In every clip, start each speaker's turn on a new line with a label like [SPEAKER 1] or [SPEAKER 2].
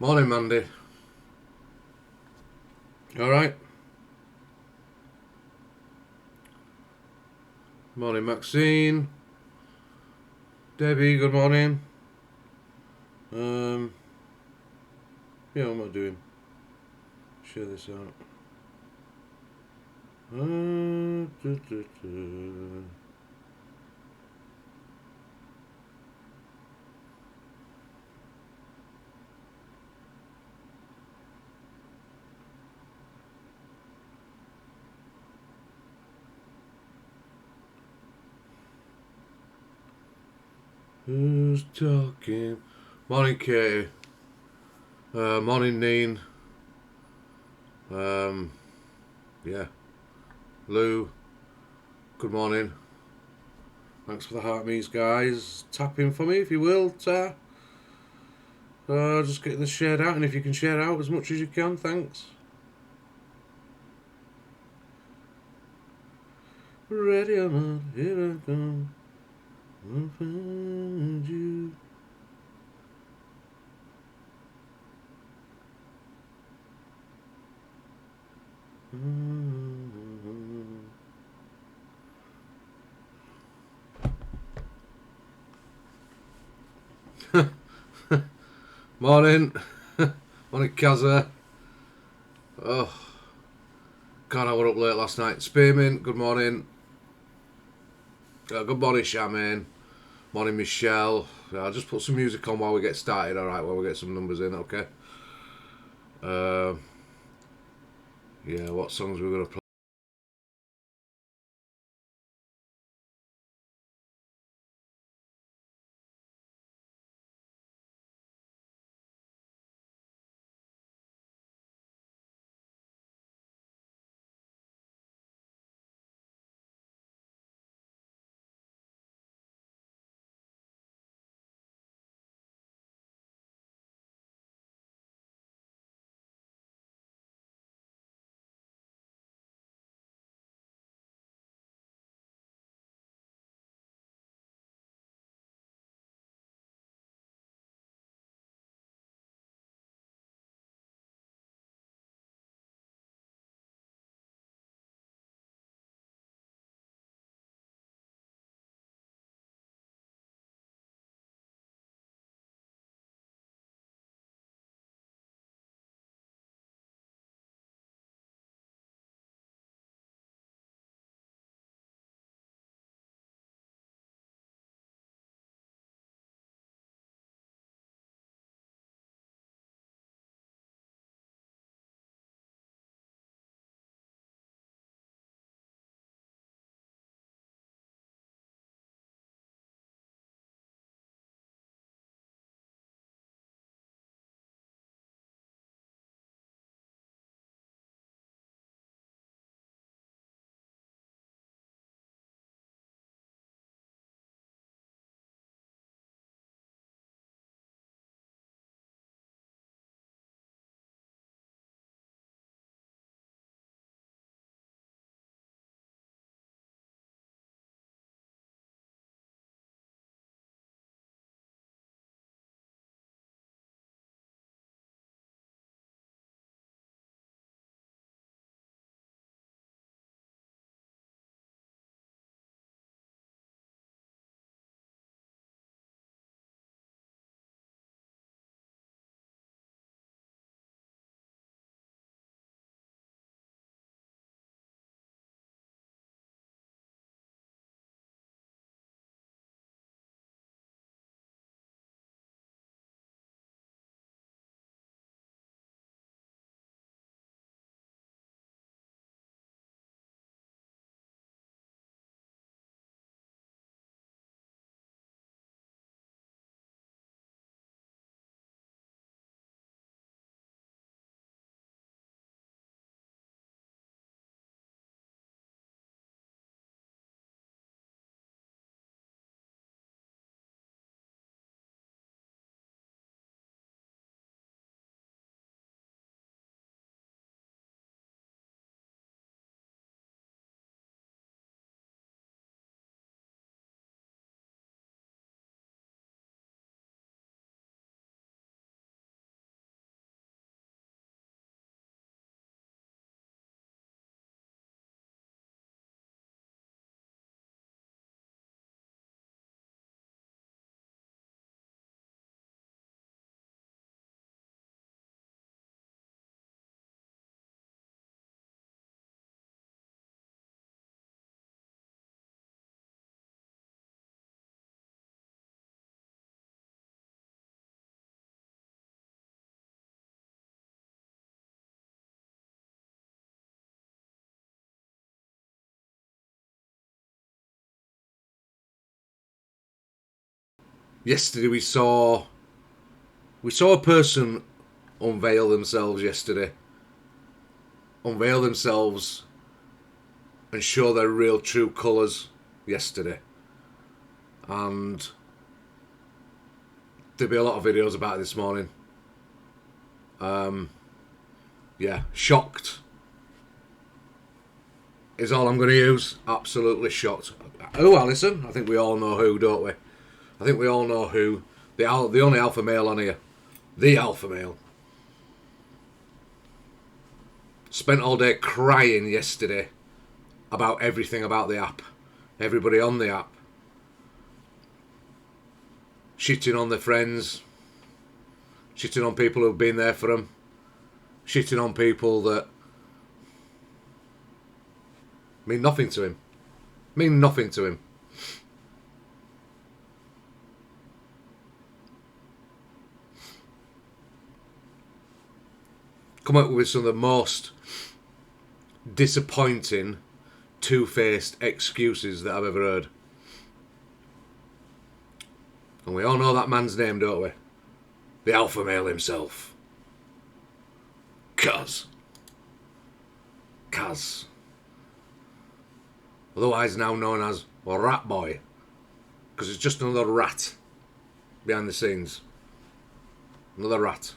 [SPEAKER 1] Morning, Mandy. All right. Morning, Maxine. Debbie, good morning. Um, yeah, what am I doing? Share this out. Du, du, du. Who's talking? Morning, Katie. Morning, Neen. Um, yeah. Lou, good morning. Thanks for the heart me's, guys. Tap in for me if you will, Ta. Just get this shared out, and if you can share out as much as you can, thanks. Ready or not, here I come. I'll find you. Morning. Morning, Kazza. Oh, God, I was up late last night. Spearmint, good morning. Good morning, Charmaine. Morning, Michelle. I'll just put some music on while we get started, alright, while we get some numbers in, okay? Uh, yeah, what songs we're going to play? Yesterday we saw a person unveil themselves yesterday. Unveil themselves and show their real true colours yesterday. And there'll be a lot of videos about it this morning. Yeah, shocked is all I'm going to use. Absolutely shocked. Who, Alison? I think we all know who, don't we? I think we all know who. The only alpha male on here. The alpha male. Spent all day crying yesterday about everything about the app. Everybody on the app. Shitting on their friends. Shitting on people who've been there for them. Shitting on people that mean nothing to him. Mean nothing to him. Come up with some of the most disappointing, two-faced excuses that I've ever heard. And we all know that man's name, don't we? The alpha male himself. Kaz. Otherwise now known as Rat Boy. Because it's just another rat behind the scenes. Another rat.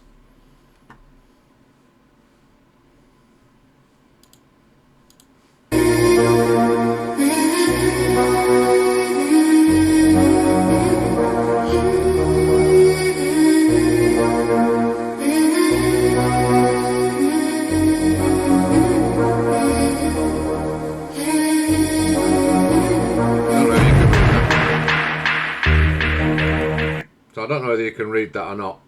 [SPEAKER 1] So I don't know whether you can read that or not.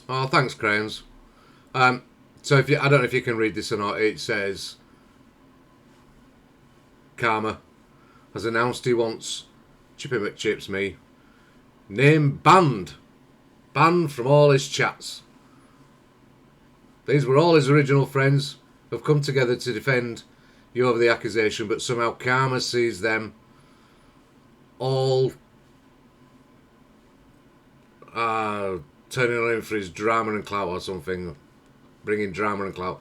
[SPEAKER 1] Oh, thanks, Cranes. So if you, I don't know if you can read this or not. It says, Karma has announced he wants Chippy McChips me name banned from all his chats. These were all his original friends who have come together to defend you over the accusation, but somehow Karma sees them all turning on him for his drama and clout or something, bringing drama and clout.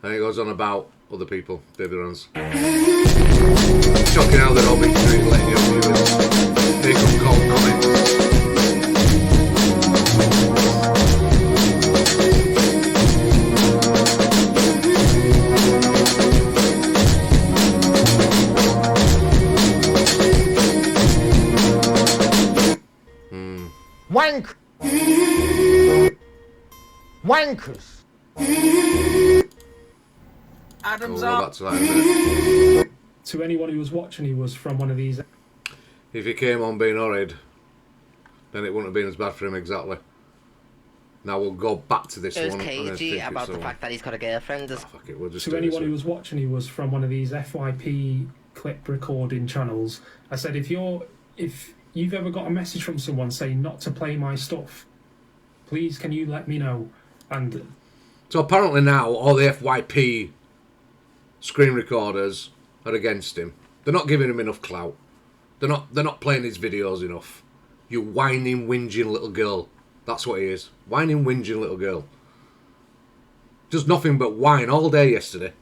[SPEAKER 1] And he goes on about other people, baby runs. Shocking how they're all being treated like you know, make up cold comments.
[SPEAKER 2] Wank! Wankers!
[SPEAKER 3] Adam's
[SPEAKER 1] We'll go
[SPEAKER 3] up.
[SPEAKER 1] back to that in a minute.
[SPEAKER 4] To anyone who was watching, he was from one of these.
[SPEAKER 1] If he came on being horrid, then it wouldn't have been as bad for him exactly. Now we'll go back to this
[SPEAKER 3] It was
[SPEAKER 1] one. and then
[SPEAKER 3] cagey
[SPEAKER 1] think
[SPEAKER 3] about
[SPEAKER 1] it's
[SPEAKER 3] the
[SPEAKER 1] the one.
[SPEAKER 3] fact that he's got a girlfriend.
[SPEAKER 1] Oh, fuck it, we'll just
[SPEAKER 4] To
[SPEAKER 1] do
[SPEAKER 4] anyone
[SPEAKER 1] this
[SPEAKER 4] who was watching, he was from one of these FYP clip recording channels. I said, if you've ever got a message from someone saying not to play my stuff, please can you let me know? And
[SPEAKER 1] So apparently now all the FYP screen recorders are against him. They're not giving him enough clout. They're not playing his videos enough. You whining, whinging little girl. That's what he is. Whining, whinging little girl. Does nothing but whine all day yesterday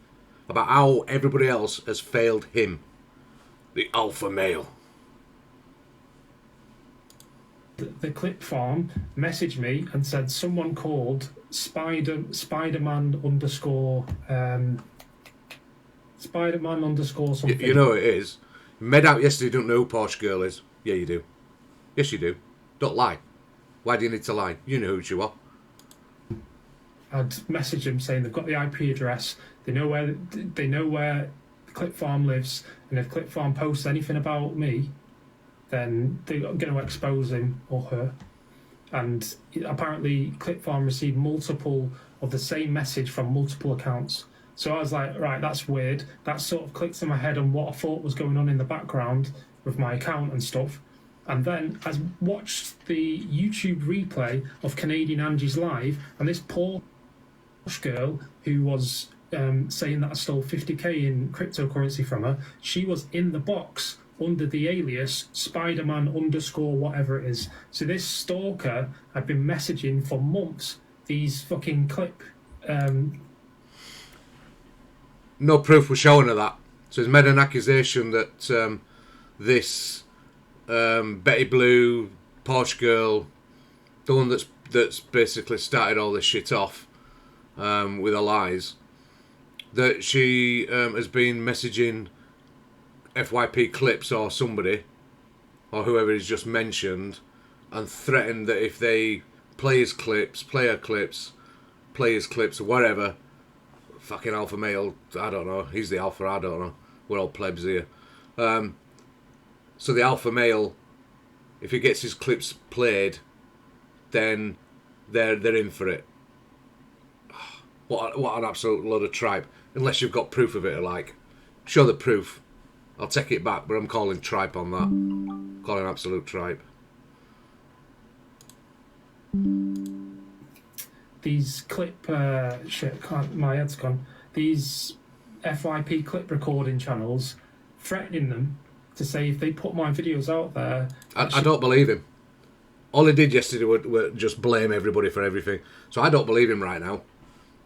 [SPEAKER 1] about how everybody else has failed him. The alpha male.
[SPEAKER 4] the clip farm messaged me and said someone called Spider-Man underscore something.
[SPEAKER 1] You know who it is. Made out yesterday, don't know who Porsche Girl is. Yeah, you do. Yes, you do. Don't lie. Why do you need to lie? You know who you are.
[SPEAKER 4] I'd messaged him saying they've got the IP address, they know where Clip Farm lives, and if Clip Farm posts anything about me, then they're going to expose him or her. And apparently Clip Farm received multiple of the same message from multiple accounts. So I was like, right, that's weird. That sort of clicked in my head on what I thought was going on in the background with my account and stuff. And then I watched the YouTube replay of Canadian Angie's live, and this poor girl who was saying that I stole 50k in cryptocurrency from her, she was in the box under the alias Spider-Man underscore whatever it is. So this stalker had been messaging for months these fucking clip.
[SPEAKER 1] No proof was showing of that. So he's made an accusation that this Betty Blue Porsche girl, the one that's basically started all this shit off with her lies, that she has been messaging FYP Clips or somebody, or whoever he's just mentioned, and threatened that if they play his clips, or whatever, fucking alpha male, I don't know, he's the alpha, I don't know, we're all plebs here. So the alpha male, if he gets his clips played, then they're in for it. What an absolute load of tripe. Unless you've got proof of it, like, show the proof. I'll take it back, but I'm calling tripe on that. Calling absolute tripe.
[SPEAKER 4] These clip shit, my head's gone. These FYP clip recording channels, threatening them to say if they put my videos out there.
[SPEAKER 1] I don't believe him. All he did yesterday were just blame everybody for everything. So I don't believe him right now.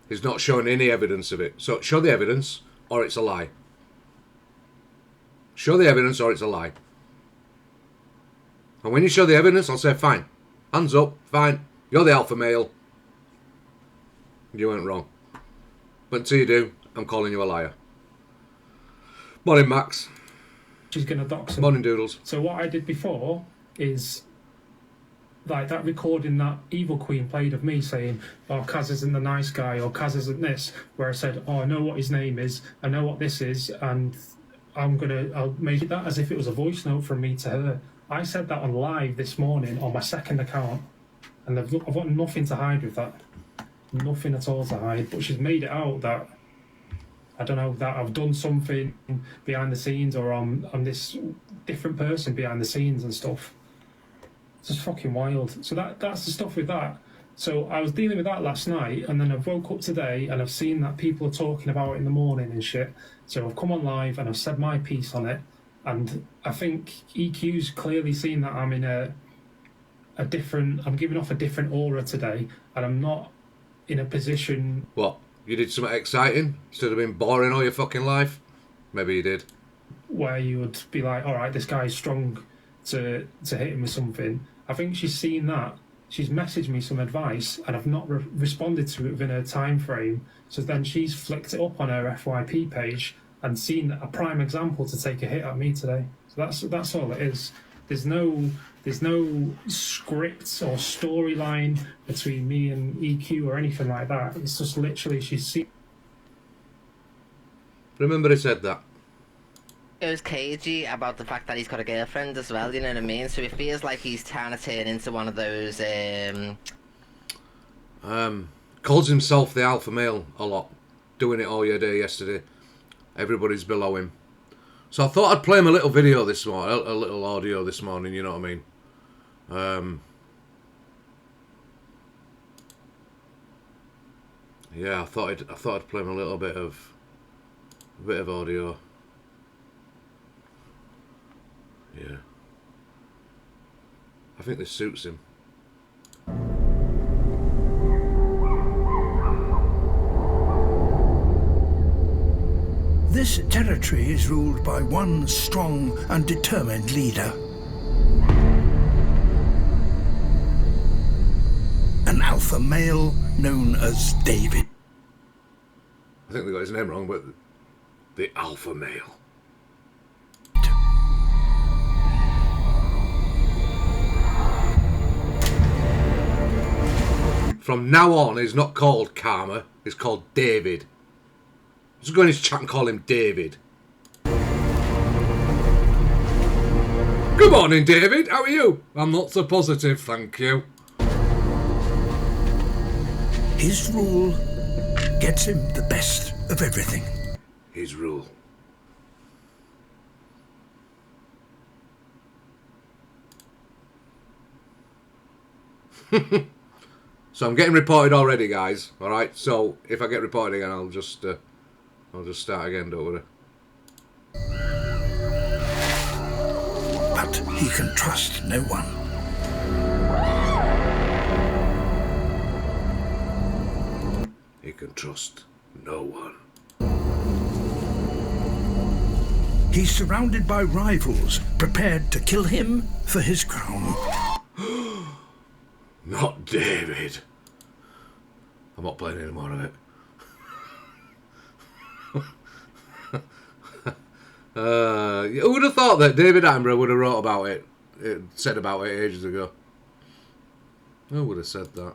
[SPEAKER 1] He's not showing any evidence of it. So show the evidence, or it's a lie. Show the evidence, or it's a lie. And when you show the evidence, I'll say, fine. Hands up, fine. You're the alpha male. You weren't wrong. But until you do, I'm calling you a liar. Morning, Max.
[SPEAKER 4] She's going to dox him.
[SPEAKER 1] Morning, Doodles.
[SPEAKER 4] So what I did before is, like, that recording that Evil Queen played of me saying, oh, Kaz isn't the nice guy, or Kaz isn't this, where I said, oh, I know what his name is, I know what this is, and I'll make that as if it was a voice note from me to her. I said that on live this morning on my second account, and I've got nothing to hide with that. Nothing at all to hide, but she's made it out that, I don't know, that I've done something behind the scenes, or I'm this different person behind the scenes and stuff. It's just fucking wild. So that's the stuff with that. So I was dealing with that last night, and then I woke up today and I've seen that people are talking about it in the morning and shit. So I've come on live and I've said my piece on it, and I think EQ's clearly seen that I'm in a different, I'm giving off a different aura today, and I'm not in a position.
[SPEAKER 1] What? You did something exciting instead of being boring all your fucking life? Maybe you did.
[SPEAKER 4] Where you would be like, all right, this guy's strong to hit him with something. I think she's seen that. She's messaged me some advice, and I've not responded to it within her time frame. So then she's flicked it up on her FYP page and seen a prime example to take a hit at me today. So that's all it is. There's no script or storyline between me and EQ or anything like that. It's just literally she's seen.
[SPEAKER 1] Remember he said that.
[SPEAKER 3] It was cagey about the fact that he's got a girlfriend as well, you know what I mean? So it feels like he's trying to turn into one of those,
[SPEAKER 1] calls himself the alpha male a lot. Doing it all your day yesterday. Everybody's below him. So I thought I'd play him a little video this morning, a little audio this morning, you know what I mean? Yeah, I thought I'd play him a little bit of audio. Yeah. I think this suits him.
[SPEAKER 2] This territory is ruled by one strong and determined leader. An alpha male known as David.
[SPEAKER 1] I think they got his name wrong, but the alpha male. From now on, he's not called Karma, he's called David. Just go in his chat and call him David. Good morning, David. How are you? I'm not so positive, thank you.
[SPEAKER 2] His rule gets him the best of everything.
[SPEAKER 1] His rule. So I'm getting reported already, guys. All right. So if I get reported again, I'll just start again. Don't worry.
[SPEAKER 2] But he can trust no one.
[SPEAKER 1] He can trust no one.
[SPEAKER 2] He's surrounded by rivals, prepared to kill him for his crown.
[SPEAKER 1] Not David. I'm not playing any more of it. Who would have thought that David Attenborough would have wrote about it, said about it ages ago? Who would have said that?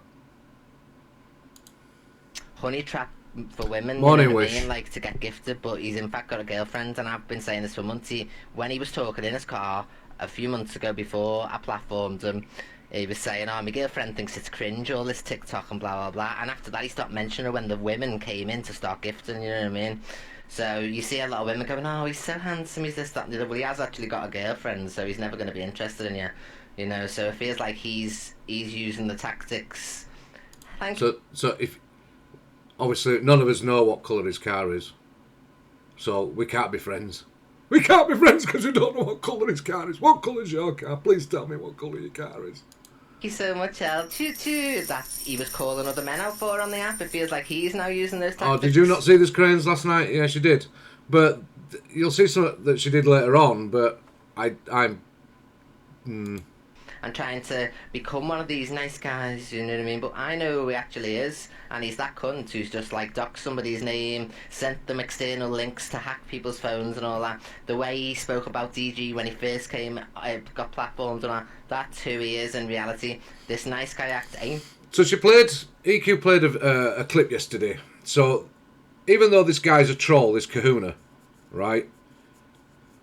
[SPEAKER 3] Honey trap for women,
[SPEAKER 1] Morning,
[SPEAKER 3] you know what I
[SPEAKER 1] Wish.
[SPEAKER 3] mean? Like to get gifted, but he's in fact got a girlfriend, and I've been saying this for months. When he was talking in his car a few months ago before I platformed him, he was saying, "Oh, my girlfriend thinks it's cringe, all this TikTok and blah blah blah." And after that, he stopped mentioning her when the women came in to start gifting. You know what I mean? So you see a lot of women going, "Oh, he's so handsome, he's this, that, and the other." Well, he has actually got a girlfriend, so he's never going to be interested in you. You know, so it feels like he's using the tactics.
[SPEAKER 1] So if obviously none of us know what colour his car is, so we can't be friends. We can't be friends because we don't know what colour his car is. What colour's your car? Please tell me what colour your car is.
[SPEAKER 3] Thank you so much, El. Choo choo. That he was calling other men out for on the app. It feels like he's now using those tactics.
[SPEAKER 1] Oh, did you not see this cranes last night? Yeah, she did. But you'll see some that she did later on. But I'm.
[SPEAKER 3] And trying to become one of these nice guys, you know what I mean? But I know who he actually is, and he's that cunt who's just like doxed somebody's name, sent them external links to hack people's phones and all that. The way he spoke about DG when he first came, got platformed and all, that's who he is in reality. This nice guy act ain't.
[SPEAKER 1] So EQ played a clip yesterday. So even though this guy's a troll, this Kahuna, right,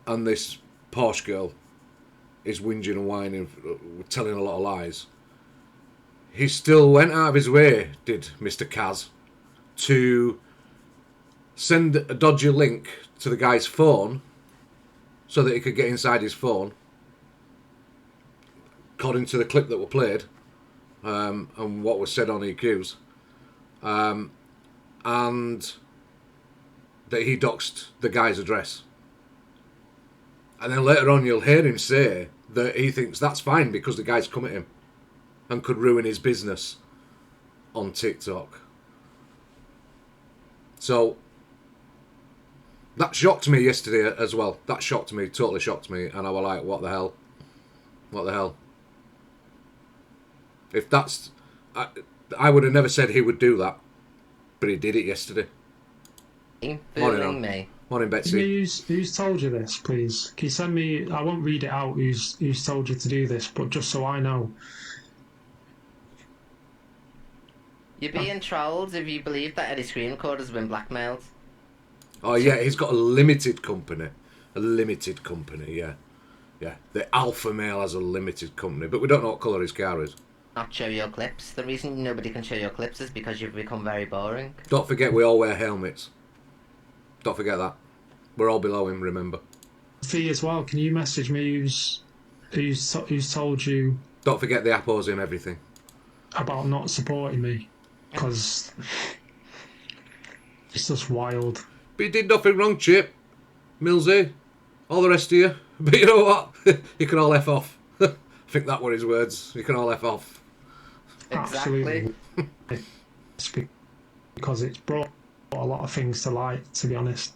[SPEAKER 1] and this Porsche girl is whinging and whining, telling a lot of lies, he still went out of his way, did Mr. Kaz, to send a dodgy link to the guy's phone so that he could get inside his phone, according to the clip that were played, and what was said on EQs, and that he doxed the guy's address. And then later on you'll hear him say that he thinks that's fine because the guy's come at him and could ruin his business on TikTok. So that shocked me yesterday as well. That shocked me, totally shocked me. And I was like, what the hell? What the hell? If that's... I would have never said he would do that. But he did it yesterday.
[SPEAKER 3] Fooling me.
[SPEAKER 1] Morning, Betsy.
[SPEAKER 5] Who's told you this, please? Can you send me... I won't read it out who's told you to do this, but just so I know.
[SPEAKER 3] You're being trolled if you believe that Eddie Screen Recorder's have been blackmailed.
[SPEAKER 1] Oh, yeah, he's got a limited company. A limited company, yeah. Yeah, the Alpha Male has a limited company, but we don't know what colour his car is.
[SPEAKER 3] Not show your clips. The reason nobody can show your clips is because you've become very boring.
[SPEAKER 1] Don't forget we all wear helmets. Don't forget that. We're all below him, remember.
[SPEAKER 5] Fee as well, can you message me who's told you
[SPEAKER 1] Don't forget the app owes him everything.
[SPEAKER 5] about not supporting me? Because it's just wild.
[SPEAKER 1] But you did nothing wrong, Chip. Millsy. All the rest of you. But you know what? You can all F off. I think that were his words. You can all F off.
[SPEAKER 3] Exactly.
[SPEAKER 5] Absolutely. It's because it's brought a lot of things to light, to be honest.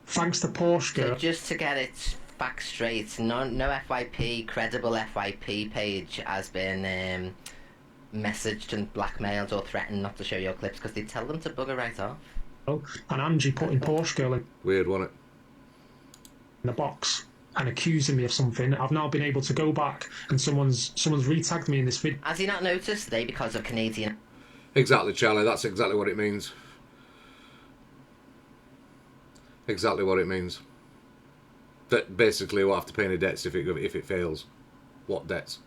[SPEAKER 5] Thanks to Porsche
[SPEAKER 3] So
[SPEAKER 5] girl.
[SPEAKER 3] just to get it back straight, no FYP, credible FYP page has been messaged and blackmailed or threatened not to show your clips because they tell them to bugger right off.
[SPEAKER 5] And Angie putting Porsche girl in
[SPEAKER 1] Weird, wasn't it?
[SPEAKER 5] the box and accusing me of something. I've now been able to go back and someone's re-tagged me in this video.
[SPEAKER 3] Has he not noticed today because of Canadian?
[SPEAKER 1] Exactly, Charlie. That's exactly what it means. Exactly what it means. That basically we'll have to pay any debts if it fails. What debts?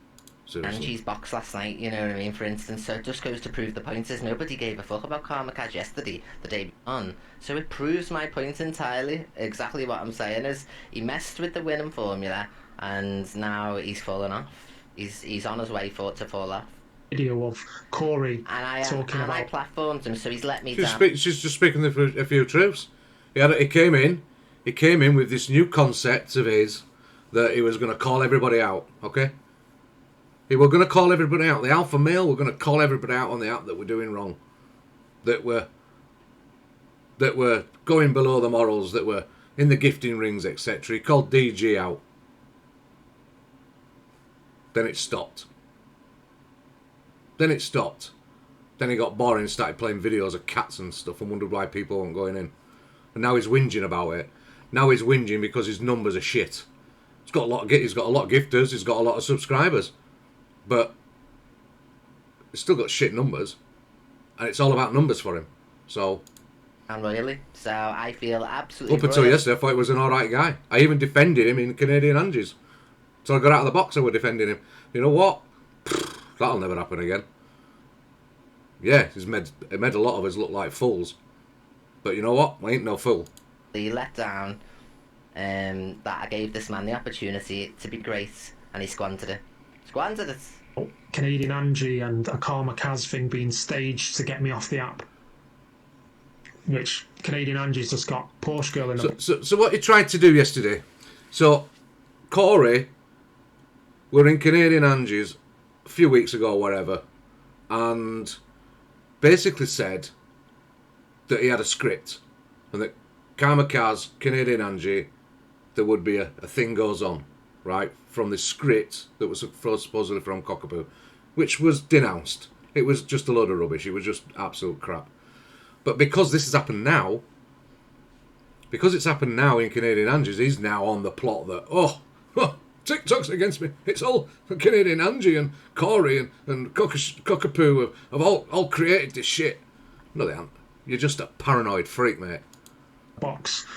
[SPEAKER 1] Seriously.
[SPEAKER 3] Angie's box last night, you know what I mean, for instance, so it just goes to prove the point is nobody gave a fuck about Karmakaj yesterday, the day on. So it proves my point entirely. Exactly what I'm saying is he messed with the winning formula and now he's fallen off. He's on his way to fall off.
[SPEAKER 5] video of Corey
[SPEAKER 3] And I
[SPEAKER 5] talking
[SPEAKER 3] platformed him, so he's let me
[SPEAKER 1] She's,
[SPEAKER 3] down.
[SPEAKER 1] she's just speaking a few truths. He came in with this new concept of his that he was going to call everybody out. Okay, he was going to call everybody out. The alpha male were going to call everybody out on the app that we're doing wrong, that were going below the morals, that were in the gifting rings, etc. He called DG out. Then it stopped. Then he got boring and started playing videos of cats and stuff and wondered why people weren't going in. And now he's whinging about it. Now he's whinging because his numbers are shit. He's got a lot of gifters, he's got a lot of subscribers. But he's still got shit numbers. And it's all about numbers for him. So
[SPEAKER 3] And royally. So I feel absolutely
[SPEAKER 1] up until
[SPEAKER 3] royal.
[SPEAKER 1] yesterday, I thought he was an alright guy. I even defended him in Canadian Angies. So I got out of the box, I was defending him. You know what? That'll never happen again. Yeah, it made a lot of us look like fools. But you know what? I ain't no fool.
[SPEAKER 3] Let down that I gave this man the opportunity to be great, and he squandered it. Squandered it.
[SPEAKER 5] Canadian Angie and a Karma Kaz thing being staged to get me off the app. Which Canadian Angie's just got Porsche Girl in them.
[SPEAKER 1] So what he tried to do yesterday. So Corey were in Canadian Angie's a few weeks ago or whatever, and basically said that he had a script and that Karma Kaz, Canadian Angie, there would be a thing goes on, right, from this script that was supposedly from Cockapoo, which was denounced. It was just a load of rubbish. It was just absolute crap. But because this has happened now, because it's happened now in Canadian Angie's, he's now on the plot that, TikTok's against me. It's all Canadian Angie and Corey and Cockapoo have all created this shit. No, they haven't. You're just a paranoid freak, mate.
[SPEAKER 5] Box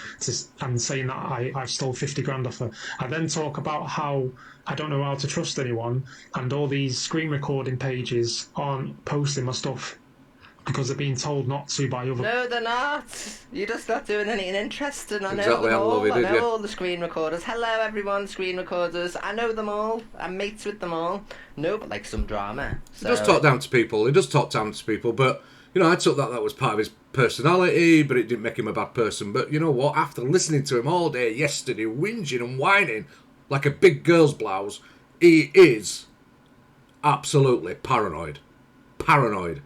[SPEAKER 5] and saying that I stole 50 grand off her. I then talk about how I don't know how to trust anyone, and all these screen recording pages aren't posting my stuff because they're being told not to by other.
[SPEAKER 3] No, they're not. You're just not doing anything interesting. I know
[SPEAKER 1] Exactly,
[SPEAKER 3] them
[SPEAKER 1] I
[SPEAKER 3] all.
[SPEAKER 1] love it,
[SPEAKER 3] I
[SPEAKER 1] did
[SPEAKER 3] know
[SPEAKER 1] you?
[SPEAKER 3] all the screen recorders. Hello, everyone, screen recorders. I know them all. I'm mates with them all. No, but like some drama. So,
[SPEAKER 1] He does talk down to people. He does talk down to people, but you know, I took that was part of his personality, but it didn't make him a bad person. But you know what? After listening to him all day yesterday, whinging and whining like a big girl's blouse, he is absolutely paranoid. Paranoid.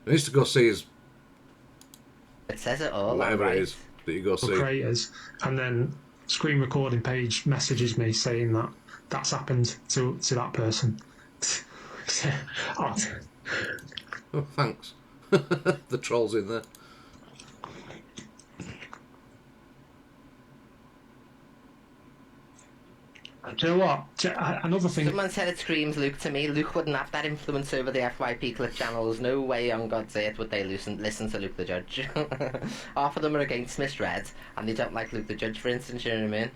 [SPEAKER 1] He needs to go see his
[SPEAKER 3] It says it all.
[SPEAKER 1] whatever
[SPEAKER 3] right.
[SPEAKER 1] it is that you go see.
[SPEAKER 5] creators, and then screen recording page messages me saying that that's happened to that person. Oh,
[SPEAKER 1] Oh, thanks. The troll's in there.
[SPEAKER 5] do you know what? Another thing.
[SPEAKER 3] Someone said it screams Luke to me. Luke wouldn't have that influence over the FYP clip channels. No way on God's earth would they listen to Luke the Judge. Half of them are against Misread, and they don't like Luke the Judge, for instance, you know what I mean?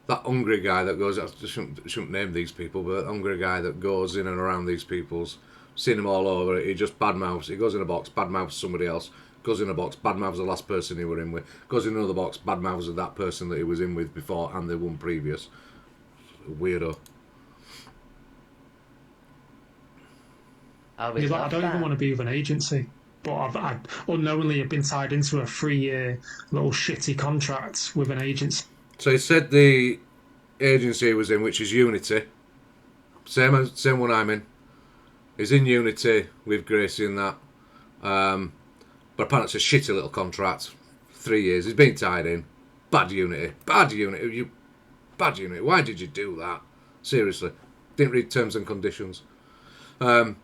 [SPEAKER 1] That hungry guy that goes, I shouldn't name these people, but that hungry guy that goes in and around these people's, seen them all over, he just badmouths. He goes in a box, badmouths somebody else, goes in a box, badmouths the last person he were in with, goes in another box, badmouths of that person that he was in with before and the one previous. Weirdo.
[SPEAKER 3] Oh,
[SPEAKER 5] He's like, I don't even want to be with an agency, but I've unknowingly have been tied into a 3-year little shitty contract with an agency.
[SPEAKER 1] So he said the agency he was in, which is Unity, same one I'm in. He's in Unity with Gracie and that, but apparently it's a shitty little contract. 3 years. He's been tied in. Bad Unity. Bad Unity. You bad Unity. Why did you do that? Seriously. Didn't read terms and conditions. But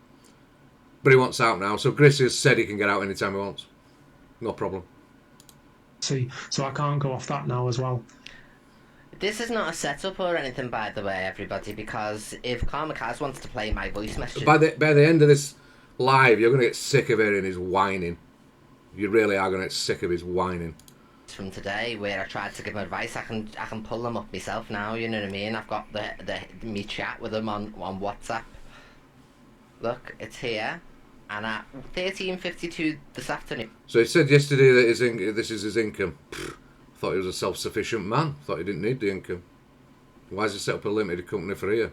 [SPEAKER 1] he wants out now. So Gracie has said he can get out anytime he wants. No problem.
[SPEAKER 5] So I can't go off that now as well.
[SPEAKER 3] This is not a setup or anything, by the way, everybody, because if Karma Kaz wants to play my voice message...
[SPEAKER 1] By the end of this live, you're going to get sick of hearing his whining. You really are going to get sick of his whining.
[SPEAKER 3] from today where I tried to give him advice, I can pull them up myself now, you know what I mean? I've got me chat with them on WhatsApp. Look, it's here. And at 13:52 this afternoon.
[SPEAKER 1] So he said yesterday that this is his income. Pfft, thought he was a self-sufficient man. Thought he didn't need the income. Why has he set up a limited company for here?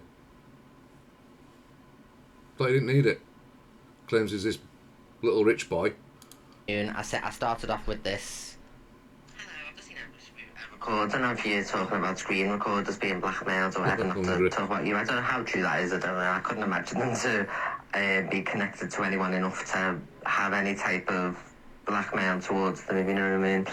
[SPEAKER 1] Thought he didn't need it. Claims he's this little rich boy.
[SPEAKER 3] I started off with this.
[SPEAKER 6] I don't know if you're talking about screen recorders being blackmailed or whatever, not to talk about you. I don't know how true that is. I don't know. I couldn't imagine them to be connected to anyone enough to have any type of blackmail towards them, if you know what I mean.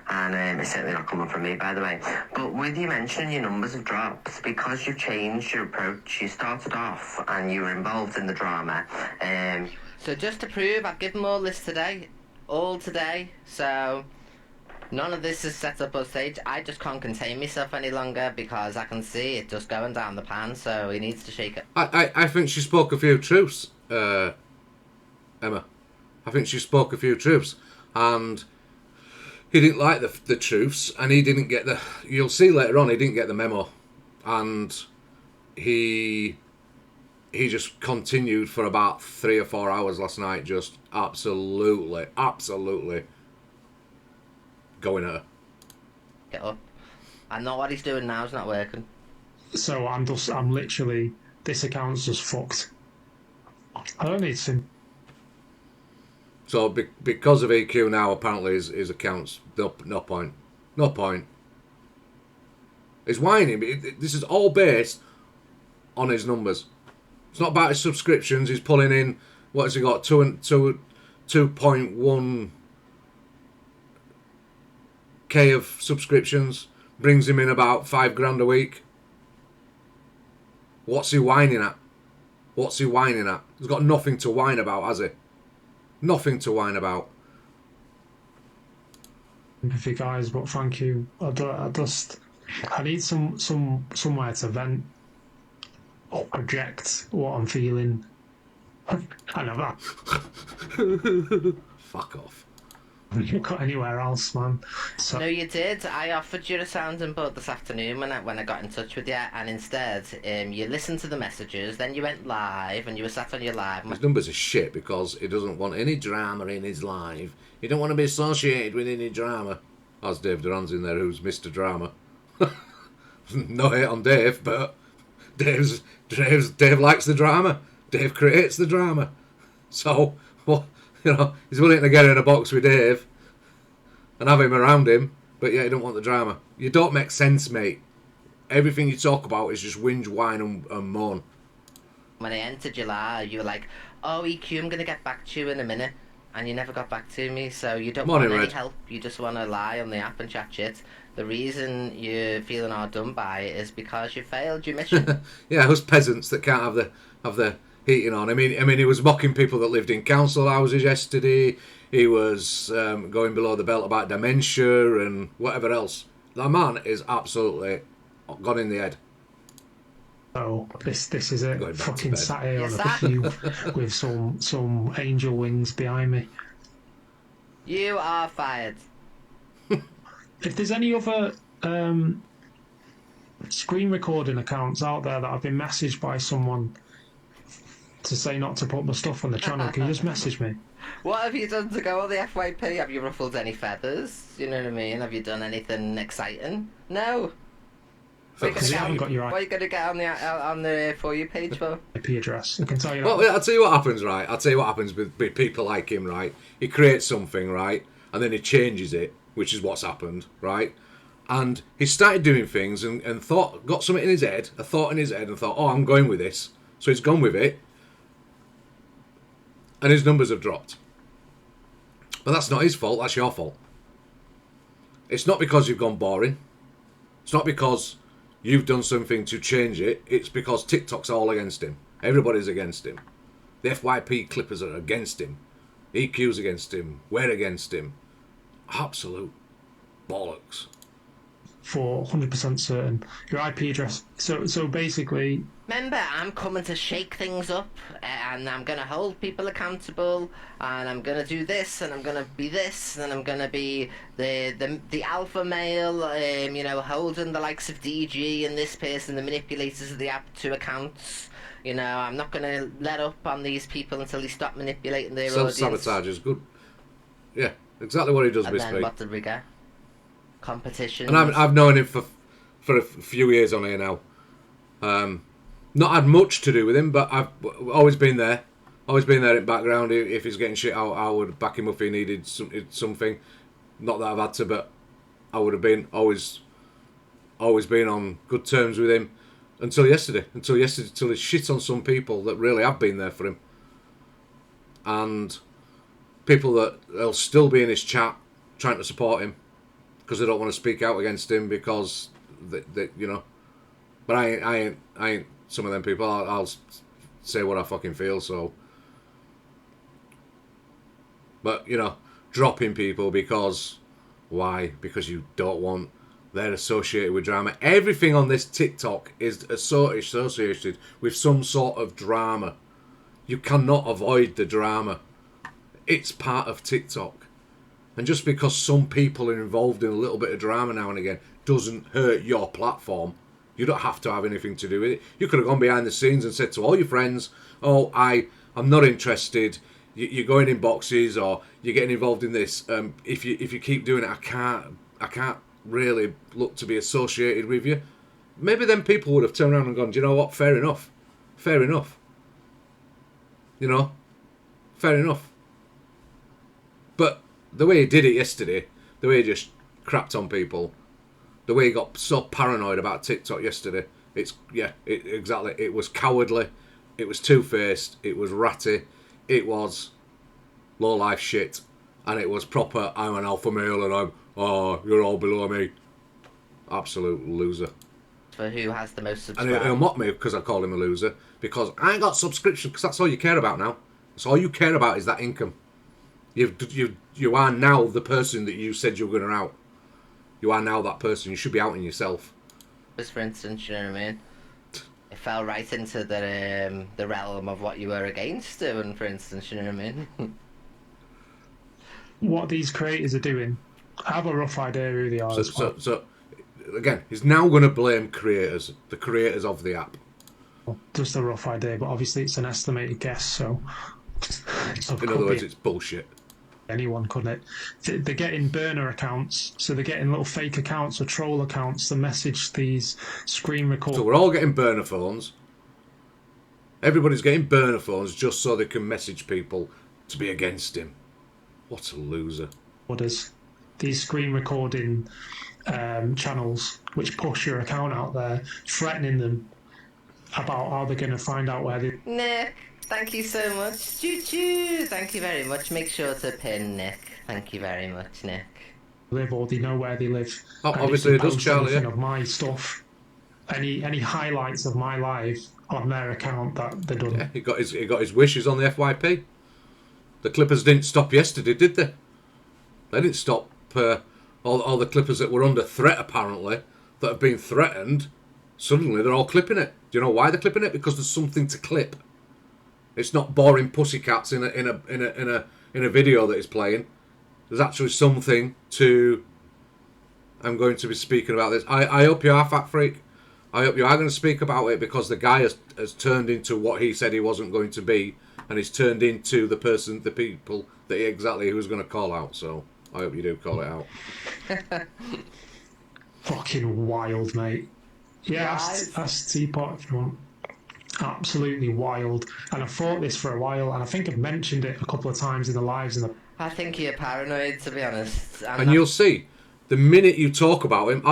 [SPEAKER 6] And it's certainly not coming from me, by the way. But with you mentioning your numbers have dropped, because you've changed your approach, you started off and you were involved in the drama.
[SPEAKER 3] So just to prove, I've given all this today. All today. So none of this is set up on stage. I just can't contain myself any longer because I can see it just going down the pan, so he needs to shake it.
[SPEAKER 1] I think she spoke a few truths, Emma. I think she spoke a few truths. And he didn't like the truths, and he didn't get the... You'll see later on, he didn't get the memo. And he just continued for about 3 or 4 hours last night, just absolutely going at her.
[SPEAKER 3] Get up. I know what he's doing now is not working.
[SPEAKER 5] So I'm literally, this account's just fucked. I don't need to.
[SPEAKER 1] So because of EQ now, apparently his account's no point. No point. He's whining. This is all based on his numbers. It's not about his subscriptions. He's pulling in, what has he got? 2.1 K of subscriptions. Brings him in about $5,000 a week. What's he whining at? What's he whining at? He's got nothing to whine about, has he? Nothing to whine about.
[SPEAKER 5] Empathy, guys, but thank you. I need somewhere to vent or project what I'm feeling. I know that.
[SPEAKER 1] Fuck off.
[SPEAKER 5] You got anywhere else, man? So
[SPEAKER 3] No, you did. I offered you a sounding board this afternoon when I got in touch with you, and instead, you listened to the messages, then you went live, and you were sat on your live.
[SPEAKER 1] His numbers are shit because he doesn't want any drama in his life. He don't want to be associated with any drama. As Dave Duran's in there, who's Mr. Drama. No hate on Dave, but Dave likes the drama. Dave creates the drama. So, well, he's willing to get in a box with Dave and have him around him, but yeah, he don't want the drama. You don't make sense, mate. Everything you talk about is just whinge, whine and moan.
[SPEAKER 3] When I entered your live, you were like, "Oh, EQ, I'm gonna get back to you in a minute," and you never got back to me. So you don't want any help. You just want to lie on the app and chat shit. The reason you're feeling hard done by it is because you failed your mission.
[SPEAKER 1] Yeah, us peasants that can't have the heating on. I mean, he was mocking people that lived in council houses yesterday. He was going below the belt about dementia and whatever else. That man is absolutely gone in the head.
[SPEAKER 5] Oh, this is it.
[SPEAKER 1] Going back to
[SPEAKER 5] Fucking
[SPEAKER 1] bed.
[SPEAKER 5] sat here
[SPEAKER 3] Yes,
[SPEAKER 5] on a pew with some angel wings behind me.
[SPEAKER 3] You are fired.
[SPEAKER 5] If there's any other screen recording accounts out there that I've been messaged by someone to say not to put my stuff on the channel, can you just message me?
[SPEAKER 3] What have you done to go on the FYP? Have you ruffled any feathers? You know what I mean? Have you done anything exciting? No.
[SPEAKER 5] Because you haven't got your
[SPEAKER 3] What are you going to get on the For You page for?
[SPEAKER 5] IP address. I can tell you that.
[SPEAKER 1] Well, I'll tell you what happens, right? I'll tell you what happens with people like him, right? He creates something, right? And then he changes it, which is what's happened, right? And he started doing things and got something in his head, a thought in his head, and thought, oh, I'm going with this. So he's gone with it. And his numbers have dropped. But that's not his fault, that's your fault. It's not because you've gone boring. It's not because you've done something to change it. It's because TikTok's all against him. Everybody's against him. The FYP clippers are against him. EQ's against him. We're against him. Absolute bollocks.
[SPEAKER 5] For 100% certain. Your IP address. So basically,
[SPEAKER 3] Remember, I'm coming to shake things up, and I'm going to hold people accountable, and I'm going to do this, and I'm going to be this, and I'm going to be the alpha male, holding the likes of DG and this person, the manipulators of the app, to accounts. I'm not going to let up on these people until they stop manipulating their audience.
[SPEAKER 1] Self-sabotage is good. Yeah, exactly what he does,
[SPEAKER 3] And
[SPEAKER 1] Miss
[SPEAKER 3] then
[SPEAKER 1] P.
[SPEAKER 3] what did we get? Competition.
[SPEAKER 1] And I've known him for a few years on here now. Not had much to do with him, but I've always been there. Always been there in background. If he's getting shit out, I would back him up if he needed something. Not that I've had to, but I would have been always been on good terms with him until yesterday. Until he shit on some people that really have been there for him, and people that will still be in his chat trying to support him because they don't want to speak out against him because they you know. But I ain't some of them people. I'll say what I fucking feel. So, but you know, dropping people because why? Because you don't want they're associated with drama. Everything on this TikTok is associated with some sort of drama. You cannot avoid the drama. It's part of TikTok. And just because some people are involved in a little bit of drama now and again doesn't hurt your platform. You don't have to have anything to do with it. You could have gone behind the scenes and said to all your friends, oh, I'm not interested. You're going in boxes or you're getting involved in this. If you keep doing it, I can't really look to be associated with you. Maybe then people would have turned around and gone, do you know what? Fair enough. Fair enough. You know? Fair enough. But the way he did it yesterday, the way he just crapped on people, the way he got so paranoid about TikTok yesterday, exactly. It was cowardly, it was two-faced, it was ratty, it was low-life shit, and it was proper, I'm an alpha male and you're all below me. Absolute loser.
[SPEAKER 3] For who has the most subscribers.
[SPEAKER 1] And he'll mock me because I call him a loser, because I ain't got subscription, because that's all you care about now. That's all you care about is that income. You are now the person that you said you were going to out. You are now that person. You should be outing yourself.
[SPEAKER 3] Just for instance, you know what I mean? It fell right into the realm of what you were against doing, for instance, you know what I mean?
[SPEAKER 5] What these creators are doing, I have a rough idea who they are.
[SPEAKER 1] So again, he's now going to blame the creators of the app.
[SPEAKER 5] Just a rough idea, but obviously it's an estimated guess, so...
[SPEAKER 1] In other words, it's bullshit.
[SPEAKER 5] Anyone, couldn't it? They're getting burner accounts, so they're getting little fake accounts or troll accounts to message these screen record.
[SPEAKER 1] So we're all getting burner phones. Everybody's getting burner phones just so they can message people to be against him. What a loser.
[SPEAKER 5] Orders. These screen recording channels which push your account out there, threatening them about how they're going to find out where they...
[SPEAKER 3] Nick, thank you so much. Choo-choo, thank you very much. Make sure to pin Nick. Thank you very much, Nick.
[SPEAKER 5] live, or they know where they live.
[SPEAKER 1] Oh, obviously it does, Charlie.
[SPEAKER 5] Of my stuff, any highlights of my life on their account that they're done.
[SPEAKER 1] Yeah, he got his wishes on the FYP. The Clippers didn't stop yesterday, did they? They didn't stop all the Clippers that were under threat, apparently, that have been threatened. Suddenly they're all clipping it. Do you know why they're clipping it? Because there's something to clip. It's not boring pussycats in a video that is playing. There's actually something to. I'm going to be speaking about this. I hope you are, Fat Freak. I hope you are going to speak about it, because the guy has turned into what he said he wasn't going to be, and he's turned into the people that he was going to call out. So I hope you do call it out.
[SPEAKER 5] Fucking wild, mate. Yeah, ask Teapot if you want. Absolutely wild. And I've thought this for a while, and I think I've mentioned it a couple of times in the lives.
[SPEAKER 3] I think you're paranoid, to be honest.
[SPEAKER 1] And you'll see, the minute you talk about him,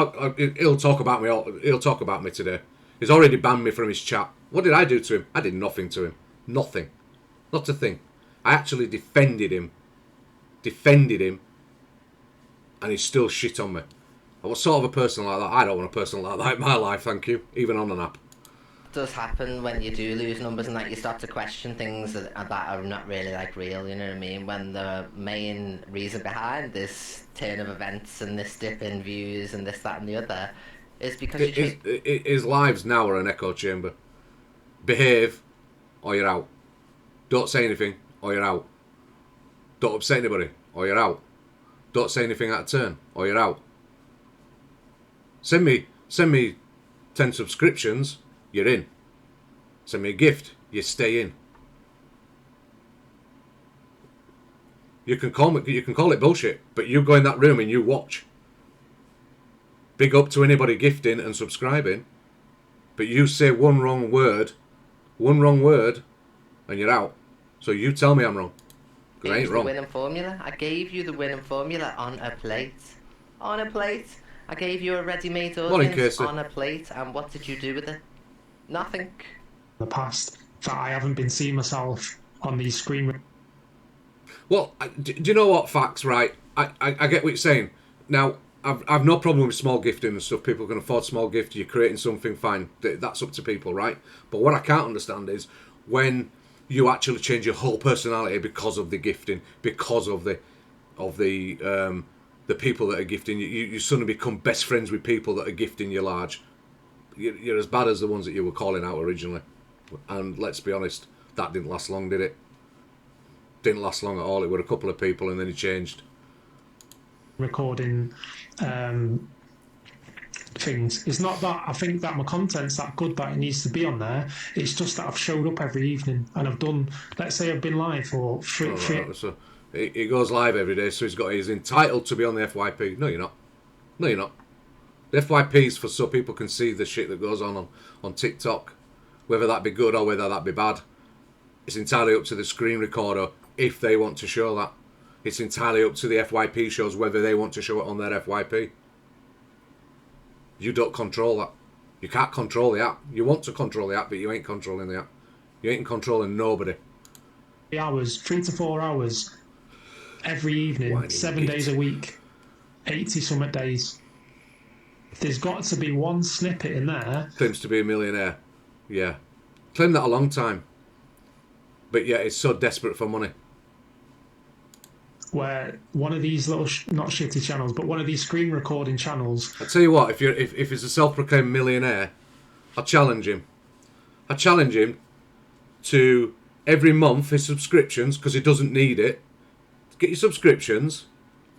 [SPEAKER 1] he'll talk about me. He'll talk about me today. He's already banned me from his chat. What did I do to him? I did nothing to him. Nothing. Not a thing. I actually defended him, and he still shit on me. What sort of a person like that? I don't want a person like that in my life, thank you. Even on an app.
[SPEAKER 3] It does happen when you do lose numbers and that you start to question things that are not really like real, you know what I mean? When the main reason behind this turn of events and this dip in views and this, that and the other is because
[SPEAKER 1] his lives now are an echo chamber. Behave or you're out. Don't say anything or you're out. Don't upset anybody or you're out. Don't say anything out of turn or you're out. Send me 10 subscriptions, you're in. Send me a gift, you stay in. You can call it bullshit, but you go in that room and you watch. Big up to anybody gifting and subscribing. But you say one wrong word, and you're out. So you tell me I'm wrong. Because I ain't
[SPEAKER 3] The
[SPEAKER 1] wrong.
[SPEAKER 3] winning formula. I gave you the winning formula on a plate. On a plate. I gave you a ready-made
[SPEAKER 1] Morning,
[SPEAKER 3] audience
[SPEAKER 1] Casey.
[SPEAKER 3] on a plate, and what did you do with it? Nothing.
[SPEAKER 5] In the past, that I haven't been seeing myself on these screen.
[SPEAKER 1] Well, do you know what, Facts, right? I get what you're saying. Now, I've no problem with small gifting and stuff. People can afford small gift. You're creating something, fine. That's up to people, right? But what I can't understand is when you actually change your whole personality because of the gifting, because of the people that are gifting. You suddenly become best friends with people that are gifting you large. You're as bad as the ones that you were calling out originally. And let's be honest, that didn't last long, did it? Didn't last long at all. It were a couple of people and then he changed.
[SPEAKER 5] Recording things. It's not that I think that my content's that good that it needs to be on there. It's just that I've showed up every evening and I've done, let's say I've been live for three.
[SPEAKER 1] Right, so he goes live every day, so he's entitled to be on the FYP. No, you're not. No, you're not. The FYP's for so people can see the shit that goes on TikTok, whether that be good or whether that be bad. It's entirely up to the screen recorder if they want to show that. It's entirely up to the FYP shows whether they want to show it on their FYP. You don't control that. You can't control the app. You want to control the app, but you ain't controlling the app. You ain't controlling nobody.
[SPEAKER 5] 3 to 4 hours every evening,
[SPEAKER 1] Whining
[SPEAKER 5] 7 days a week, 80 something days. There's got to be one snippet in there.
[SPEAKER 1] Claims to be a millionaire. Yeah. Claimed that a long time. But yeah, it's so desperate for money.
[SPEAKER 5] Where one of these little, not shitty channels, but one of these screen recording channels.
[SPEAKER 1] I tell you what, if he's a self-proclaimed millionaire, I challenge him. I challenge him to every month his subscriptions, because he doesn't need it. Get your subscriptions,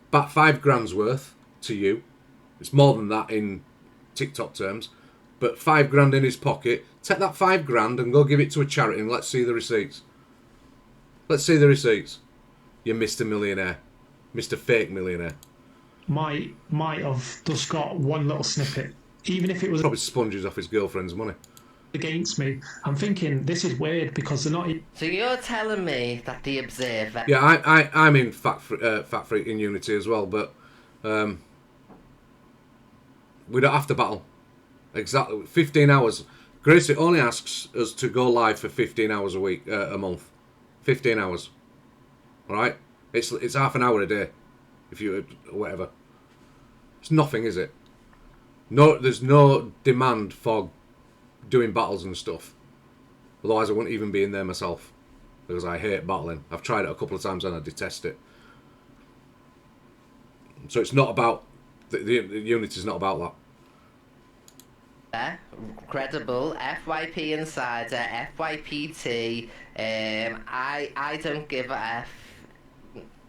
[SPEAKER 1] about $5,000 worth to you. It's more than that in TikTok terms, but $5,000 in his pocket. Take that $5,000 and go give it to a charity, and let's see the receipts. Let's see the receipts. You're Mr. Millionaire. Mr. Fake Millionaire.
[SPEAKER 5] Might have just got one little snippet. Even if it was
[SPEAKER 1] Probably sponges off his girlfriend's money.
[SPEAKER 5] against me. I'm thinking, this is weird because they're not...
[SPEAKER 3] So you're telling me that the Observer...
[SPEAKER 1] Yeah, I'm in Fat Freak in Unity as well, but we don't have to battle. Exactly. 15 hours. Gracie only asks us to go live for 15 hours a month. 15 hours. Alright? It's half an hour a day. If you... whatever. It's nothing, is it? No, there's no demand for doing battles and stuff. Otherwise I wouldn't even be in there myself. Because I hate battling. I've tried it a couple of times and I detest it. So it's not about... The Unity's not about that.
[SPEAKER 3] Credible, FYP Insider, FYPT, I don't give a F.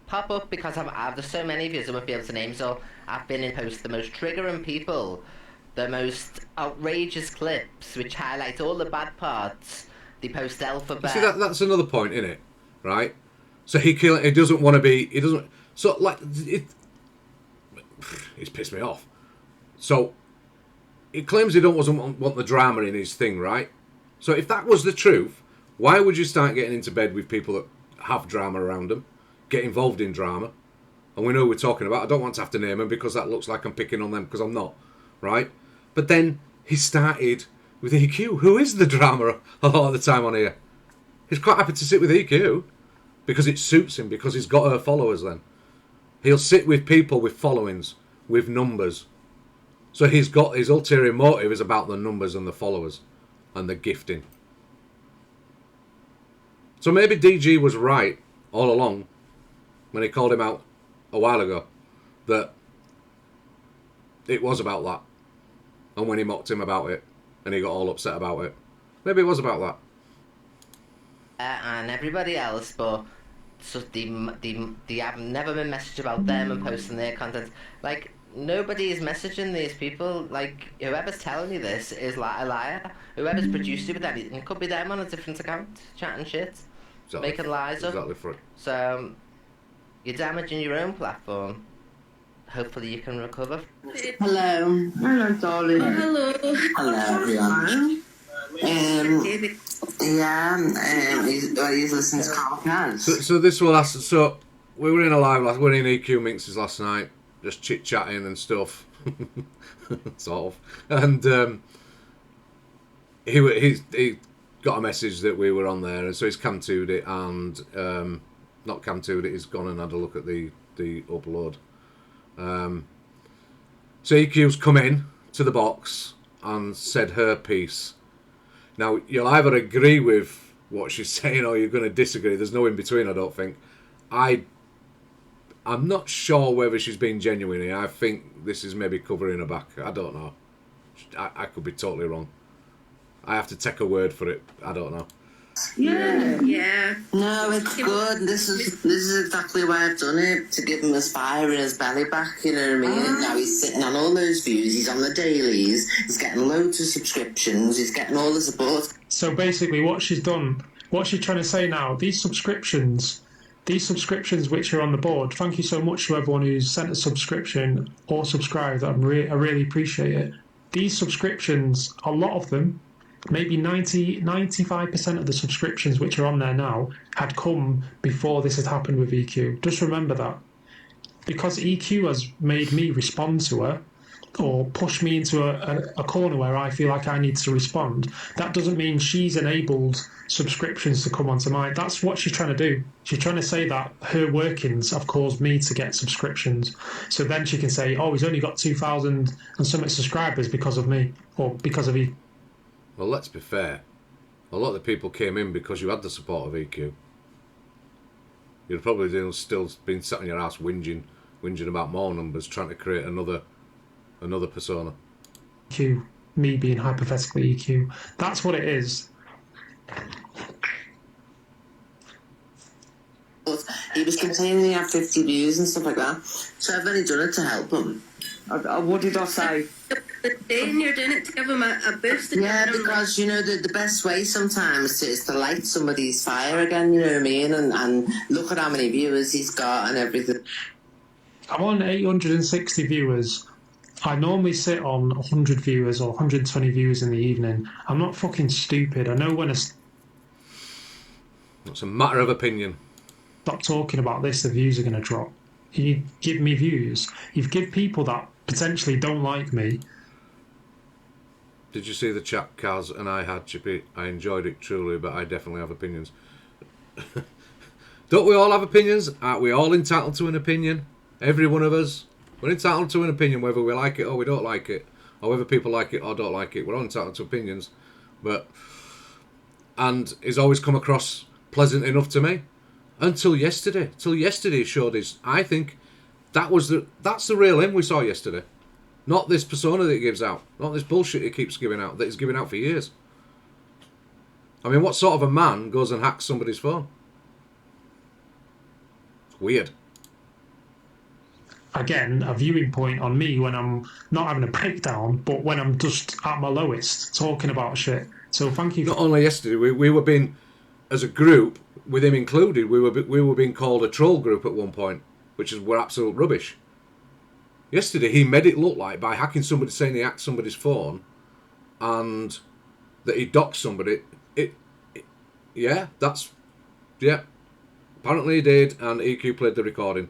[SPEAKER 3] Pop up because there's so many of you I won't be able to name, so I've been in posts the most triggering people, the most outrageous clips which highlight all the bad parts. They post alphabet.
[SPEAKER 1] See, that's another point, isn't it? Right? So he doesn't want to be... He doesn't... So, like... It's pissed me off. So... He claims he doesn't want the drama in his thing, right? So if that was the truth, why would you start getting into bed with people that have drama around them, get involved in drama? And we know who we're talking about. I don't want to have to name them because that looks like I'm picking on them because I'm not, right? But then he started with EQ. Who is the drama a lot of the time on here? He's quite happy to sit with EQ because it suits him, because he's got her followers then. He'll sit with people with followings, with numbers. So he's got his ulterior motive is about the numbers and the followers and the gifting. So maybe DG was right all along when he called him out a while ago that it was about that. And when he mocked him about it and he got all upset about it, maybe it was about that.
[SPEAKER 3] And everybody else, but so they have never been messaged about them and posting their content. Like, nobody is messaging these people. Like, whoever's telling you this is like a liar. Whoever's produced you with that, it could be them on a different account, chatting shit, making lies up.
[SPEAKER 1] Exactly for it.
[SPEAKER 3] So, you're damaging your own platform. hopefully you can recover.
[SPEAKER 6] Hello. Hello, darling.
[SPEAKER 7] Hello.
[SPEAKER 6] Hello, everyone.
[SPEAKER 7] David.
[SPEAKER 6] He's listening to Carl Kaz.
[SPEAKER 1] So this will last. So we were in a live last. We were in EQ mixes last night, just chit chatting and stuff, sort of. And he got a message that we were on there, and so he's cam to'd it, and not cam to'd it. He's gone and had a look at the upload. So EQ's come in to the box and said her piece. Now, you'll either agree with what she's saying or you're going to disagree. There's no in between, I don't think. I'm not sure whether she's being genuine here. I think this is maybe covering her back. I don't know. I could be totally wrong. I have to take a word for it. I don't know.
[SPEAKER 7] Yeah.
[SPEAKER 6] No, it's good. This is exactly why I've done it, to give him his fire and his belly back, you know what I mean? Now he's sitting on all those views, he's on the dailies, he's getting loads of subscriptions, he's getting all the support.
[SPEAKER 5] So basically, what she's done, what she's trying to say now, these subscriptions which are on the board, thank you so much to everyone who's sent a subscription or subscribed. I really appreciate it. These subscriptions, a lot of them, maybe 95% of the subscriptions which are on there now had come before this had happened with EQ. Just remember that. Because EQ has made me respond to her, or push me into a corner where I feel like I need to respond, that doesn't mean she's enabled subscriptions to come onto mine. That's what she's trying to do. She's trying to say that her workings have caused me to get subscriptions. So then she can say, oh, he's only got 2,000 and something subscribers because of me, or because of EQ.
[SPEAKER 1] Well, let's be fair. A lot of the people came in because you had the support of EQ. You'd probably still been sat in your house whinging about more numbers, trying to create another persona.
[SPEAKER 5] EQ, me being hypothetically EQ. That's what it is.
[SPEAKER 6] He was complaining he had 50 views and stuff like that, so I've only done it to help him. What did I say?
[SPEAKER 7] Then you're doing it to give him a boost.
[SPEAKER 6] Yeah, because, you know, the best way sometimes is to light somebody's fire again, you know what I mean? And look at how many viewers he's got and everything.
[SPEAKER 5] I'm on 860 viewers. I normally sit on 100 viewers or 120 viewers in the evening. I'm not fucking stupid. I know when to
[SPEAKER 1] It's a matter of opinion.
[SPEAKER 5] stop talking about this, the views are going to drop. You give me views. You've give people that potentially don't like me.
[SPEAKER 1] Did you see the chat Kaz and I had, Chippy? I enjoyed it truly, but I definitely have opinions. Don't we all have opinions? Aren't we all entitled to an opinion? Every one of us. We're entitled to an opinion whether we like it or we don't like it. Or whether people like it or don't like it. We're all entitled to opinions. And he's always come across pleasant enough to me. Until yesterday. Till yesterday he showed his... I think that's the real him we saw yesterday. Not this persona that he gives out. Not this bullshit he keeps giving out, that he's giving out for years. I mean, what sort of a man goes and hacks somebody's phone? It's weird.
[SPEAKER 5] Again, a viewing point on me when I'm not having a breakdown, but when I'm just at my lowest, talking about shit. So thank you.
[SPEAKER 1] Not only yesterday, we were being, as a group, with him included, we were being called a troll group at one point, which were absolute rubbish. Yesterday, he made it look like, by hacking somebody, saying he hacked somebody's phone, and that he doxed somebody. Yeah. Apparently he did, and EQ played the recording.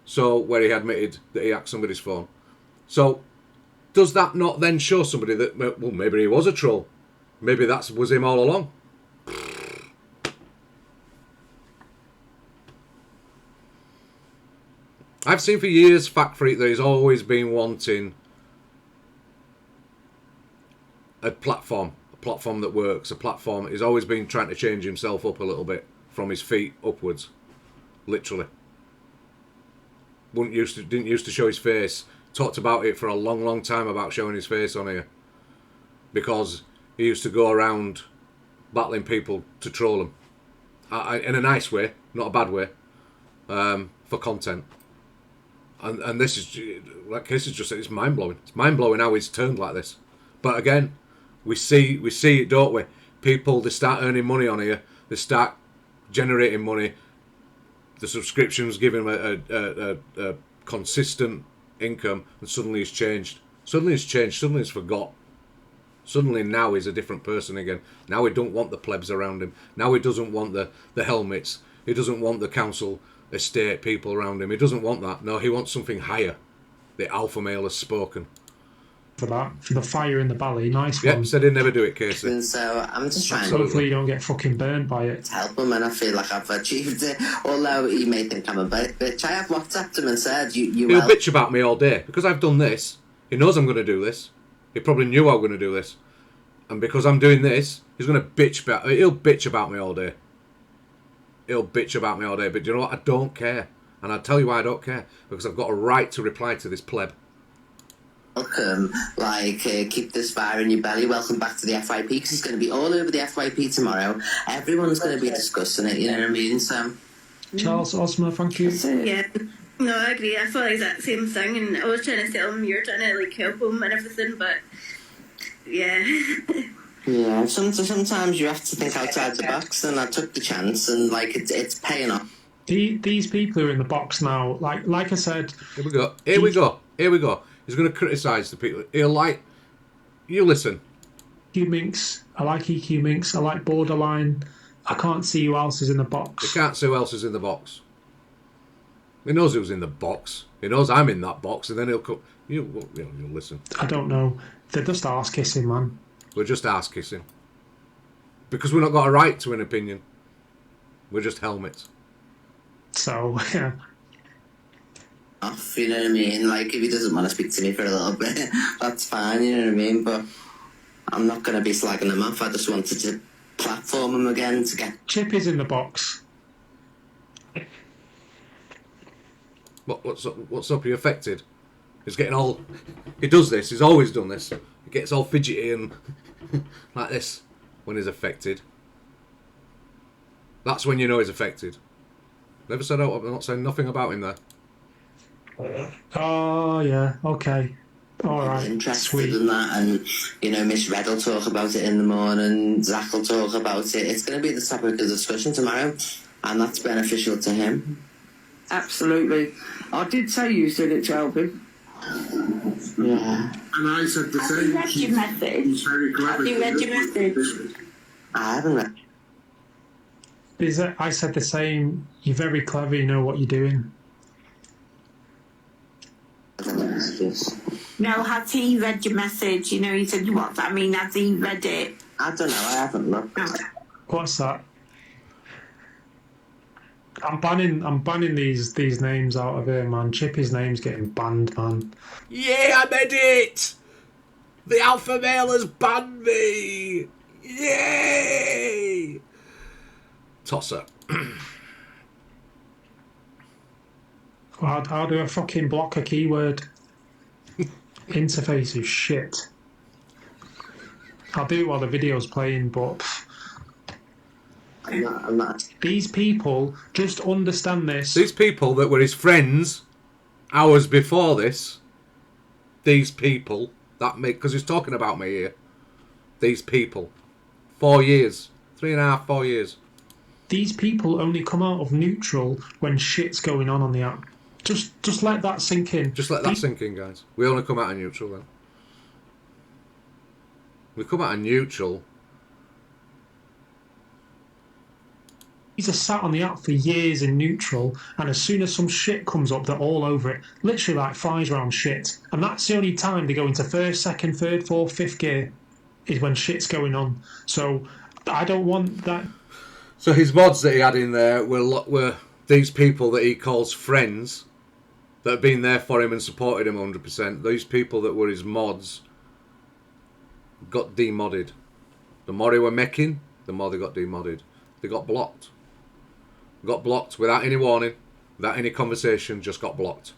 [SPEAKER 1] So, where he admitted that he hacked somebody's phone. So, does that not then show somebody that, well, maybe he was a troll? Maybe that was him all along? I've seen for years, Fact Freak, that he's always been wanting a platform that works, a platform. He's always been trying to change himself up a little bit from his feet upwards, literally. Didn't used to show his face. Talked about it for a long, long time about showing his face on here, because he used to go around battling people to troll them, in a nice way, not a bad way, for content. And this is just, it's mind blowing. It's mind blowing how he's turned like this. But again, we see it, don't we? People, they start earning money on here. They start generating money. The subscriptions give him a consistent income, and suddenly he's changed. Suddenly he's forgot. Suddenly now he's a different person again. Now he don't want the plebs around him. Now he doesn't want the helmets. He doesn't want the council estate people around him. He doesn't want that. No, he wants something higher. The alpha male has spoken.
[SPEAKER 5] For that, for the fire in the belly, nice
[SPEAKER 1] Yeah,
[SPEAKER 5] one.
[SPEAKER 1] said he'd never do it, Casey.
[SPEAKER 6] And so I'm just trying
[SPEAKER 5] Hopefully you don't get fucking burned by it.
[SPEAKER 6] to help him, and I feel like I've achieved it. Although he may think I'm a bitch, I have WhatsApped him and said, "You
[SPEAKER 1] He'll
[SPEAKER 6] help."
[SPEAKER 1] bitch about me all day because I've done this. He knows I'm going to do this. He probably knew I was going to do this, and because I'm doing this, he's going to bitch about. He'll bitch about me all day. He'll bitch about me all day. But do you know what? I don't care, and I'll tell you why I don't care, because I've got a right to reply to this pleb.
[SPEAKER 6] Welcome, keep this fire in your belly. Welcome back to the FYP, because it's going to be all over the FYP tomorrow. Everyone's going to be discussing it, you know what I mean? So,
[SPEAKER 5] Charles Osmer, thank you.
[SPEAKER 7] Yeah. No, I agree. I felt the exact same thing, and I was trying to tell him you're trying to like help him and everything, but yeah.
[SPEAKER 6] yeah, sometimes you have to think outside the box, and I took the chance, and like it's paying off.
[SPEAKER 5] These people are in the box now. Like I said,
[SPEAKER 1] Here we go. Here we go. He's going to criticise the people. He'll like. You listen.
[SPEAKER 5] EQ Minx. I like EQ Minx. I like Borderline. I can't see who else is in the
[SPEAKER 1] He
[SPEAKER 5] box.
[SPEAKER 1] can't see who else is in the box. He knows who's in the box. He knows I'm in that box, and then he'll come. You'll listen.
[SPEAKER 5] I don't know. They're just arse kissing, man.
[SPEAKER 1] We're just ass kissing. Because we've not got a right to an opinion. We're just helmets.
[SPEAKER 5] So yeah.
[SPEAKER 6] Off, you know what I mean? Like, if he doesn't want to speak to me for a little bit, that's fine, you know what I mean? But I'm not going to be slagging him off. I just wanted to platform him again to get...
[SPEAKER 5] Chip is in the box.
[SPEAKER 1] What's up? Are you affected? He's getting all... He does this. He's always done this. He gets all fidgety and like this when he's affected. That's when you know he's affected. Never said out. I'm not saying nothing about him there.
[SPEAKER 5] Oh yeah. Okay. All right.
[SPEAKER 6] interested
[SPEAKER 5] Sweet.
[SPEAKER 6] in that, and you know, Miss Red will talk about it in the morning, Zach will talk about it. It's going to be the topic of discussion tomorrow, and that's beneficial to him.
[SPEAKER 8] Absolutely. I did say you said it to help him.
[SPEAKER 6] Yeah.
[SPEAKER 9] And I said the
[SPEAKER 8] Have
[SPEAKER 9] same.
[SPEAKER 8] you read your message?
[SPEAKER 9] He's very clever.
[SPEAKER 8] Have you read your message?
[SPEAKER 6] I haven't read.
[SPEAKER 5] I said the same. You're very clever. You know what you're doing.
[SPEAKER 6] the messages.
[SPEAKER 8] No, has he read your message? You know, he said, what's that mean? Has he read it?
[SPEAKER 6] I don't know, I haven't looked.
[SPEAKER 8] No.
[SPEAKER 5] What's that? I'm banning these names out of here, man. Chippy's name's getting banned, man.
[SPEAKER 1] Yeah, I made it! The alpha male has banned me! Yay! Tosser.
[SPEAKER 5] How do I fucking block a keyword? Interface is shit. I'll do it while the video's playing, but
[SPEAKER 6] I'm not.
[SPEAKER 5] these people just understand this.
[SPEAKER 1] These people that were his friends hours before this, these people, that make, because he's talking about me here, these people, 4 years, 3.5, 4 years.
[SPEAKER 5] These people only come out of neutral when shit's going on the app. Just let that sink in.
[SPEAKER 1] Just let that sink in, guys. We only come out of neutral then. We come out of neutral.
[SPEAKER 5] These are sat on the app for years in neutral, and as soon as some shit comes up, they're all over it. Literally like flies around shit. And that's the only time they go into first, second, third, fourth, fifth gear, is when shit's going on. So I don't want that.
[SPEAKER 1] So his mods that he had in there were these people that he calls friends, that have been there for him and supported him 100%. These people that were his mods got demodded. The more they were making, the more they got demodded. They got blocked. Got blocked without any warning, without any conversation, just got blocked.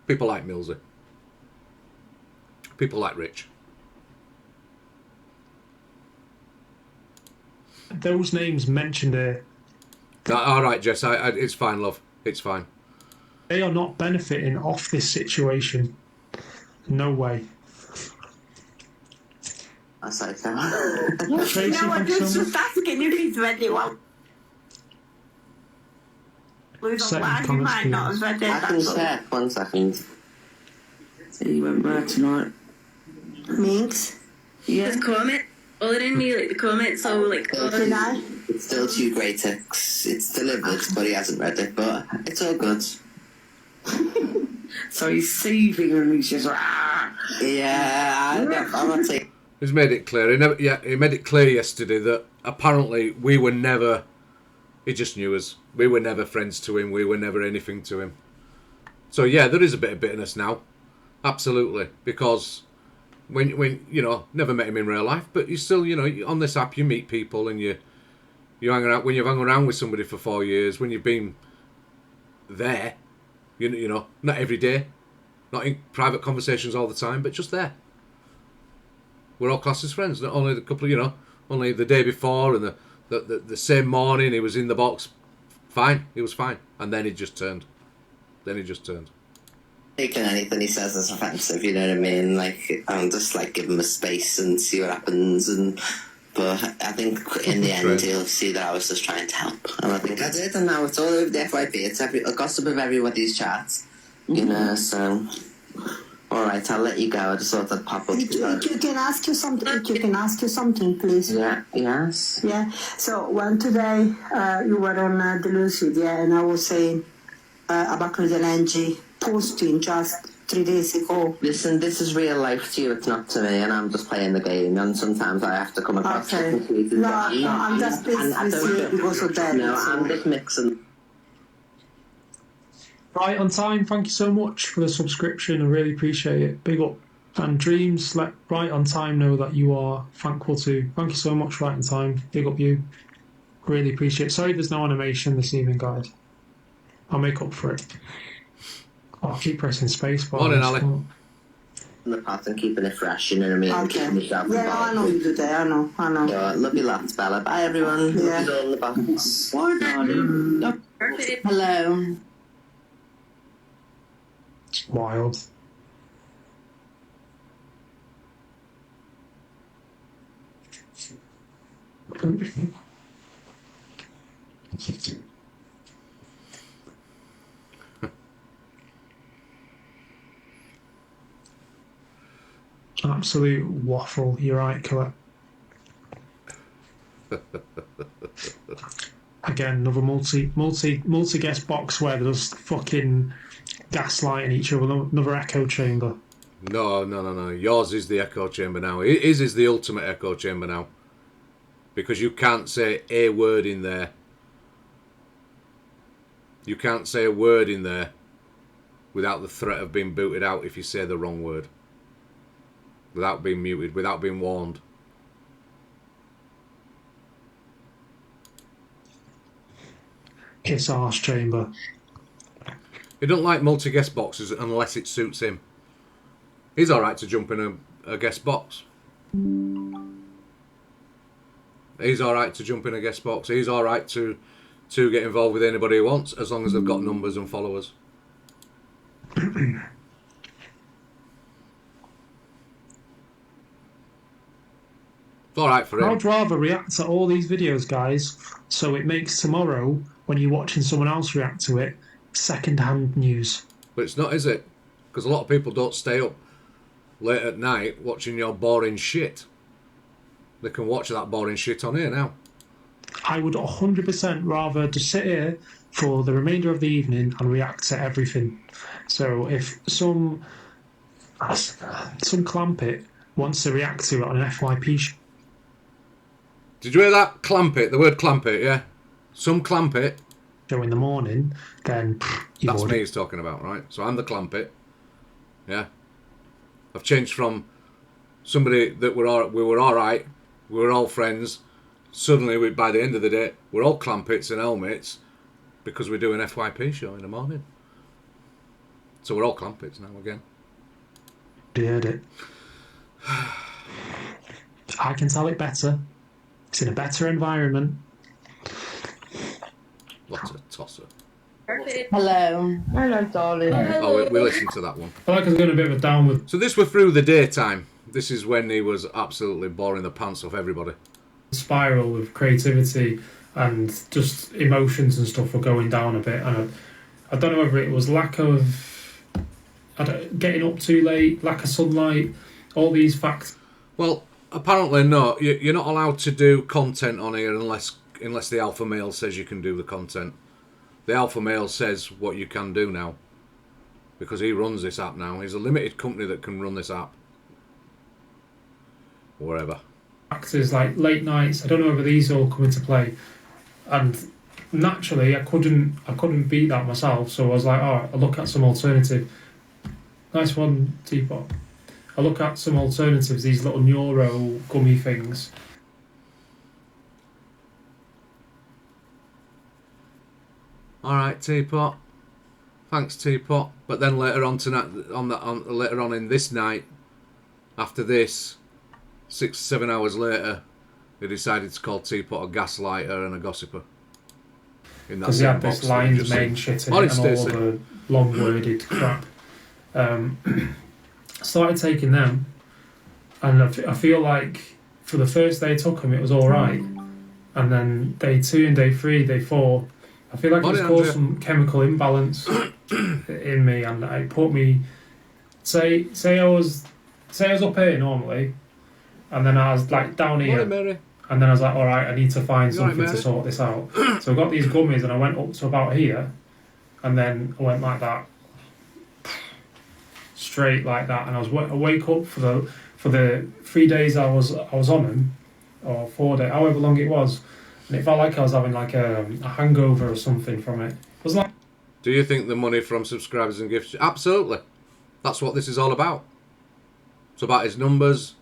[SPEAKER 1] People like Millsy. People like Rich.
[SPEAKER 5] Those names mentioned there,
[SPEAKER 1] All right, Jess, it's fine, love. It's fine.
[SPEAKER 5] they are not benefiting off this situation. No way.
[SPEAKER 6] That's okay.
[SPEAKER 5] Tracy,
[SPEAKER 8] No, I
[SPEAKER 5] thank you so
[SPEAKER 8] was
[SPEAKER 5] much.
[SPEAKER 8] just asking if he's read it. Well, Louis,
[SPEAKER 5] Second
[SPEAKER 8] I'm glad you
[SPEAKER 5] comments,
[SPEAKER 8] might not
[SPEAKER 5] please.
[SPEAKER 8] have read it.
[SPEAKER 6] I can
[SPEAKER 8] That's all.
[SPEAKER 6] check. 1 second.
[SPEAKER 9] He went bad tonight.
[SPEAKER 8] Minx? Yeah.
[SPEAKER 7] His comment bothering me, like the comments so like
[SPEAKER 8] Did I?
[SPEAKER 6] It's still 2 grey ticks. It's delivered, but he hasn't read it. But it's all good.
[SPEAKER 9] So he's seething and he's just
[SPEAKER 6] Yeah, I'm not saying.
[SPEAKER 1] He's made it clear. He made it clear yesterday that apparently we were never. He just knew us. We were never friends to him. We were never anything to him. So yeah, there is a bit of bitterness now, absolutely, because when you know, never met him in real life, but you still, you know, on this app you meet people and you hang around. When you've hung around with somebody for 4 years, when you've been there, you know, not every day, not in private conversations all the time, but just there. We're all classed as friends. Not only the couple, you know, only the day before and the same morning he was in the box. Fine, he was fine, and then he just turned.
[SPEAKER 6] Taking anything he says as offensive, you know what I mean? Like, I'm just like give him a space and see what happens. But I think in the end he'll see that I was just trying to help, and I think I did. And now it's all over the FYP. It's a gossip of everybody's chat, you know. So, all right, I'll let you go. I just thought I'd pop up.
[SPEAKER 8] You can ask you something. You can ask you something, please.
[SPEAKER 6] Yeah. Yes.
[SPEAKER 8] Yeah. So when today you were on the Lucid, yeah, and I was saying about Angie posting just 3 days ago.
[SPEAKER 6] Listen, this is real life to you. It's not to me, and I'm just playing the game. And sometimes I have to come across.
[SPEAKER 8] Okay. No, I'm just pissed with you because of that.
[SPEAKER 6] No, I'm just mixing.
[SPEAKER 5] Right on time, thank you so much for the subscription. I really appreciate it. Big up. And Dreams, let Right on Time know that you are thankful too. Thank you so much, Right on Time. Big up you. Really appreciate it. Sorry there's no animation this evening, guys. I'll make up for it. I'll keep pressing space.
[SPEAKER 1] Morning, Ali.
[SPEAKER 6] In the pot and keeping it fresh, you know what I mean?
[SPEAKER 8] Okay.
[SPEAKER 6] Keeping yourself
[SPEAKER 8] Yeah, no, I know you do that. I know.
[SPEAKER 6] So, love you lots, Bella. Bye, everyone.
[SPEAKER 8] Yeah.
[SPEAKER 6] Love you all in the box.
[SPEAKER 7] perfect.
[SPEAKER 6] Hello.
[SPEAKER 5] It's wild. Absolute waffle. You're right, Colette. Again, another multi guest box where they're just fucking gaslighting each other. Another echo chamber.
[SPEAKER 1] No. Yours is the echo chamber now. His is the ultimate echo chamber now. Because you can't say a word in there. You can't say a word in there without the threat of being booted out if you say the wrong word. Without being muted, without being warned.
[SPEAKER 5] Kiss arse chamber.
[SPEAKER 1] He don't like multi-guest boxes unless it suits him. He's alright to jump in a guest box. He's alright to jump in a guest box. He's alright to get involved with anybody he wants, as long as they've got numbers and followers. It's alright for him.
[SPEAKER 5] I'd rather react to all these videos, guys, so it makes tomorrow, when you're watching someone else react to it, second-hand news.
[SPEAKER 1] But it's not, is it? Because a lot of people don't stay up late at night watching your boring shit. They can watch that boring shit on here now.
[SPEAKER 5] I would 100% rather just sit here for the remainder of the evening and react to everything. So if some clampet wants to react to it on an FYP show.
[SPEAKER 1] Did you hear that? Clamp it. The word clamp it, yeah? Some clamp it.
[SPEAKER 5] In the morning, then
[SPEAKER 1] That's me he's talking about, right? So I'm the clamp it. Yeah? I've changed from somebody that we were alright, we were all friends. Suddenly, by the end of the day, we're all clampets and helmets because we do an FYP show in the morning. So we're all clampets now again.
[SPEAKER 5] Did it. I can tell it better. It's in a better environment.
[SPEAKER 1] What a tosser.
[SPEAKER 7] Perfect.
[SPEAKER 6] Hello.
[SPEAKER 9] Hello, darling.
[SPEAKER 1] Oh, we listened to that one.
[SPEAKER 4] I feel like I was going a bit of a downward
[SPEAKER 1] So this were through the daytime. This is when he was absolutely boring the pants off everybody.
[SPEAKER 4] spiral of creativity and just emotions and stuff were going down a bit. And I don't know whether it was lack of getting up too late, lack of sunlight, all these facts.
[SPEAKER 1] Well, apparently not. You're not allowed to do content on here unless the alpha male says you can do the content. The alpha male says what you can do now, because he runs this app now. He's a limited company that can run this app. Wherever.
[SPEAKER 4] Factors like late nights. I don't know whether these all come into play. And naturally, I couldn't beat that myself. So I was like, oh, I'll look at some alternative. Nice one, Teapot. I look at some alternatives. These little neuro gummy things.
[SPEAKER 1] All right, Teapot. Thanks, Teapot. But then later on tonight, later on in this night, after this, 6-7 hours later, they decided to call Teapot a gaslighter and a gossipper.
[SPEAKER 4] Because he had this lion's mane shit in it and all the long-worded crap. Started taking them, and I feel like for the first day I took them, it was all right, and then day 2 and day 3, day 4. I feel like it's caused some chemical imbalance in me, and it put me. Say I was up here normally, and then I was like down here, and then I was like, all right, I need to find something to sort this out. So I got these gummies, and I went up to about here, and then I went like that, straight like that, and I wake up for the 3 days I was on them, or 4 days, however long it was. And it felt like I was having like a hangover or something from it. It was like.
[SPEAKER 1] Do you think the money from subscribers and gifts? Absolutely. That's what this is all about. It's about his numbers,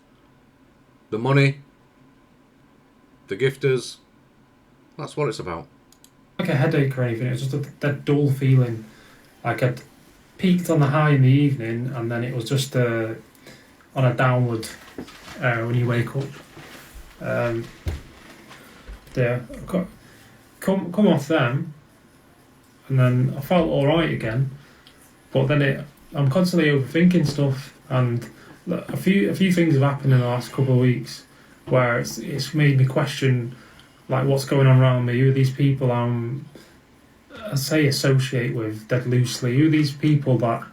[SPEAKER 1] the money, the gifters. That's what it's about.
[SPEAKER 4] Like a headache or anything. It was just that dull feeling. Like I'd peaked on the high in the evening, and then it was just on a downward when you wake up. Yeah, come off them, and then I felt all right again. But then I'm constantly overthinking stuff, and a few things have happened in the last couple of weeks where it's made me question like what's going on around me. Who are these people I say associate with dead loosely? Who are these people that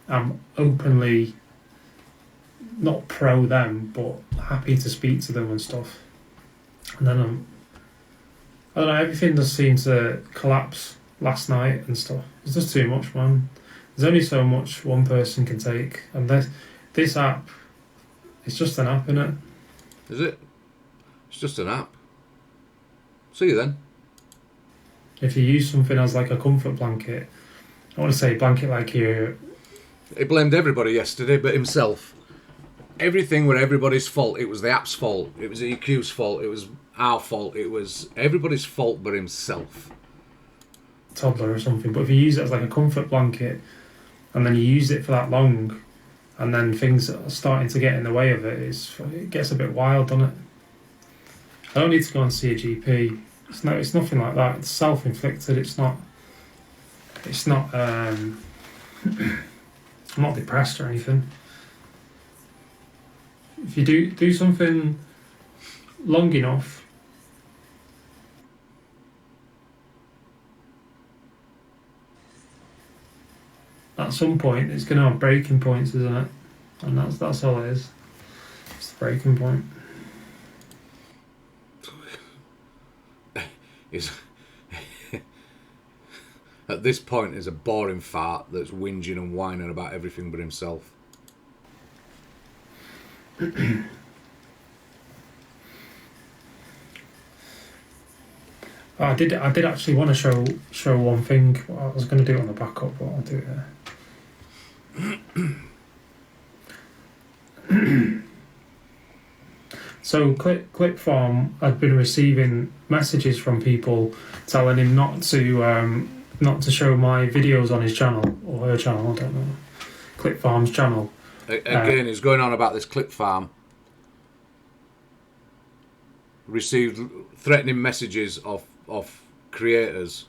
[SPEAKER 4] I'm openly not pro them, but happy to speak to them and stuff? And then I don't know, everything just seemed to collapse last night and stuff. It's just too much, man. There's only so much one person can take. And this app, it's just an app, innit?
[SPEAKER 1] Is it? It's just an app. See you then.
[SPEAKER 4] If you use something as like a comfort blanket, I want to say blanket like you.
[SPEAKER 1] He blamed everybody yesterday but himself. Everything were everybody's fault. It was the app's fault. It was EQ's fault. It was our fault. It was everybody's fault but himself.
[SPEAKER 4] Toddler or something. But if you use it as like a comfort blanket, and then you use it for that long, and then things are starting to get in the way of it, it gets a bit wild, doesn't it? I don't need to go and see a GP. It's nothing like that. It's self-inflicted. It's not. I'm not depressed or anything. If you do something long enough, at some point it's going to have breaking points, isn't it? And that's all it is. It's the breaking point.
[SPEAKER 1] At this point is a boring fart that's whinging and whining about everything but himself.
[SPEAKER 4] I did actually want to show one thing. I was going to do it on the backup, but I'll do it there. So Clip Farm had been receiving messages from people telling him not to show my videos on his channel or her channel. I don't know. Clip Farm's channel.
[SPEAKER 1] Again, he's going on about this Clip Farm. Received threatening messages of creators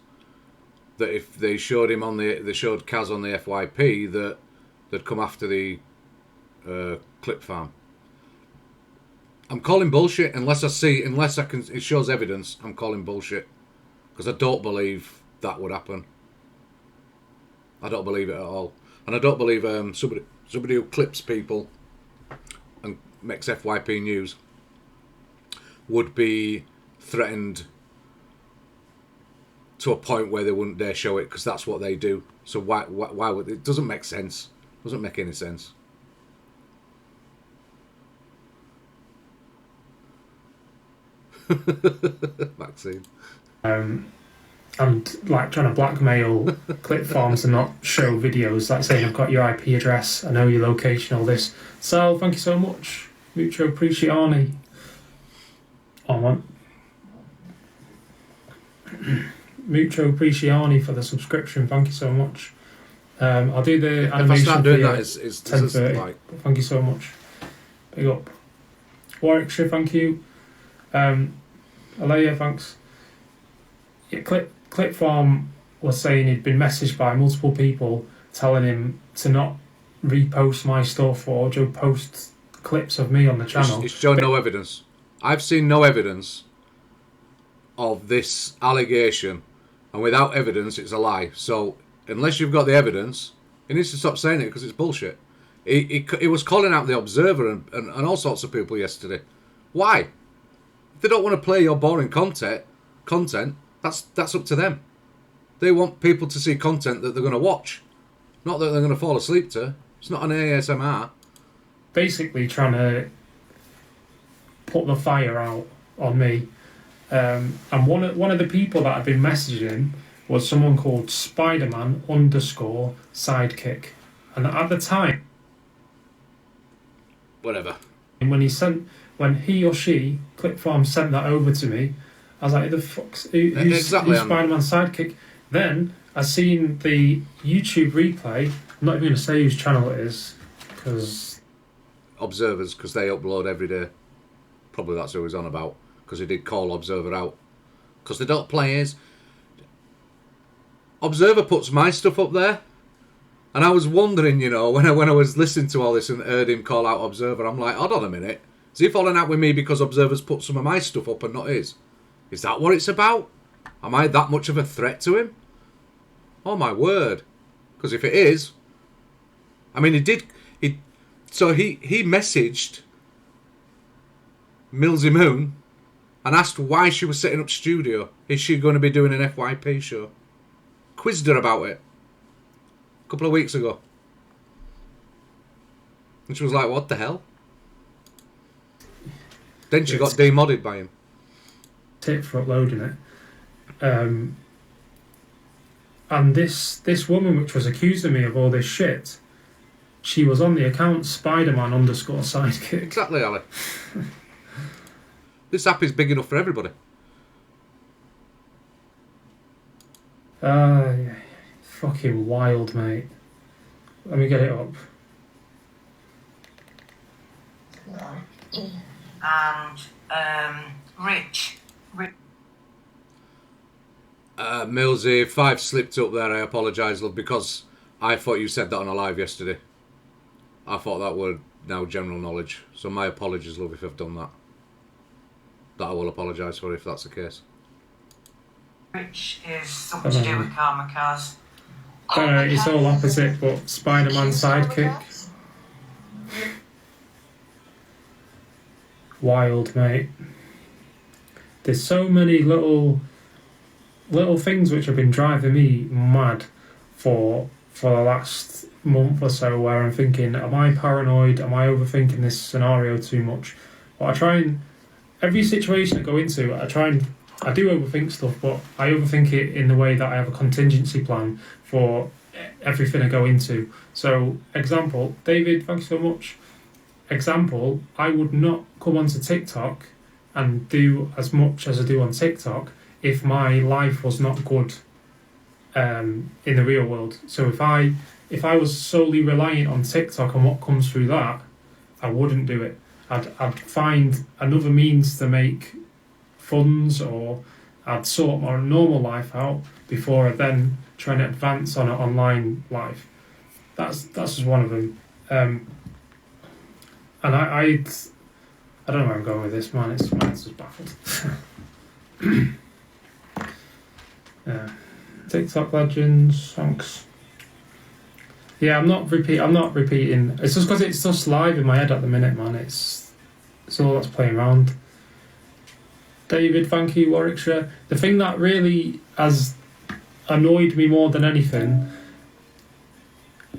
[SPEAKER 1] that if they showed Kaz on the FYP that they'd come after the Clip Farm. I'm calling bullshit unless I can. It shows evidence. I'm calling bullshit because I don't believe that would happen. I don't believe it at all, and I don't believe somebody who clips people and makes FYP news would be threatened to a point where they wouldn't dare show it because that's what they do. So why would it? Doesn't make sense. Doesn't make any sense. Maxine.
[SPEAKER 4] And like trying to blackmail clip farms and not show videos, like saying I've got your IP address, I know your location, all this. So thank you so much, Mucho Appreciani. Oh man. Mucho Appreciani for the subscription, thank you so much. I'll do the animation.
[SPEAKER 1] If I start doing that, it's
[SPEAKER 4] 10:30.
[SPEAKER 1] like...
[SPEAKER 4] Thank you so much. Big up. Warwickshire, thank you. Alea, thanks. Yeah, Clip Farm was saying he'd been messaged by multiple people telling him to not repost my stuff or post clips of me on the channel.
[SPEAKER 1] It's showing no evidence. I've seen no evidence of this allegation, and without evidence, it's a lie. So unless you've got the evidence, he needs to stop saying it because it's bullshit. He was calling out the Observer and all sorts of people yesterday. Why? If they don't want to play your boring content, that's up to them. They want people to see content that they're going to watch, not that they're going to fall asleep to. It's not an ASMR.
[SPEAKER 4] Basically trying to put the fire out on me. And one of the people that I've been messaging was someone called Spiderman_sidekick. And at the time...
[SPEAKER 1] Whatever.
[SPEAKER 4] When he or she, Clip Farm, sent that over to me, I was like, who's
[SPEAKER 1] exactly,
[SPEAKER 4] Spider-Man sidekick? Then I seen the YouTube replay. I'm not even going to say whose channel it is, because...
[SPEAKER 1] Observers, because they upload every day. Probably that's who he's on about, because he did call Observer out. Because they don't play his. Observer puts my stuff up there. And I was wondering, you know, when I was listening to all this and heard him call out Observer, I'm like, hold on a minute. Is he falling out with me because Observer's put some of my stuff up and not his? Is that what it's about? Am I that much of a threat to him? Oh my word. Because if it is... I mean, he messaged Millsy Moon and asked why she was setting up studio. Is she going to be doing an FYP show? Quizzed her about it a couple of weeks ago. And she was like, what the hell? Then she got demodded by him.
[SPEAKER 4] Tip for uploading it. And this woman which was accusing me of all this shit, she was on the account Spiderman_sidekick.
[SPEAKER 1] Exactly, Ali. This app is big enough for everybody.
[SPEAKER 4] Yeah. Fucking wild, mate. Let me get it up.
[SPEAKER 10] And Rich.
[SPEAKER 1] Millsy, if I've slipped up there, I apologise, love, because I thought you said that on a live yesterday. I thought that were now general knowledge. So my apologies, love, if I've done that. That I will apologise for if that's the case.
[SPEAKER 10] Rich is something to do with Karma Cars.
[SPEAKER 4] It's all opposite, but Spider-Man sidekick. Wild, mate. There's so many little things which have been driving me mad for the last month or so, where I'm thinking, am I paranoid? Am I overthinking this scenario too much? But I try and, every situation I go into, I do overthink stuff, but I overthink it in the way that I have a contingency plan for everything I go into. So, example, David, thank you so much. Example, I would not come onto TikTok and do as much as I do on TikTok if my life was not good in the real world. So if I was solely reliant on TikTok and what comes through that, I wouldn't do it. I'd find another means to make funds, or I'd sort my normal life out before I then try to advance on an online life. That's just one of them. And I don't know where I'm going with this, man. Mine's just baffled. Yeah. TikTok legends, songs. Yeah, I'm not repeating. It's just because it's just live in my head at the minute, man. It's all that's playing around. David, thank you, Warwickshire. The thing that really has annoyed me more than anything,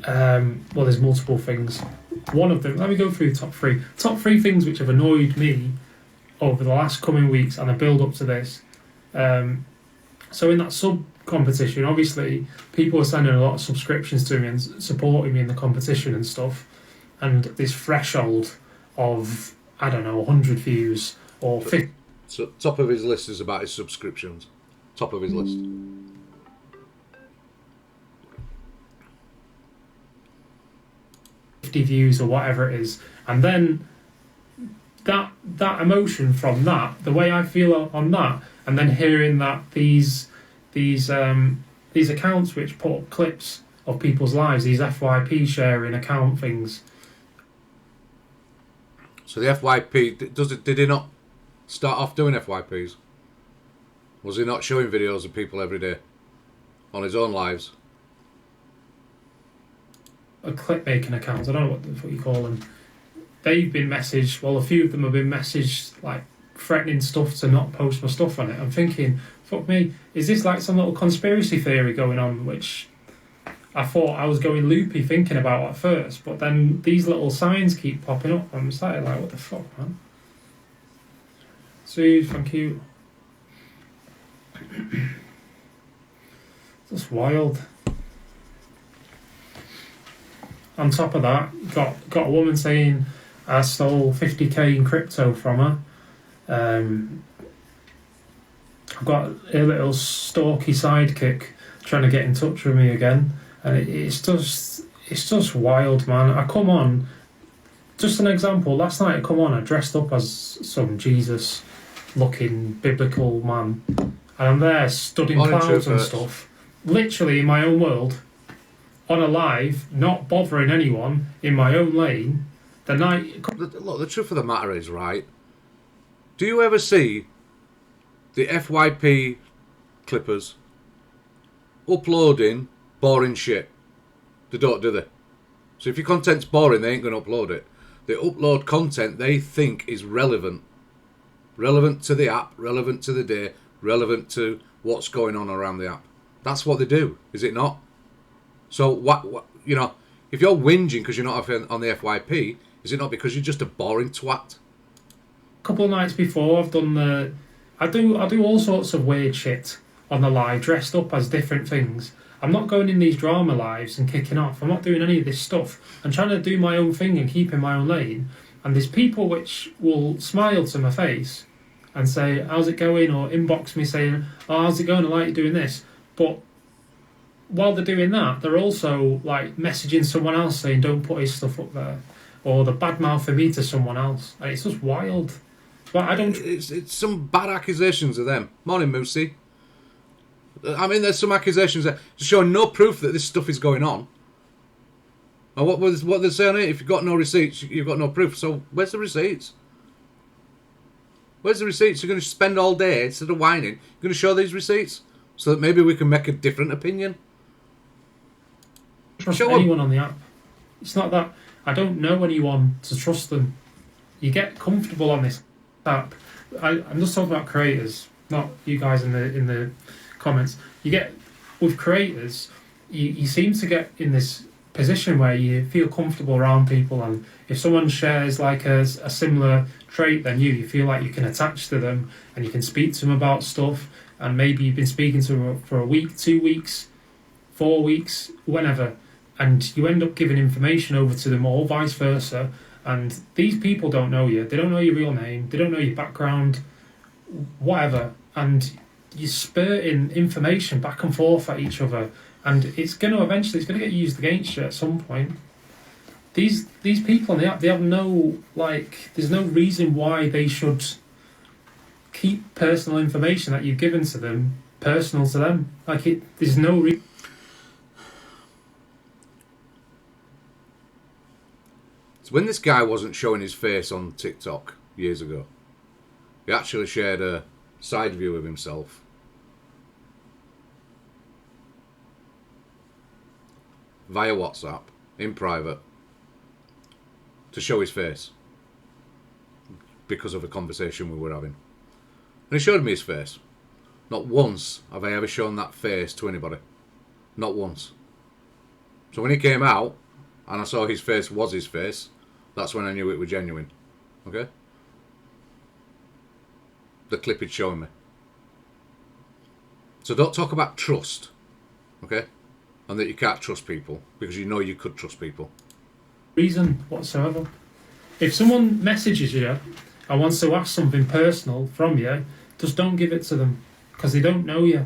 [SPEAKER 4] well, there's multiple things. One of them, let me go through the top three. Top three things which have annoyed me over the last coming weeks and the build up to this. So in that sub competition, obviously people are sending a lot of subscriptions to me and supporting me in the competition and stuff. And this threshold of, I don't know, 100 views or 50.
[SPEAKER 1] So top of his list is about his subscriptions. Top of his list.
[SPEAKER 4] Views or whatever it is, and then that emotion from that, the way I feel on that, and then hearing that these accounts which put up clips of people's lives, these FYP sharing account things.
[SPEAKER 1] So the FYP, did he not start off doing FYPs? Was he not showing videos of people every day on his own lives?
[SPEAKER 4] A clip making accounts, I don't know what you call them. They've been messaged, well, a few of them have been messaged like threatening stuff to not post my stuff on it. I'm thinking, fuck me, is this like some little conspiracy theory going on, which I thought I was going loopy thinking about at first, but then these little signs keep popping up. I'm starting like, what the fuck, man? Sue, thank you. That's wild. On top of that, got a woman saying I stole 50k in crypto from her. I've got a little stalky sidekick trying to get in touch with me again, and it's just wild, man. I come on, just an example. Last night I come on, I dressed up as some Jesus-looking biblical man, and I'm there studying clouds and stuff, literally in my own world. On a live, not bothering anyone, in my own lane. The night.
[SPEAKER 1] Look, the truth of the matter is, right? Do you ever see the FYP clippers uploading boring shit? They don't, do they? So if your content's boring, they ain't going to upload it. They upload content they think is relevant. Relevant to the app, relevant to the day, relevant to what's going on around the app. That's what they do, is it not? So, what you know, if you're whinging because you're not on the FYP, is it not because you're just a boring twat?
[SPEAKER 4] A couple of nights before, I've done I do all sorts of weird shit on the live, dressed up as different things. I'm not going in these drama lives and kicking off. I'm not doing any of this stuff. I'm trying to do my own thing and keep in my own lane. And there's people which will smile to my face and say, how's it going? Or inbox me saying, oh, how's it going? I like you doing this. But while they're doing that, they're also like messaging someone else saying don't put his stuff up there, or the badmouthing me to someone else. And it's just wild. But I don't.
[SPEAKER 1] It's some bad accusations of them. Morning, Moosey. I mean, there's some accusations that showing no proof that this stuff is going on. And what they're saying is, if you've got no receipts, you've got no proof. So where's the receipts? Where's the receipts? You're going to spend all day instead of whining. You're going to show these receipts so that maybe we can make a different opinion.
[SPEAKER 4] Trust anyone on the app. It's not that I don't know anyone to trust them. You get comfortable on this app. I'm just talking about creators, not you guys in the comments. You get with creators, you seem to get in this position where you feel comfortable around people, and if someone shares like a similar trait than you feel like you can attach to them and you can speak to them about stuff, and maybe you've been speaking to them for a week, 2 weeks, 4 weeks, whenever, and you end up giving information over to them, or vice versa. And these people don't know you. They don't know your real name. They don't know your background, whatever. And you're spurting information back and forth at each other. And it's going to get used against you at some point. These people on the app, they have no, there's no reason why they should keep personal information that you've given to them personal to them. There's no reason.
[SPEAKER 1] When this guy wasn't showing his face on TikTok, years ago. He actually shared a side view of himself. Via WhatsApp, in private, to show his face. Because of a conversation we were having. And he showed me his face. Not once have I ever shown that face to anybody. Not once. So when he came out, and I saw his face was his face, that's when I knew it was genuine. Okay? The clip he'd shown me. So don't talk about trust. Okay? And that you can't trust people, because you know you could trust people.
[SPEAKER 4] Reason whatsoever. If someone messages you and wants to ask something personal from you, just don't give it to them, because they don't know you.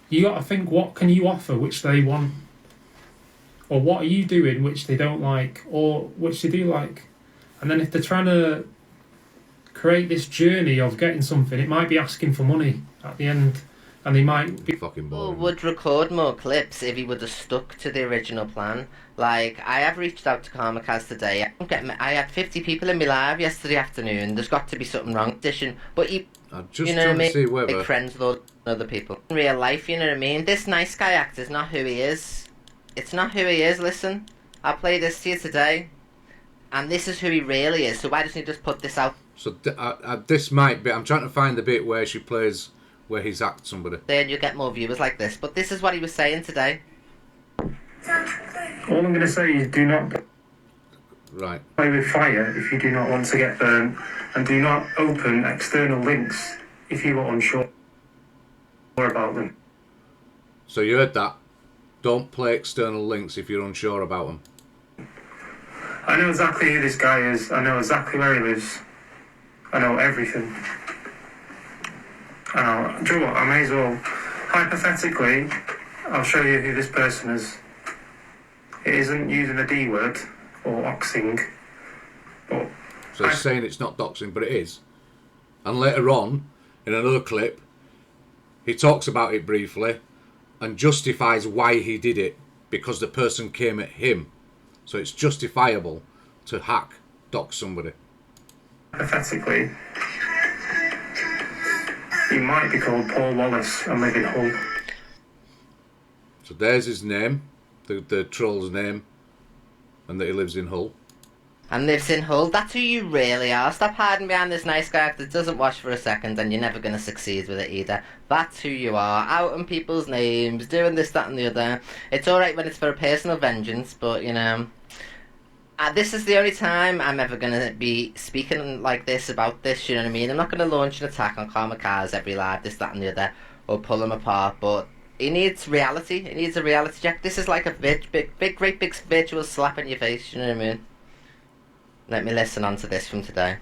[SPEAKER 4] You got to think, what can you offer which they want? Or what are you doing which they don't like, or which they do like? And then if they're trying to create this journey of getting something, it might be asking for money at the end. And they might be
[SPEAKER 1] fucking
[SPEAKER 3] People
[SPEAKER 1] boring.
[SPEAKER 3] would record more clips if he would have stuck to the original plan. Like, I have reached out to Karmakaz today. I had 50 people in my live yesterday afternoon. There's got to be something wrong with this. But
[SPEAKER 1] I'm just
[SPEAKER 3] you know what I
[SPEAKER 1] trying
[SPEAKER 3] mean?
[SPEAKER 1] to see whether...
[SPEAKER 3] Make friends with all other people. In real life, you know what I mean? This nice guy act is not who he is. It's not who he is, listen. I'll play this to you today. And this is who he really is. So why doesn't he just put this out?
[SPEAKER 1] So this might be... I'm trying to find the bit where she plays... where he's act somebody.
[SPEAKER 3] Then you get more viewers like this. But this is what he was saying today.
[SPEAKER 11] All I'm going to say is do not play with fire if you do not want to get burnt, and do not open external links if you are unsure about them.
[SPEAKER 1] So you heard that. Don't play external links if you're unsure about them.
[SPEAKER 11] I know exactly who this guy is. I know exactly where he lives. I know everything. Do you know what? I may as well. Hypothetically, I'll show you who this person is. It isn't using a D word or oxing, but...
[SPEAKER 1] So he's saying it's not doxing, but it is. And later on, in another clip, he talks about it briefly and justifies why he did it, because the person came at him. So it's justifiable to hack, dox somebody.
[SPEAKER 11] Hypothetically, he might be called Paul Wallace and live in Hull.
[SPEAKER 1] So there's his name, the troll's name, and that he lives in Hull.
[SPEAKER 3] And lives in Hull. That's who you really are. Stop hiding behind this nice guy that doesn't wash for a second, and you're never going to succeed with it either. That's who you are. Out on people's names, doing this, that and the other. It's alright when it's for a personal vengeance, but, you know... this is the only time I'm ever going to be speaking like this about this, you know what I mean? I'm not going to launch an attack on Karmakaz every live, this, that and the other, or pull him apart, but he needs reality. He needs a reality check. This is like a great big virtual slap in your face, you know what I mean? Let me listen on to this from today.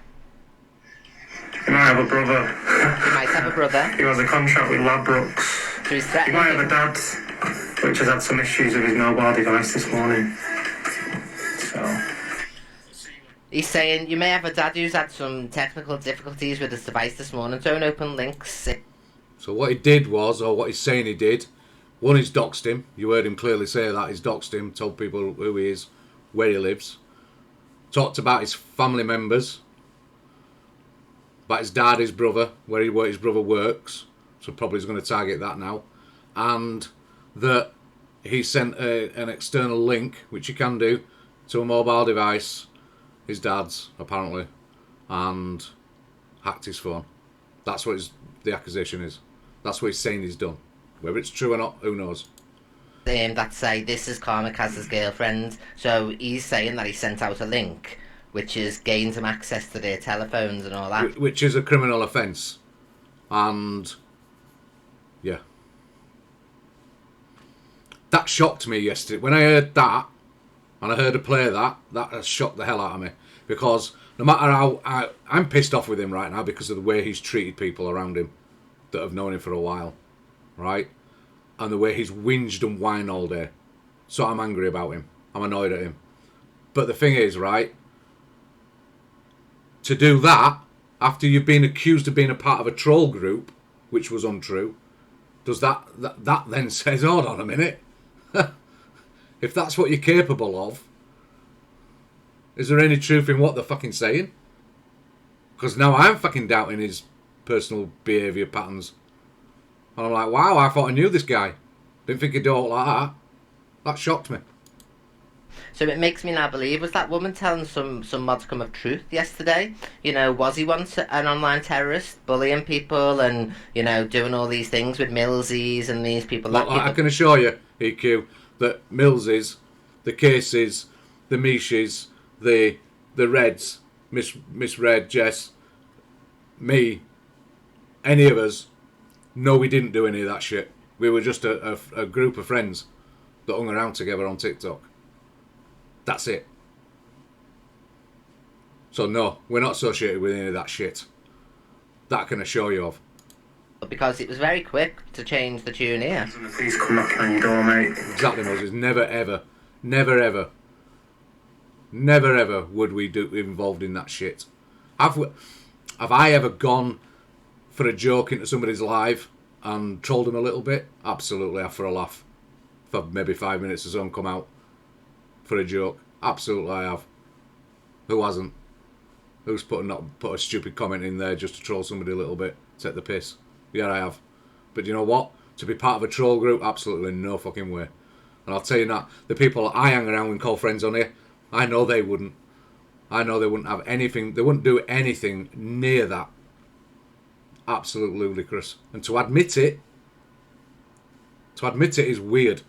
[SPEAKER 11] He might have a brother.
[SPEAKER 3] He might have a brother.
[SPEAKER 11] He has a contract with Ladbrokes.
[SPEAKER 3] So
[SPEAKER 11] he might have a dad, which has had some issues with his mobile device this morning. So...
[SPEAKER 3] He's saying, you may have a dad who's had some technical difficulties with his device this morning. Don't open links.
[SPEAKER 1] So what he did was, or what he's saying he did, one, he's doxed him. You heard him clearly say that. He's doxed him, told people who he is, where he lives. Talked about his family members. About his dad, his brother, where his brother works. So probably he's going to target that now. And that he sent an external link, which you can do, to a mobile device, his dad's, apparently, and hacked his phone. That's what the accusation is. That's what he's saying he's done. Whether it's true or not, who knows?
[SPEAKER 3] That say this is Karmakaz's girlfriend, so he's saying that he sent out a link, which is gained him access to their telephones and all that.
[SPEAKER 1] Which is a criminal offence. And, yeah. That shocked me yesterday. When I heard that, and I heard her play that has shocked the hell out of me. Because no matter how... I'm pissed off with him right now because of the way he's treated people around him that have known him for a while. Right? And the way he's whinged and whined all day. So I'm angry about him. I'm annoyed at him. But the thing is, right, to do that, after you've been accused of being a part of a troll group, which was untrue, does that then says, hold on a minute. If that's what you're capable of, is there any truth in what they're fucking saying? Because now I'm fucking doubting his personal behaviour patterns. And I'm like, wow, I thought I knew this guy. Didn't think he'd do it like that. That shocked me.
[SPEAKER 3] So it makes me now believe, was that woman telling some modicum of truth yesterday? You know, was he once an online terrorist, bullying people and, you know, doing all these things with Millsies and these people?
[SPEAKER 1] Well, I can assure you, EQ, that Millsies, the Cases, the Mishes, the Reds, Miss Red, Jess, me, any of us, no, we didn't do any of that shit. We were just a group of friends that hung around together on TikTok. That's it. So no, we're not associated with any of that shit. That I can assure you of.
[SPEAKER 3] Because it was very quick to change the tune here.
[SPEAKER 11] Please come knocking on your door, mate.
[SPEAKER 1] Exactly, Moses. Never ever would we do involved in that shit. Have I ever gone for a joke into somebody's live and trolled them a little bit? Absolutely, for a laugh. For maybe 5 minutes or so and come out for a joke. Absolutely I have. Who hasn't? Who's put a stupid comment in there just to troll somebody a little bit? Take the piss. Yeah, I have. But you know what? To be part of a troll group? Absolutely no fucking way. And I'll tell you that, the people I hang around and call friends on here, I know they wouldn't. I know they wouldn't have anything, they wouldn't do anything near that. Absolutely ludicrous. And to admit it is weird.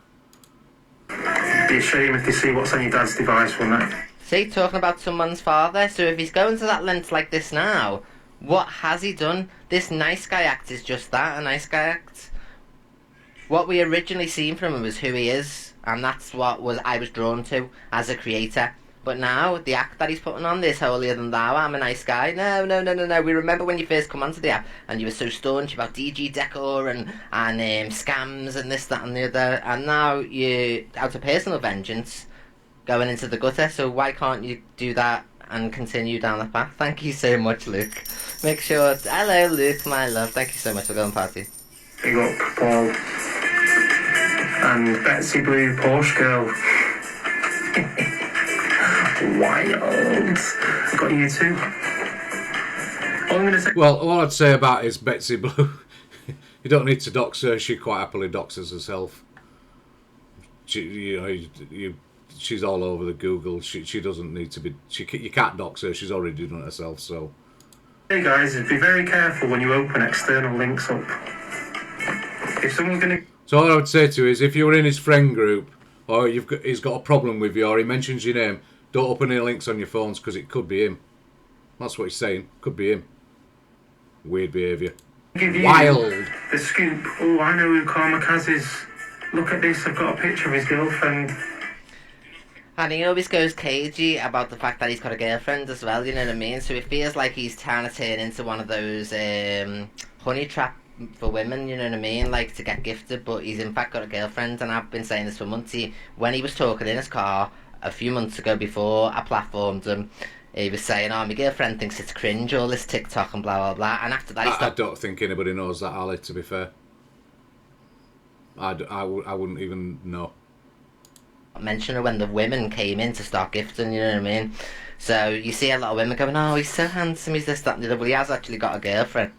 [SPEAKER 11] It'd be a shame if they see what's on your dad's device, wouldn't it?
[SPEAKER 3] See, talking about someone's father, so if he's going to that length like this now, what has he done? This nice guy act is just that, a nice guy act. What we originally seen from him was who he is, and that's what I was drawn to as a creator. But now, the act that he's putting on, this holier than thou, I'm a nice guy. No. We remember when you first come onto the app, and you were so staunch about DG Decor and scams and this, that and the other, and now you, out of personal vengeance, going into the gutter. So why can't you do that and continue down that path? Thank you so much, Luke. Make sure... Hello, Luke, my love. Thank you so much for going party.
[SPEAKER 11] Big up, Paul. And Betsy Blue, Porsche girl. Wild. Got you too. All I'm gonna say.
[SPEAKER 1] Well, all I'd say about is Betsy Blue. You don't need to dox her. She quite happily doxes herself. She's all over the Google. She doesn't need to be. You can't dox her. She's already done it herself. So.
[SPEAKER 11] Hey guys, be very careful when you open external links up. If someone's gonna.
[SPEAKER 1] So all I would say to you is, if you're in his friend group, or he's got a problem with you, or he mentions your name, don't open any links on your phones because it could be him. That's what he's saying. Could be him. Weird behaviour. Wild.
[SPEAKER 11] The scoop. Oh, I know who Kamikaze is. Look at this. I've got a picture of his girlfriend.
[SPEAKER 3] And he always goes cagey about the fact that he's got a girlfriend as well, you know what I mean? So it feels like he's trying to turn into one of those honey trap for women, you know what I mean? Like, to get gifted, but he's in fact got a girlfriend, and I've been saying this for months. When he was talking in his car a few months ago before I platformed him, he was saying, oh, my girlfriend thinks it's cringe, all this TikTok and blah, blah, blah. And after that, he stopped.
[SPEAKER 1] I don't think anybody knows that, Ali, to be fair. I wouldn't even know.
[SPEAKER 3] Mention her when the women came in to start gifting, you know what I mean? So you see a lot of women going, oh, he's so handsome, he's this, that, and the other. Well, he has actually got a girlfriend.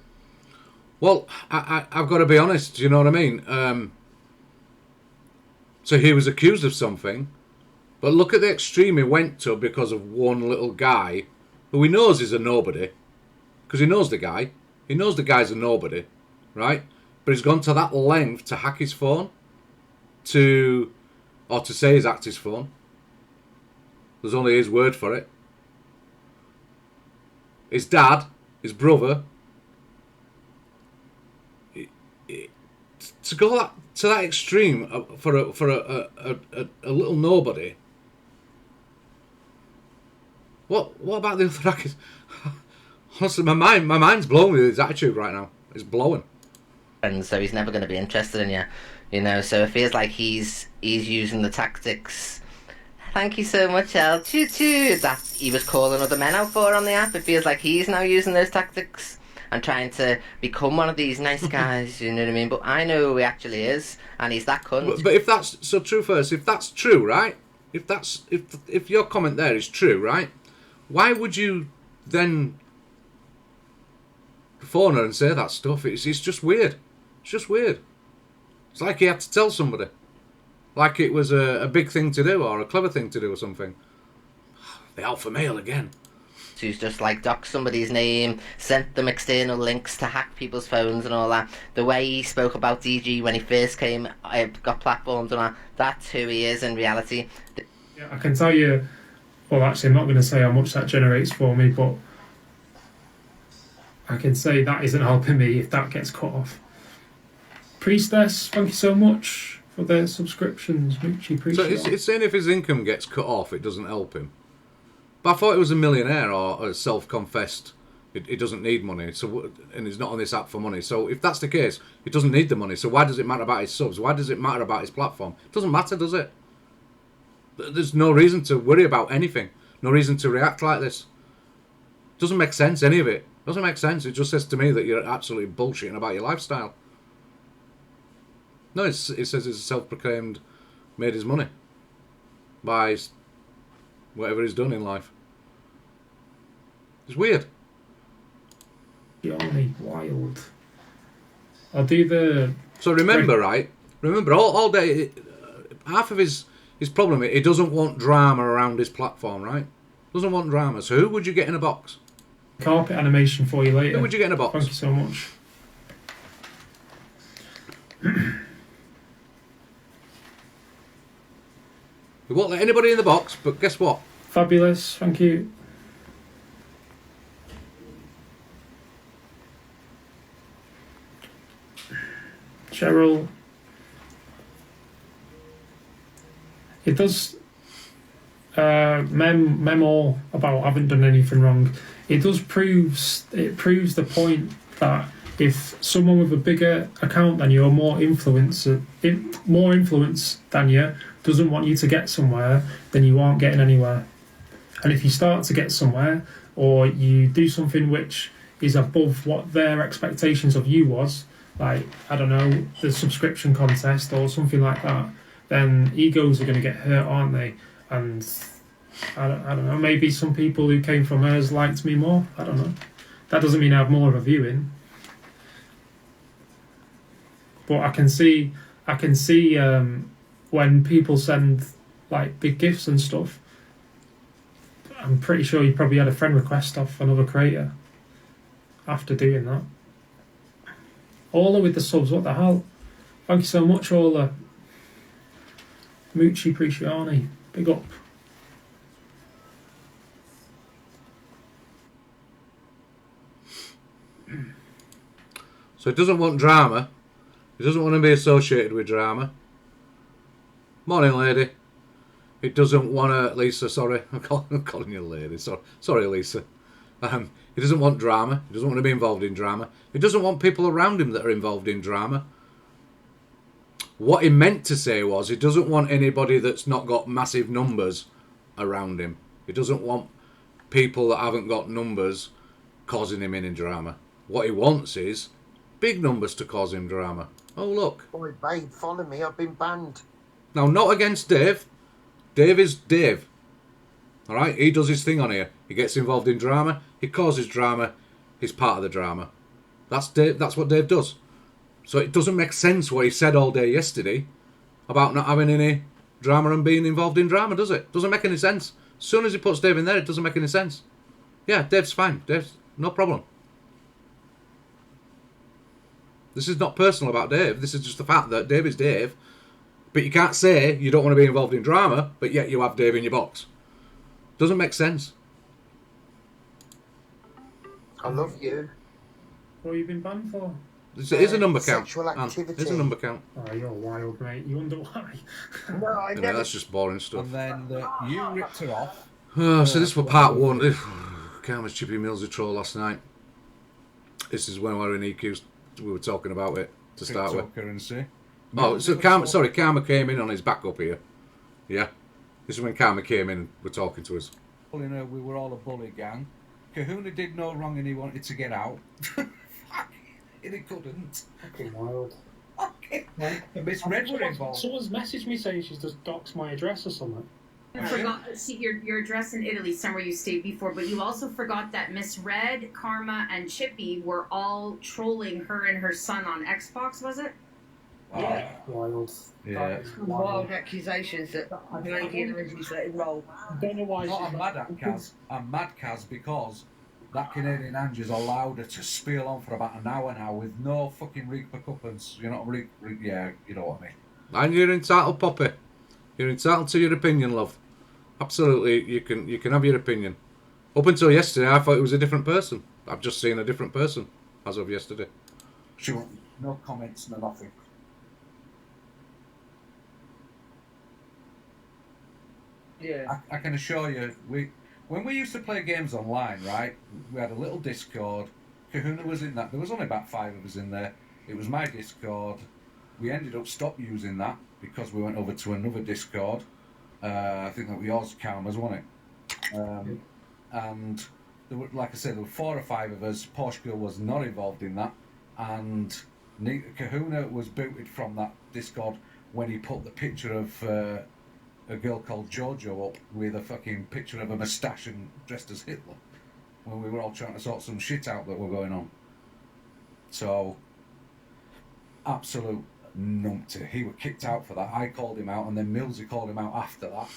[SPEAKER 1] Well, I've got to be honest, you know what I mean? So he was accused of something, but look at the extreme he went to because of one little guy who he knows is a nobody, because he knows the guy. He knows the guy's a nobody, right? But he's gone to that length to hack his phone, or to say he's hacked his phone. There's only his word for it. His dad, his brother, to go to that extreme for a little nobody. What about the other hackers? Honestly, my mind's blown with his attitude right now. It's blowing.
[SPEAKER 3] And so he's never going to be interested in you, you know. So it feels like he's using the tactics. Thank you so much, El. Choo choo. That he was calling other men out for on the app. It feels like he's now using those tactics and trying to become one of these nice guys. You know what I mean? But I know who he actually is, and he's that cunt.
[SPEAKER 1] But if that's so true, first, if that's true, right? If your comment there is true, right? Why would you then phone her and say that stuff. It's just weird. It's just weird. It's like he had to tell somebody. Like it was a big thing to do or a clever thing to do or something. The alpha male again.
[SPEAKER 3] Who's just like doxed somebody's name, sent them external links to hack people's phones and all that. The way he spoke about DG when he first came, got platformed and all that, that's who he is in reality.
[SPEAKER 4] Yeah, I can tell you, well actually I'm not going to say how much that generates for me, but I can say that isn't helping me if that gets cut off. Priestess, thank you so much for the subscriptions. Much appreciated.
[SPEAKER 1] So it's saying if his income gets cut off, it doesn't help him. But I thought he was a millionaire or a self-confessed. He doesn't need money, so and he's not on this app for money. So if that's the case, he doesn't need the money. So why does it matter about his subs? Why does it matter about his platform? It doesn't matter, does it? There's no reason to worry about anything. No reason to react like this. Doesn't make sense, any of it. Doesn't make sense. It just says to me that you're absolutely bullshitting about your lifestyle. No, it says he's a self-proclaimed made his money by whatever he's done in life. It's weird.
[SPEAKER 4] Only wild. I'll do the...
[SPEAKER 1] So remember, right? Remember, all day, half of his problem, he doesn't want drama around his platform, right? Doesn't want drama. So who would you get in a box?
[SPEAKER 4] Carpet animation for you later.
[SPEAKER 1] Who would you get in a box?
[SPEAKER 4] Thank you so much.
[SPEAKER 1] We won't let anybody in the box, but guess what?
[SPEAKER 4] Fabulous, thank you. Cheryl. It does mem all about haven't done anything wrong. It proves the point that if someone with a bigger account than you or more influence than you doesn't want you to get somewhere, then you aren't getting anywhere. And if you start to get somewhere, or you do something which is above what their expectations of you was, like, I don't know, the subscription contest or something like that, then egos are going to get hurt, aren't they? And I don't know, maybe some people who came from hers liked me more. I don't know. That doesn't mean I have more of a viewing. But I can see when people send like big gifts and stuff, I'm pretty sure you probably had a friend request off another creator after doing that. Ola with the subs, what the hell? Thank you so much, Ola. Mucci Prisciani, big up.
[SPEAKER 1] So he doesn't want drama. He doesn't want to be associated with drama. Morning, lady. He doesn't want to... Lisa, sorry. I'm calling you lady. Sorry, Lisa. He doesn't want drama. He doesn't want to be involved in drama. He doesn't want people around him that are involved in drama. What he meant to say was he doesn't want anybody that's not got massive numbers around him. He doesn't want people that haven't got numbers causing him any drama. What he wants is big numbers to cause him drama. Oh, look.
[SPEAKER 12] Boy, babe, follow me. I've been banned.
[SPEAKER 1] Now, not against Dave. Dave is Dave. Alright? He does his thing on here. He gets involved in drama. He causes drama. He's part of the drama. That's Dave. That's what Dave does. So it doesn't make sense what he said all day yesterday about not having any drama and being involved in drama, does it? Doesn't make any sense. As soon as he puts Dave in there, it doesn't make any sense. Yeah, Dave's fine. Dave's no problem. This is not personal about Dave. This is just the fact that Dave is Dave. But you can't say you don't want to be involved in drama, but yet you have Dave in your box. Doesn't make sense.
[SPEAKER 12] I love you.
[SPEAKER 4] What have you been banned for?
[SPEAKER 1] It is a number count.
[SPEAKER 12] Sexual activity.
[SPEAKER 1] It's a number count.
[SPEAKER 4] Oh, you're wild, mate. You wonder why?
[SPEAKER 12] No, I
[SPEAKER 1] You know,
[SPEAKER 12] never.
[SPEAKER 1] that's just boring stuff.
[SPEAKER 13] And then you ripped her off.
[SPEAKER 1] Oh, so this was part one. Karma's Chippy Mills a troll last night. This is when we were in EQ. We were talking about it to start with.
[SPEAKER 13] Currency.
[SPEAKER 1] Oh, so Karma came in on his back up here. Yeah. This is when Karma came in and were talking to us.
[SPEAKER 13] You know, we were all a bully gang. Kahuna did no wrong and he wanted to get out. And he couldn't.
[SPEAKER 4] Fucking wild.
[SPEAKER 13] And Miss Red were involved.
[SPEAKER 4] Someone's messaged me saying she's just doxed my address or something.
[SPEAKER 14] You forgot. See, your address in Italy, somewhere you stayed before, but you also forgot that Miss Red, Karma, and Chippy were all trolling her and her son on Xbox. Was it?
[SPEAKER 4] Yeah. Wild.
[SPEAKER 13] Yeah.
[SPEAKER 9] Wild accusations that Canadian originals let it roll.
[SPEAKER 4] I don't know why.
[SPEAKER 13] I'm mad at Kaz. I'm mad, Kaz, because that Canadian Angie's allowed her to spiel on for about an hour now with no fucking repercussions. You're not yeah, you know what I mean.
[SPEAKER 1] And you're entitled, Poppy. You're entitled to your opinion, love. Absolutely, you can have your opinion. Up until yesterday, I thought it was a different person. I've just seen a different person as of yesterday.
[SPEAKER 13] Sure. No comments, no nothing.
[SPEAKER 9] Yeah.
[SPEAKER 13] I can assure you, when we used to play games online, right, we had a little Discord. Kahuna was in that. There was only about 5 of us in there. It was my Discord. We ended up stopped using that because we went over to another Discord. I think that was yours, Karma's, wasn't it? And there were, like I said, there were 4 or 5 of us. Porsche Girl was not involved in that, and Kahuna was booted from that Discord when he put the picture of a girl called Jojo up with a fucking picture of a moustache and dressed as Hitler, when we were all trying to sort some shit out that were going on. So, absolute numpty. He was kicked out for that. I called him out, and then Millsy called him out after that.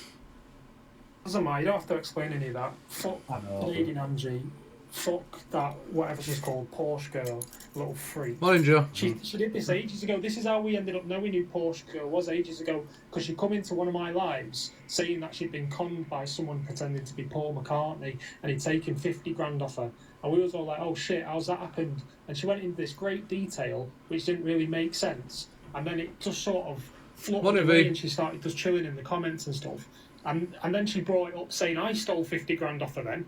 [SPEAKER 4] Doesn't matter, you don't have to explain any of that. Fuck Canadian Angie. Fuck that, whatever she's called, Porsche Girl, little freak.
[SPEAKER 1] Morning, Joe.
[SPEAKER 4] She did this ages ago. This is how we ended up knowing who Porsche Girl was ages ago, because she'd come into one of my lives saying that she'd been conned by someone pretending to be Paul McCartney, and he'd taken 50 grand off her. And we was all like, oh shit, how's that happened? And she went into this great detail, which didn't really make sense. And then it just sort of floated away, and she started just chilling in the comments and stuff. And then she brought it up saying I stole 50 grand off her then.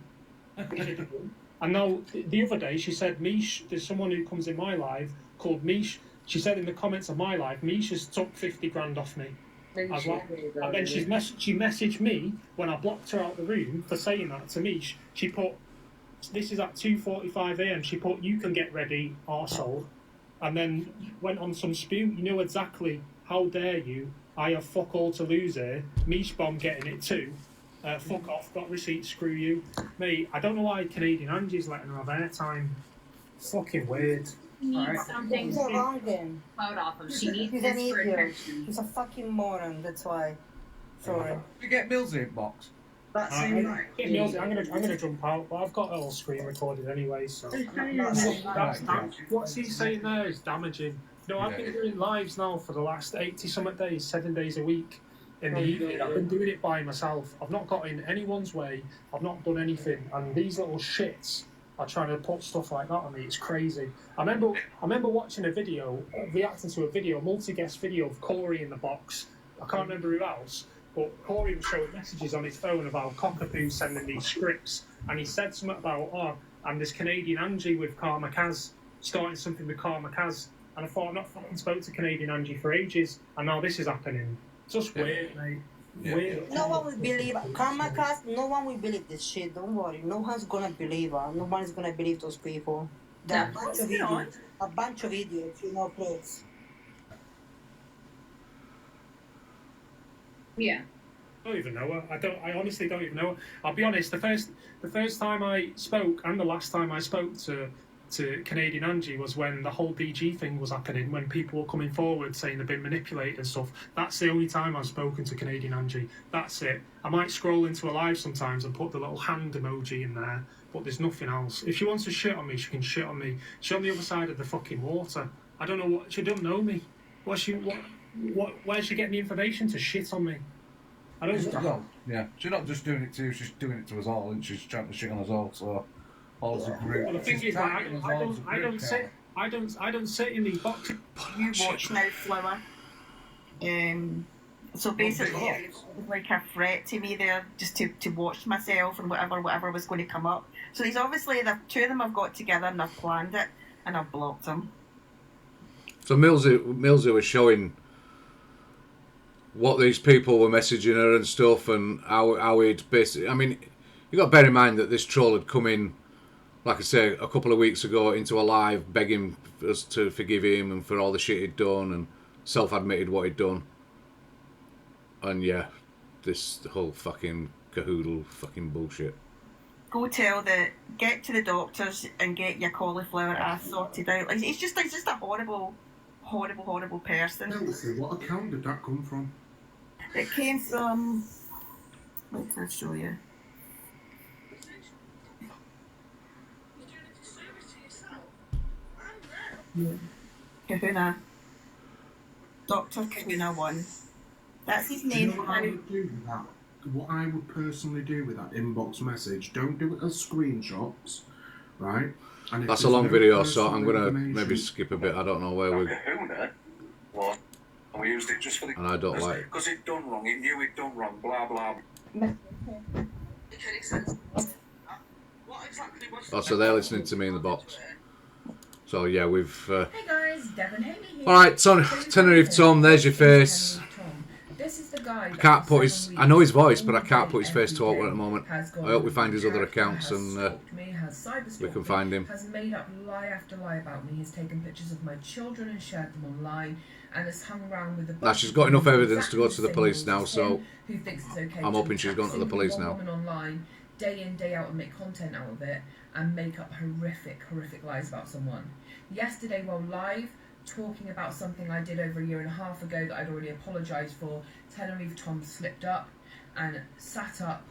[SPEAKER 4] And now, the other day, she said, Mish, there's someone who comes in my live called Mish. She said in the comments of my live, Mish has took 50 grand off me. As well. And then she messaged me when I blocked her out the room for saying that to Mish. She put, this is at 2:45 a.m. She put, you can get ready, arsehole. And then went on some spew. You know exactly, how dare you? I have fuck all to lose here. Mish bomb getting it too. Fuck off, got receipts, screw you. Mate, I don't know why Canadian Angie's letting her have airtime. Fucking weird.
[SPEAKER 14] She needs something
[SPEAKER 15] He's wrong then.
[SPEAKER 14] cloud off of. She needs
[SPEAKER 15] He's
[SPEAKER 14] this
[SPEAKER 15] an
[SPEAKER 14] for
[SPEAKER 15] idiot.
[SPEAKER 14] attention.
[SPEAKER 15] He's a fucking moron, that's why. Sorry.
[SPEAKER 13] You get Millsy in box.
[SPEAKER 15] That's
[SPEAKER 4] I'm gonna jump out, but I've got it all screen recorded anyway, so what's he saying there is damaging. No, I've been doing lives now for the last 80-something days, 7 days a week. In the evening, I've been doing it by myself. I've not got in anyone's way. I've not done anything, and these little shits are trying to put stuff like that on me. It's crazy. I remember watching a video, reacting to a video, a multi-guest video of Corey in the box. I can't remember who else, but Corey was showing messages on his phone about Cockapoo sending these scripts, and he said something about, and this Canadian Angie with Karma Kaz, starting something with Karma Kaz, and I thought, I've not fucking spoke to Canadian Angie for ages, and now this is happening. Just weird, mate. Weird.
[SPEAKER 15] No one will believe Karma Cast. No one will believe this shit. Don't worry. No one's gonna believe her. No one's gonna believe those people. They're a bunch of idiots. You know, please.
[SPEAKER 14] Yeah.
[SPEAKER 4] I don't even know her. I honestly don't even know her. I'll be honest. The first time I spoke, and the last time I spoke to Canadian Angie was when the whole DG thing was happening, when people were coming forward saying they've been manipulated and stuff. That's the only time I've spoken to Canadian Angie. That's it. I might scroll into a live sometimes and put the little hand emoji in there, but there's nothing else. If she wants to shit on me, she can shit on me. She's on the other side of the fucking water. I don't know what, she don't know me. Where's she getting the information to shit on me? I don't know.
[SPEAKER 13] Yeah, she's not just doing it to you, she's doing it to us all, and she's trying to shit on us all, so...
[SPEAKER 4] Well, the thing is, I don't sit in these boxes.
[SPEAKER 16] You watch now, Flower. So basically, it was like a threat to me there, just to watch myself and whatever was going to come up. So these obviously, the two of them have got together and I've planned it, and I've blocked them.
[SPEAKER 1] So Millsy was showing what these people were messaging her and stuff, and how he'd basically... I mean, you got to bear in mind that this troll had come in, like I say, a couple of weeks ago into a live begging us to forgive him and for all the shit he'd done, and self-admitted what he'd done. And yeah, this whole fucking cahoodle fucking bullshit.
[SPEAKER 16] Go get to the doctors and get your cauliflower ass sorted out. Like, he's just a horrible person.
[SPEAKER 17] Elsie, what account did that come from?
[SPEAKER 16] It came from. Wait till I show you. Kahuna. Dr. Kahuna 1. That's his name.
[SPEAKER 17] You know what I would do with that? What I would personally do with that inbox message, don't do it as screenshots, right? And if
[SPEAKER 1] That's a
[SPEAKER 17] there's
[SPEAKER 1] long
[SPEAKER 17] no
[SPEAKER 1] video, so
[SPEAKER 17] personal
[SPEAKER 1] I'm going to
[SPEAKER 17] information-
[SPEAKER 1] maybe skip a bit. I don't know where we...
[SPEAKER 18] Kahuna was, and we used it just for the...
[SPEAKER 1] And I don't like...
[SPEAKER 18] Because it done wrong, it knew it done wrong, blah, blah.
[SPEAKER 1] Oh, so they're listening to me in the box. So, yeah, we've...
[SPEAKER 19] Hey guys, Devon Haley here.
[SPEAKER 1] Alright, Tenerife Tom, there's your face.
[SPEAKER 19] This is the guy
[SPEAKER 1] I can't put his... I know his voice, but I can't put his face to it at the moment. I hope we find his other accounts and we can find him.
[SPEAKER 19] Has made up lie after lie about me, has taken pictures of my children and shared them online, and has hung around with
[SPEAKER 1] Now, she's got enough evidence to go to the police now, so
[SPEAKER 19] who thinks it's okay
[SPEAKER 1] I'm hoping she's gone to the police now.
[SPEAKER 19] woman online, day in, day out, and make content out of it, and make up horrific lies about someone. Yesterday, while live, talking about something I did over a year and a half ago that I'd already apologised for, Tenerife Tom slipped up and sat up,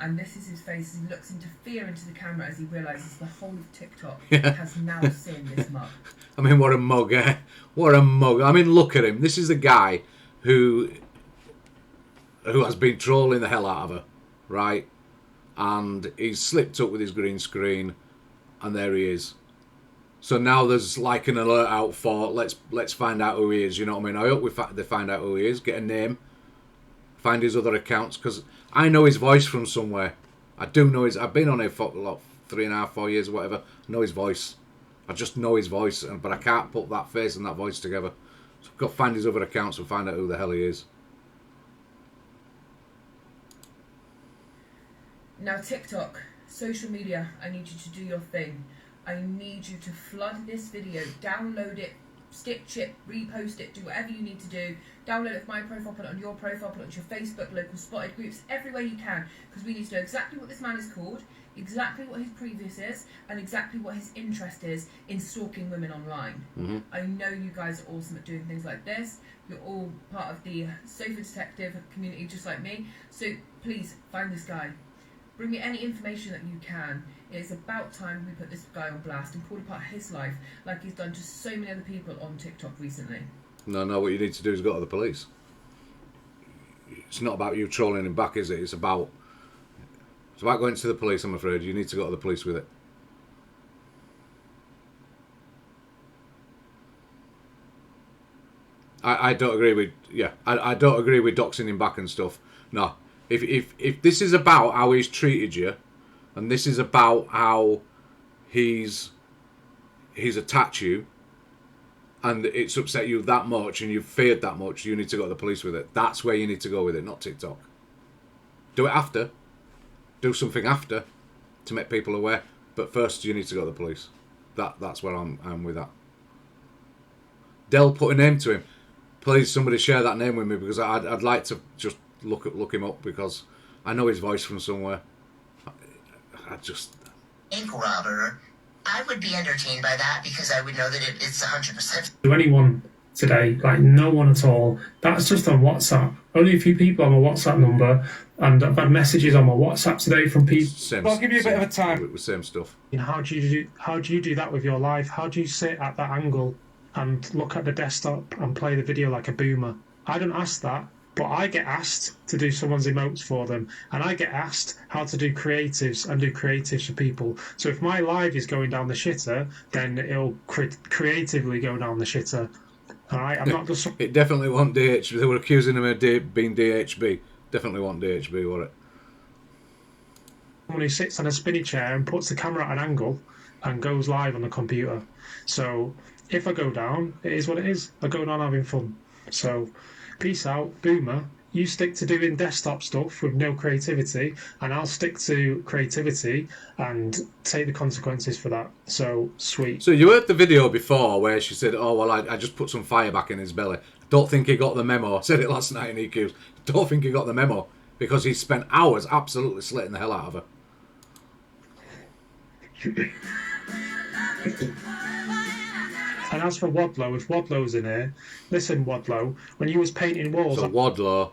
[SPEAKER 19] and this is his face as he looks into fear into the camera as he realises the whole of TikTok has now seen this mug.
[SPEAKER 1] I mean, what a mug, eh? What a mug. I mean, look at him. This is the guy who has been trolling the hell out of her, right? And he's slipped up with his green screen, and there he is. So now there's like an alert out for let's find out who he is. You know what I mean? I hope they find out who he is, get a name, find his other accounts, because I know his voice from somewhere. I do know his. I've been on here for 3.5, 4 years, or whatever. I know his voice. I just know his voice, but I can't put that face and that voice together. So I've got to find his other accounts and find out who the hell he is.
[SPEAKER 19] Now TikTok, social media, I need you to do your thing. I need you to flood this video, download it, stitch it, repost it, do whatever you need to do. Download it from my profile, put it on your profile, put it on your Facebook, local spotted groups, everywhere you can, because we need to know exactly what this man is called, exactly what his previous is, and exactly what his interest is in stalking women online.
[SPEAKER 1] Mm-hmm.
[SPEAKER 19] I know you guys are awesome at doing things like this. You're all part of the Sofa Detective community just like me, so please find this guy. Bring me any information that you can. It's about time we put this guy on blast and pulled apart his life like he's done to so many other people on TikTok recently.
[SPEAKER 1] No, what you need to do is go to the police. It's not about you trolling him back, is it? It's about going to the police, I'm afraid. You need to go to the police with it. I don't agree with... Yeah, I don't agree with doxing him back and stuff. No. If this is about how he's treated you, and this is about how he's attacked you, and it's upset you that much, and you've feared that much, you need to go to the police with it. That's where you need to go with it, not TikTok. Do it after. Do something after to make people aware. But first, you need to go to the police. That's where I'm with that. Del, put a name to him. Please, somebody share that name with me, because I'd like to just look him up, because I know his voice from somewhere. I just...
[SPEAKER 20] Bank robber. I would be entertained by that, because I would know that it's 100%.
[SPEAKER 4] To anyone today, like no one at all. That's just on WhatsApp. Only a few people on my WhatsApp number, and I've had messages on my WhatsApp today from people.
[SPEAKER 13] I'll give you a bit of a time.
[SPEAKER 1] With same stuff.
[SPEAKER 5] You know, how do you do that with your life? How do you sit at that angle and look at the desktop and play the video like a boomer? I don't ask that, but I get asked to do someone's emotes for them, and I get asked how to do creatives and do creatives for people. So if my live is going down the shitter, then it'll creatively go down the shitter. All right, I'm not just...
[SPEAKER 1] It definitely wasn't DHB. They were accusing him of being DHB. Definitely wasn't DHB, was it?
[SPEAKER 5] Someone who sits on a spinny chair and puts the camera at an angle and goes live on the computer. So if I go down, it is what it is. I go down having fun. So peace out, boomer. You stick to doing desktop stuff with no creativity, and I'll stick to creativity and take the consequences for that. So sweet.
[SPEAKER 1] So you heard the video before where she said, oh, well, I just put some fire back in his belly. Don't think he got the memo. I said it last night in EQs. Don't think he got the memo. because he spent hours absolutely slitting the hell out of her.
[SPEAKER 5] And as for Wadlow, if Wadlow's in here, listen, Wadlow, when you was painting walls...
[SPEAKER 1] So Wadlow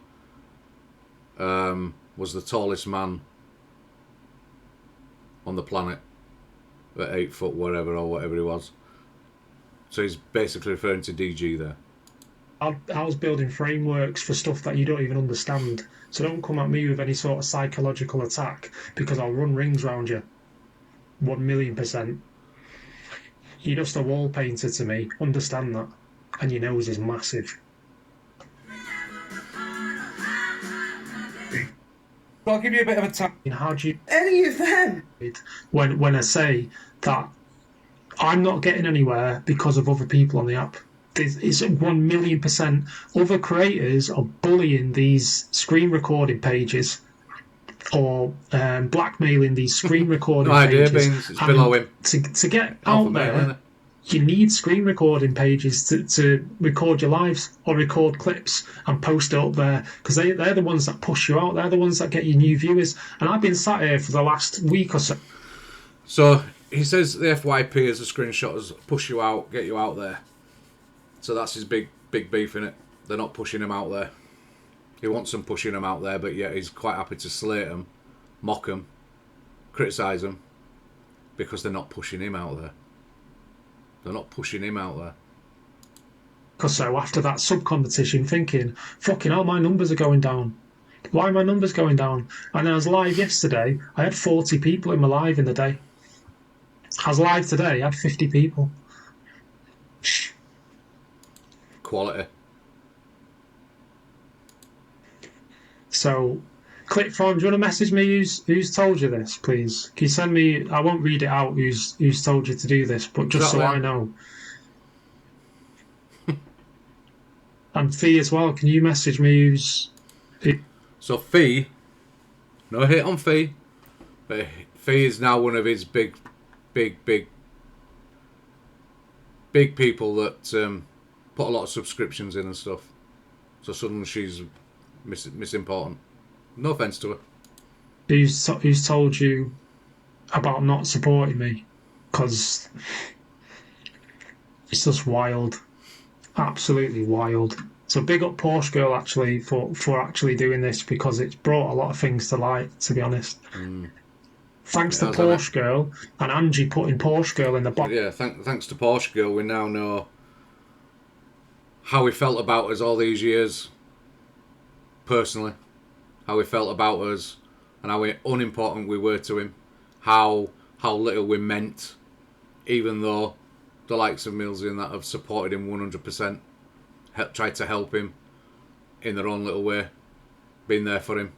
[SPEAKER 1] was the tallest man on the planet at 8 foot whatever or whatever he was. So he's basically referring to DG there.
[SPEAKER 5] I was building frameworks for stuff that you don't even understand. So don't come at me with any sort of psychological attack, because I'll run rings round you. 1,000,000%. You're just a wall painter to me. Understand that. And your nose is massive.
[SPEAKER 13] I'll give you a bit of a tap.
[SPEAKER 5] How do you...
[SPEAKER 9] Any of them?
[SPEAKER 5] When I say that I'm not getting anywhere because of other people on the app. It's 1,000,000%. Other creators are bullying these screen recording pages or blackmailing these screen recording
[SPEAKER 1] no
[SPEAKER 5] pages.
[SPEAKER 1] idea, Beans. It's below him.
[SPEAKER 5] To get out there, you need screen recording pages to record your lives or record clips and post it up there, because they're the ones that push you out. They're the ones that get you new viewers. And I've been sat here for the last week or so.
[SPEAKER 1] So he says the FYP as a screenshot push you out, get you out there. So that's his big beef in it. They're not pushing him out there. He wants them pushing him out there, but yet he's quite happy to slate them, mock them, criticise them, because they're not pushing him out there. They're not pushing him out there.
[SPEAKER 5] Because so after that sub-competition, thinking, fucking hell, my numbers are going down. Why are my numbers going down? And then I was live yesterday. I had 40 people in my live in the day. I was live today. I had 50 people.
[SPEAKER 1] Quality.
[SPEAKER 5] So, ClickFarm, do you want to message me who's told you this, please? Can you send me... I won't read it out who's told you to do this, but just so I know. And Fee as well, can you message me who's...
[SPEAKER 1] So Fee, no hit on Fee, but Fee is now one of his big people that put a lot of subscriptions in and stuff. So suddenly she's misimportant. No offence to her.
[SPEAKER 5] Who's told you about not supporting me? Because it's just wild. Absolutely wild. So big up Porsche Girl actually for actually doing this, because it's brought a lot of things to light, to be honest. Thanks to Porsche Girl and Angie putting Porsche Girl in the box.
[SPEAKER 1] Yeah, thanks to Porsche Girl, we now know how he felt about us all these years. Personally, how he felt about us and how unimportant we were to him. How little we meant, even though the likes of Millsy and that have supported him 100%. Tried to help him in their own little way, been there for him.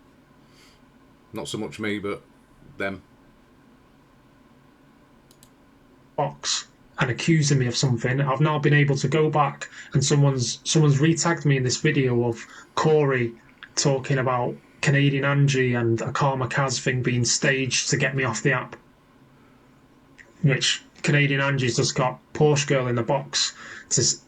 [SPEAKER 1] Not so much me, but them.
[SPEAKER 5] Box and accusing me of something. I've now been able to go back, and someone's retagged me in this video of Corey talking about Canadian Angie and a Karma Kaz thing being staged to get me off the app, which Canadian Angie's just got Porsche Girl in the box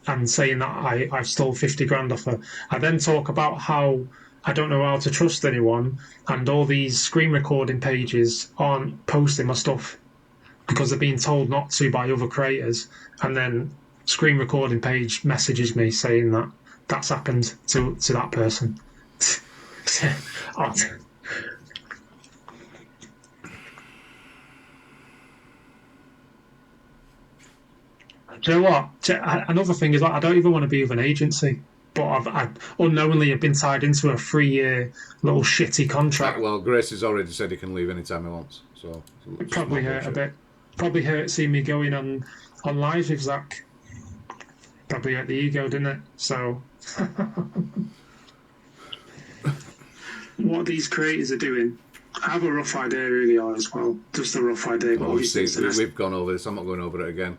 [SPEAKER 5] and saying that I've stole 50 grand off her. I then talk about how I don't know how to trust anyone, and all these screen recording pages aren't posting my stuff because they're being told not to by other creators, and then screen recording page messages me saying that that's happened to that person. Do you know what? Another thing is, like, I don't even want to be with an agency, but I've unknowingly have been tied into a 3-year little shitty contract.
[SPEAKER 1] Well, Grace has already said he can leave anytime he wants, so
[SPEAKER 5] it probably hurt a bit. Probably hurt seeing me going on live with Zach. Probably hurt the ego, didn't it? So, what these creators are doing, I have a rough idea who they are as well. Just a rough idea. But
[SPEAKER 1] obviously, we've gone over this. I'm not going over it again.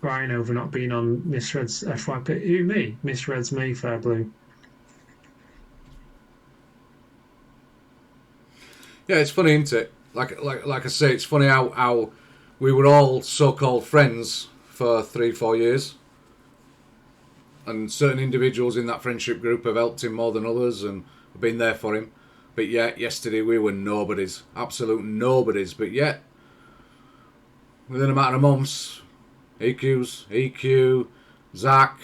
[SPEAKER 5] Crying over not being on Miss Red's FYP. Who, me? Miss Red's Mayfair Blue.
[SPEAKER 1] Yeah, it's funny, isn't it? Like I say, it's funny how we were all so-called friends for 3-4 years, and certain individuals in that friendship group have helped him more than others and have been there for him. But yet, yesterday we were nobodies, absolute nobodies. But yet, within a matter of months, EQ, Zach,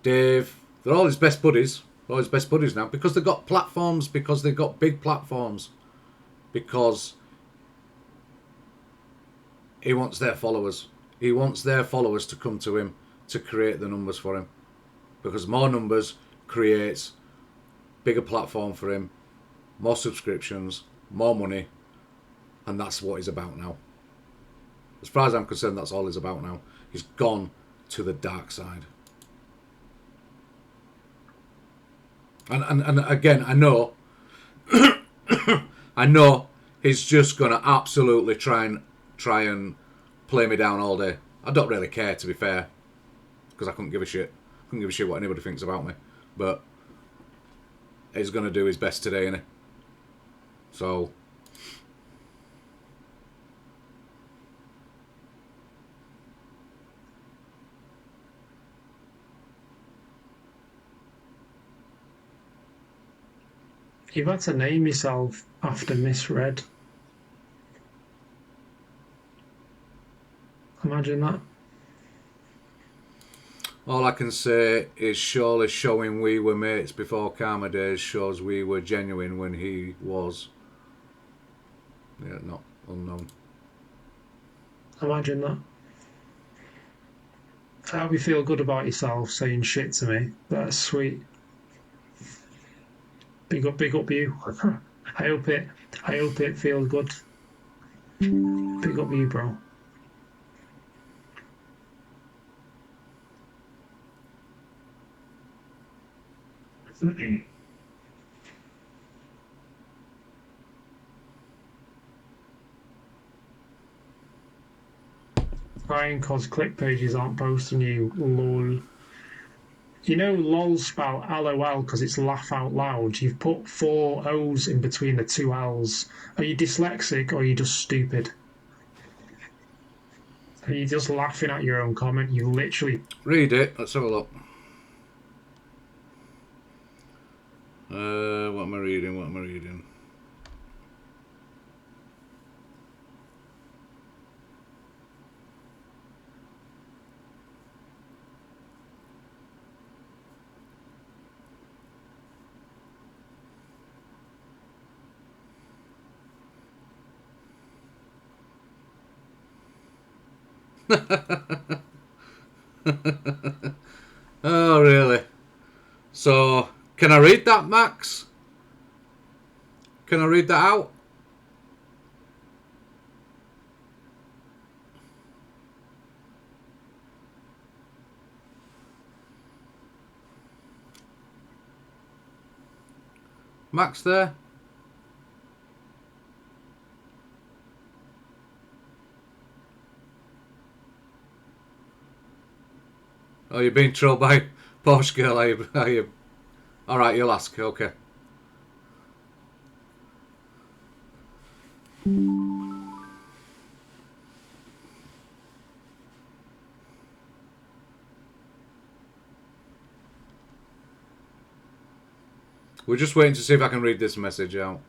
[SPEAKER 1] Dave, they're all his best buddies. They're all his best buddies now because they've got platforms, because they've got big platforms, because he wants their followers. He wants their followers to come to him to create the numbers for him, because more numbers creates bigger platform for him, more subscriptions, more money, and that's what he's about now. As far as I'm concerned, that's all he's about now. He's gone to the dark side. And again, I know he's just gonna absolutely try and play me down all day. I don't really care, to be fair, because I couldn't give a shit. Couldn't give a shit what anybody thinks about me. But he's gonna do his best today, innit? So
[SPEAKER 5] you've had to name yourself after Misread. Imagine that.
[SPEAKER 1] all I can say is surely showing we were mates before Karma Days shows we were genuine when he was, yeah, not unknown.
[SPEAKER 5] Imagine that. How you feel good about yourself saying shit to me. That's sweet. Big up you. I hope it feels good. Big up you, bro. Crying cause click pages aren't posting you, lol. You know lol spell LOL because it's laugh out loud. You've put 4 O's in between the 2 L's. Are you dyslexic or are you just stupid? Are you just laughing at your own comment? You literally...
[SPEAKER 1] Read it, let's have a look. What am I reading? Oh, really? So, can I read that, Max? Can I read that out? Max there? Oh, you're being trolled by Porsche Girl, are you? Alright, you'll ask, okay. We're just waiting to see if I can read this message out.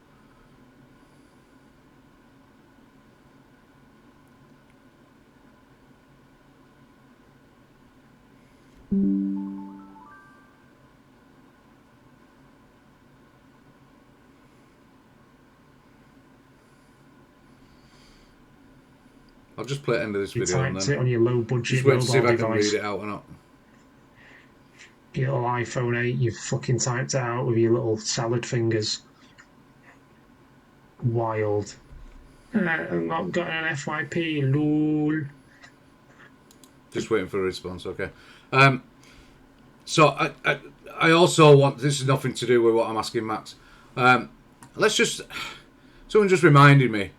[SPEAKER 1] I'll just play the end of this video and
[SPEAKER 5] typed
[SPEAKER 1] then
[SPEAKER 5] it on your low budget
[SPEAKER 1] just wait to see if I can
[SPEAKER 5] device.
[SPEAKER 1] read it out or not.
[SPEAKER 5] Your little iPhone 8, you've fucking typed it out with your little salad fingers. Wild. I've not got an FYP, lol.
[SPEAKER 1] Just waiting for a response, okay. So I also want, this is nothing to do with what I'm asking Max. Let's just, someone just reminded me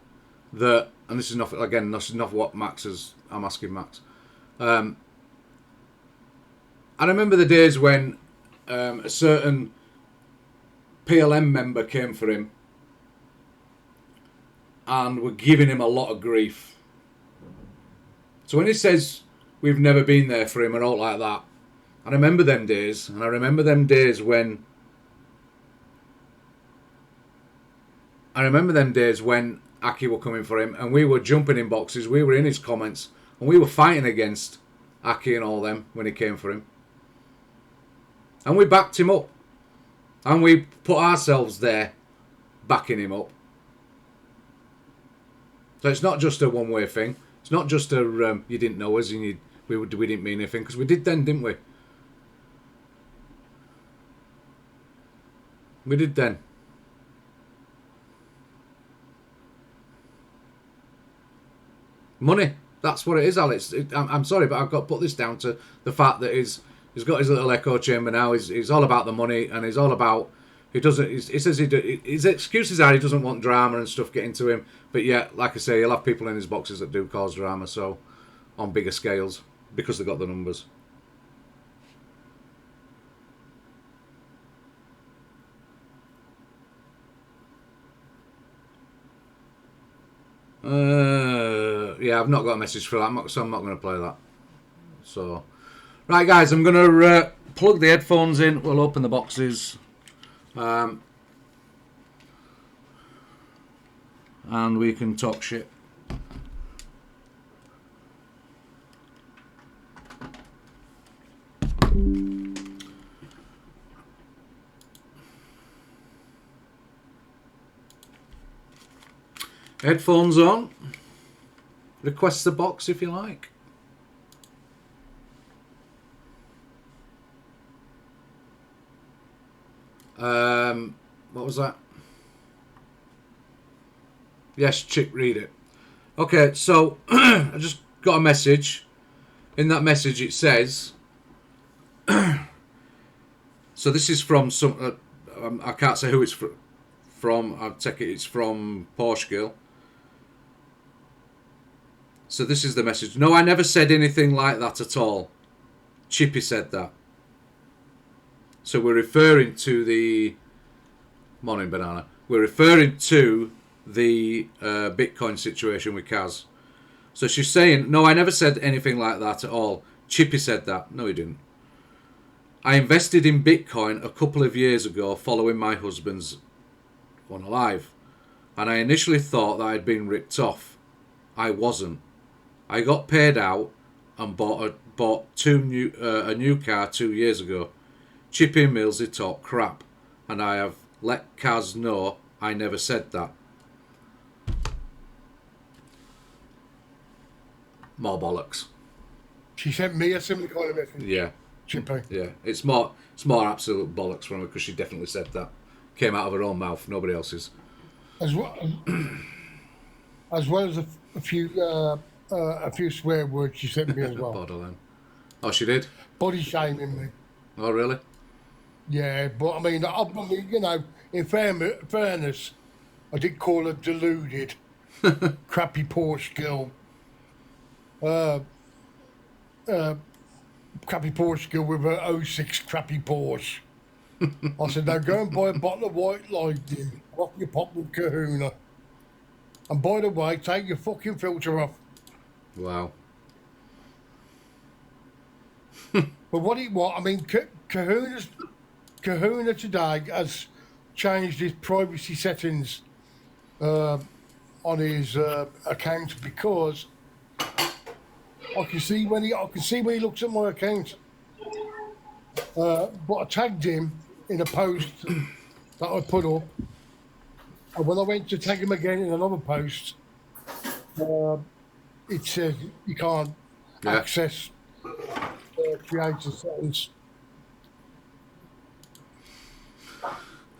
[SPEAKER 1] that, and this is not, again, this is not what Max is, I'm asking Max. I remember the days when a certain PLM member came for him and were giving him a lot of grief. So when he says we've never been there for him and all like that, I remember them days, and I remember them days when Aki were coming for him, and we were jumping in boxes, we were in his comments, and we were fighting against Aki and all them when he came for him. And we backed him up. And we put ourselves there, backing him up. So it's not just a one-way thing. It's not just a, you didn't know us and we didn't mean anything, because we did then, didn't we? We did then. Money. That's what it is, Alex. I'm sorry, but I've got to put this down to the fact that he's got his little echo chamber now. He's all about the money, and he's all about... He says his excuses are he doesn't want drama and stuff getting to him. But yeah, like I say, he'll have people in his boxes that do cause drama, so on bigger scales, because they've got the numbers. Yeah, I've not got a message for that, so I'm not going to play that. So, right, guys, I'm going to plug the headphones in. We'll open the boxes. And we can talk shit. Headphones on. Request the box if you like. What was that? Yes, Chip, read it. Okay, so I just got a message. In that message it says, so this is from some, I can't say who it's from. I take it it's from Portugal. So this is the message. No, I never said anything like that at all. Chippy said that. So we're referring to the... Morning, Banana. We're referring to the Bitcoin situation with Kaz. So she's saying, no, I never said anything like that at all. Chippy said that. No, he didn't. I invested in Bitcoin a couple of years ago following my husband's one alive. And I initially thought that I'd been ripped off. I wasn't. I got paid out and bought a new car 2 years ago. Chippy and Millsy talk crap, and I have let Kaz know I never said that. More bollocks.
[SPEAKER 21] She sent me a similar kind of message.
[SPEAKER 1] Yeah.
[SPEAKER 21] Chippy.
[SPEAKER 1] Yeah. It's more absolute bollocks from her, because she definitely said that. Came out of her own mouth, nobody else's.
[SPEAKER 21] As well as a few swear words she sent me as well.
[SPEAKER 1] Borderline. Oh, she did?
[SPEAKER 21] Body shaming me.
[SPEAKER 1] Oh, really?
[SPEAKER 21] Yeah, but I mean, you know, in fairness, I did call her deluded, crappy Porsche girl. Crappy Porsche girl with her 06 crappy Porsche. I said, now go and buy a bottle of White Lightning, rock your pop with Kahuna. And by the way, take your fucking filter off.
[SPEAKER 1] Wow.
[SPEAKER 21] But what I mean, Kahuna today has changed his privacy settings on his account, because I can see when he looks at my account. But I tagged him in a post that I put up, and when I went to tag him again in another post, it says you can't access creator settings.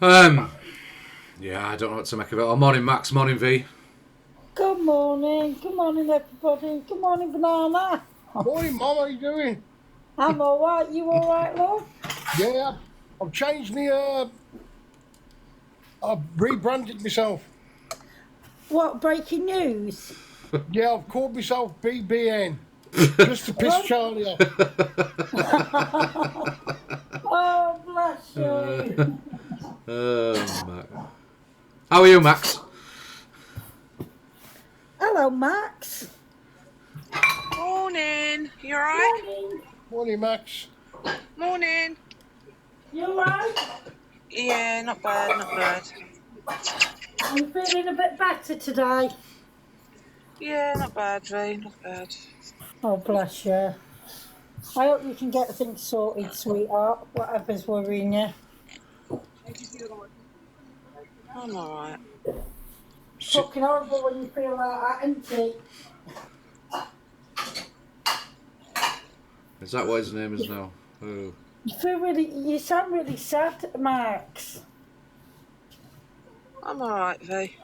[SPEAKER 1] Yeah, I don't know what to make of it. Oh, morning, Max. Morning, V.
[SPEAKER 22] Good morning. Good morning, everybody. Good morning, Banana.
[SPEAKER 21] Morning, Mum. How you doing?
[SPEAKER 22] I'm all right. You all right, love?
[SPEAKER 21] Yeah, I've changed me. I've rebranded myself.
[SPEAKER 22] What, breaking news?
[SPEAKER 21] Yeah, I've called myself BBN. Just to piss Charlie off.
[SPEAKER 22] Oh, bless you.
[SPEAKER 1] Max. How are you, Max?
[SPEAKER 22] Hello, Max.
[SPEAKER 23] Morning. You alright?
[SPEAKER 21] Morning, Max.
[SPEAKER 2] Morning.
[SPEAKER 22] You alright?
[SPEAKER 2] Yeah, not bad, not bad.
[SPEAKER 22] Are you feeling a bit better today?
[SPEAKER 2] Yeah, not bad, Ray, not bad.
[SPEAKER 22] Oh, bless you. I hope you can get things sorted, sweetheart. Whatever's worrying you.
[SPEAKER 2] I'm alright.
[SPEAKER 22] Fucking horrible when you feel like that, isn't it?
[SPEAKER 1] Is that what his name is now? Oh.
[SPEAKER 22] You sound really sad, Max.
[SPEAKER 2] I'm alright, Ray.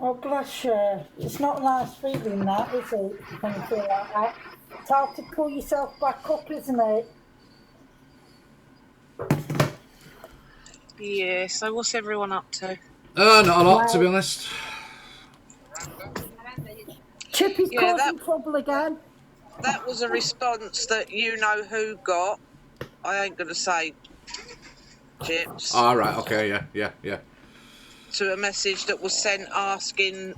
[SPEAKER 22] Oh, bless you. It's not a nice feeling, that, is it? When you feel like that. It's hard to pull yourself back up, isn't it?
[SPEAKER 2] Yeah, so what's everyone up to?
[SPEAKER 1] Not a lot, to be honest.
[SPEAKER 22] Chippy's causing trouble again.
[SPEAKER 2] That was a response that you know who got. I ain't going to say Chips.
[SPEAKER 1] All right, okay, yeah.
[SPEAKER 2] To a message that was sent asking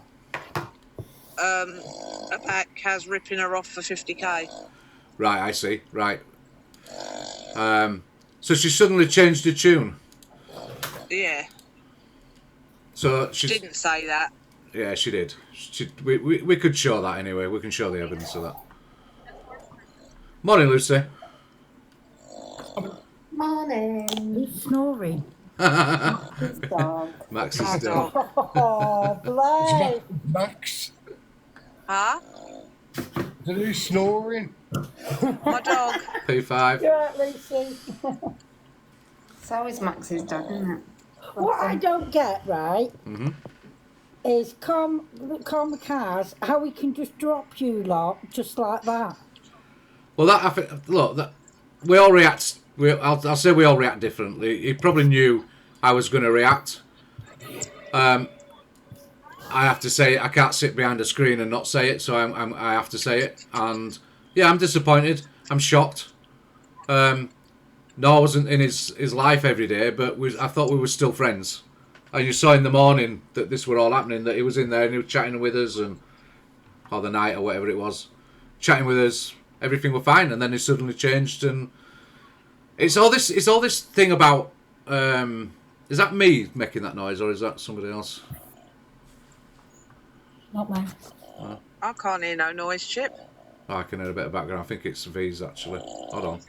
[SPEAKER 2] about Kaz ripping her off for 50k.
[SPEAKER 1] Right, I see. Right. So she suddenly changed the tune.
[SPEAKER 2] Yeah.
[SPEAKER 1] So she
[SPEAKER 2] didn't say that.
[SPEAKER 1] Yeah, she did. We could show that anyway. We can show the evidence of that. Morning, Lucy.
[SPEAKER 22] Morning. He's snoring.
[SPEAKER 1] Max is still.
[SPEAKER 22] Oh, bless.
[SPEAKER 21] Max.
[SPEAKER 2] Huh?
[SPEAKER 21] Is he snoring?
[SPEAKER 2] My dog.
[SPEAKER 1] P5.
[SPEAKER 22] You're right, Lucy.
[SPEAKER 8] So is Max's dog, isn't it?
[SPEAKER 22] What I don't get, right, is calm the cars, how we can just drop you lot just like that.
[SPEAKER 1] Well, that I think, look, that we all react. I'll say we all react differently. He probably knew I was going to react. I have to say it. I can't sit behind a screen and not say it, so I have to say it. And yeah, I'm disappointed. I'm shocked. No, I wasn't in his life every day, but I thought we were still friends. And you saw in the morning that this were all happening, that he was in there and he was chatting with us, or the night or whatever it was, chatting with us. Everything was fine, and then it suddenly changed, and it's all this thing about. Is that me making that noise, or is that somebody else?
[SPEAKER 22] Not me.
[SPEAKER 2] I can't hear no noise, Chip.
[SPEAKER 1] Oh, I can hear a bit of background. I think it's V's actually. Hold on.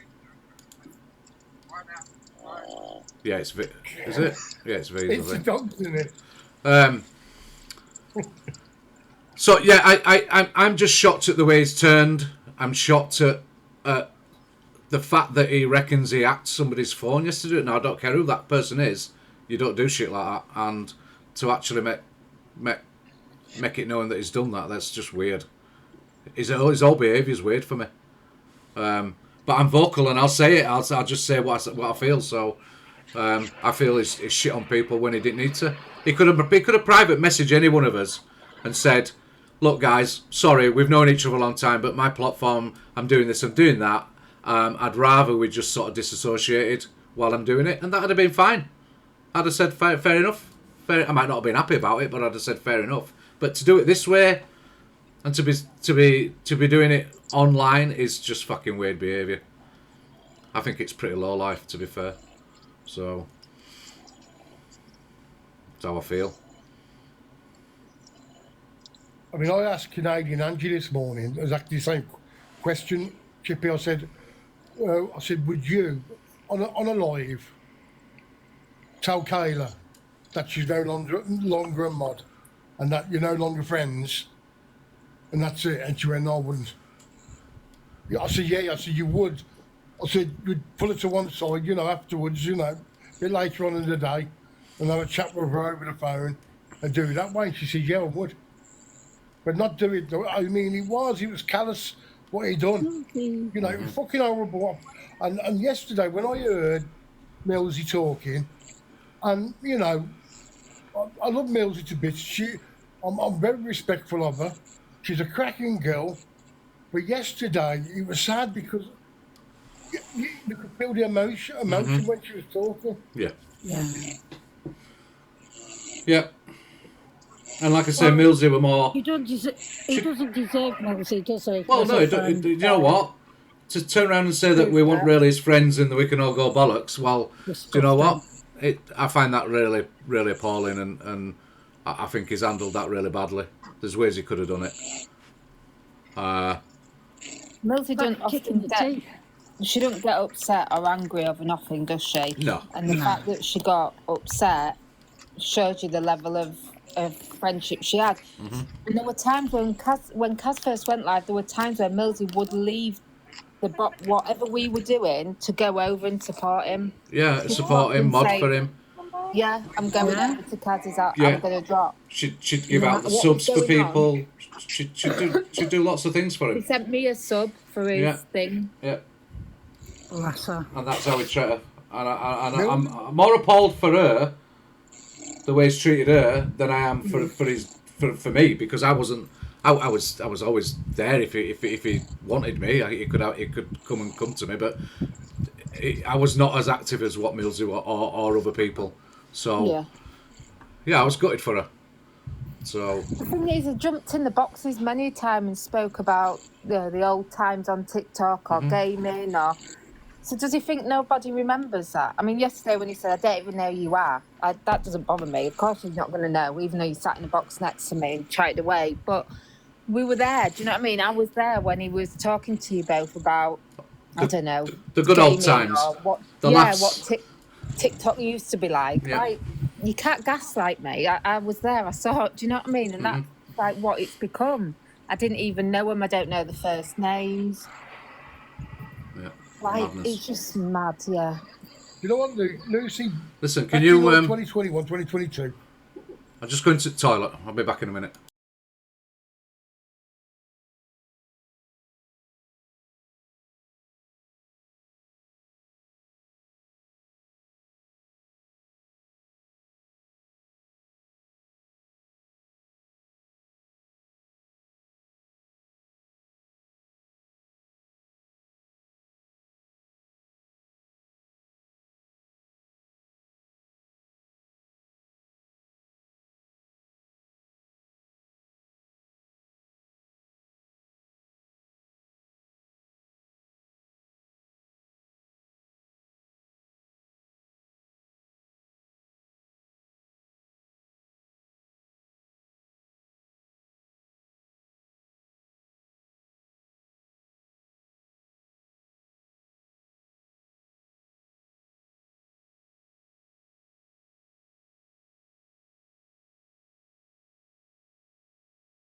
[SPEAKER 1] Yeah, it's V. Is it? Yeah, it's V's.
[SPEAKER 21] It's the dogs, isn't it?
[SPEAKER 1] So yeah, I'm just shocked at the way he's turned. I'm shocked at the fact that he reckons he hacked somebody's phone yesterday. Now I don't care who that person is. You don't do shit like that, and to actually make it known that he's done that, that's just weird. His whole behaviour's weird for me. But I'm vocal and I'll say it. I'll just say what I feel. So I feel he's shit on people when he didn't need to. He could have private messaged any one of us and said, "Look, guys, sorry, we've known each other a long time, but my platform, I'm doing this, I'm doing that. I'd rather we just sort of disassociated while I'm doing it," and that'd have been fine. I'd have said fair enough. I might not have been happy about it, but I'd have said fair enough. But to do it this way, and to be doing it online is just fucking weird behaviour. I think it's pretty low life, to be fair. So that's how I feel.
[SPEAKER 21] I mean, I asked Canadian Angie this morning exactly the same question, Chippy. I said, would you, on a live, tell Kayla that she's no longer a mod, and that you're no longer friends, and that's it? And she went, "No, I wouldn't." I said, "Yeah." I said, "You would." I said, "You'd pull it to one side, afterwards, a bit later on in the day, and have a chat with her over the phone, and do it that way." She said, "Yeah, I would." But not do it. I mean, it was callous what he done. It was fucking horrible. And yesterday when I heard Millsy talking, and I love Millsy to bits. I'm very respectful of her. She's a cracking girl. But yesterday it was sad because you could feel the emotion when she was talking.
[SPEAKER 1] Yeah.
[SPEAKER 22] Yeah.
[SPEAKER 1] Yeah. And like I say, Millsy were more.
[SPEAKER 22] He doesn't deserve Millsy, does he?
[SPEAKER 1] Well, no, you know what? to turn around and say that we weren't really his friends and that we can all go bollocks, well, do you know what? I find that really, really appalling, and I think he's handled that really badly. There's ways he could have done it.
[SPEAKER 8] Milsey doesn't often she doesn't get upset or angry over nothing, does she?
[SPEAKER 1] No.
[SPEAKER 8] And the fact that she got upset shows you the level of friendship she had.
[SPEAKER 1] Mhm.
[SPEAKER 8] And there were times when Kaz first went live, there were times where Milsey would leave whatever we were doing to go over and support him.
[SPEAKER 1] Yeah, support him, mod for him.
[SPEAKER 8] Yeah, I'm going over to Kaz's. I'm going to drop.
[SPEAKER 1] She'd give out the subs for people. She'd do lots of things for
[SPEAKER 8] He
[SPEAKER 1] him.
[SPEAKER 8] sent me a sub for his thing.
[SPEAKER 1] Yeah.
[SPEAKER 8] Bless her.
[SPEAKER 1] And that's how he treated her. And I'm more appalled for her, the way he's treated her, than I am for me, because I wasn't. I was always there if he wanted me. He could come to me, but I was not as active as what Milsey or other people. So yeah, I was gutted for her. So
[SPEAKER 8] The thing is, he jumped in the boxes many times and spoke about the old times on TikTok or gaming or. So does he think nobody remembers that? I mean, yesterday when he said, "I don't even know who you are," that doesn't bother me. Of course he's not going to know, even though he sat in a box next to me and chatted away. But we were there. Do you know what I mean? I was there when he was talking to you both about, I don't know,
[SPEAKER 1] the good old
[SPEAKER 8] gaming
[SPEAKER 1] times.
[SPEAKER 8] or what TikTok used to be like.
[SPEAKER 1] Yeah.
[SPEAKER 8] Like, you can't gaslight me. I was there. I saw it. Do you know what I mean? And that's like what it's become. I didn't even know him. I don't know the first names.
[SPEAKER 1] Yeah.
[SPEAKER 8] Like,
[SPEAKER 1] Madness.
[SPEAKER 8] it's just mad, yeah.
[SPEAKER 21] You know what, Lucy?
[SPEAKER 1] Listen,
[SPEAKER 21] back
[SPEAKER 1] can
[SPEAKER 21] to
[SPEAKER 1] you?
[SPEAKER 21] like 2021, 2022.
[SPEAKER 1] I'm just going to the toilet. I'll be back in a minute.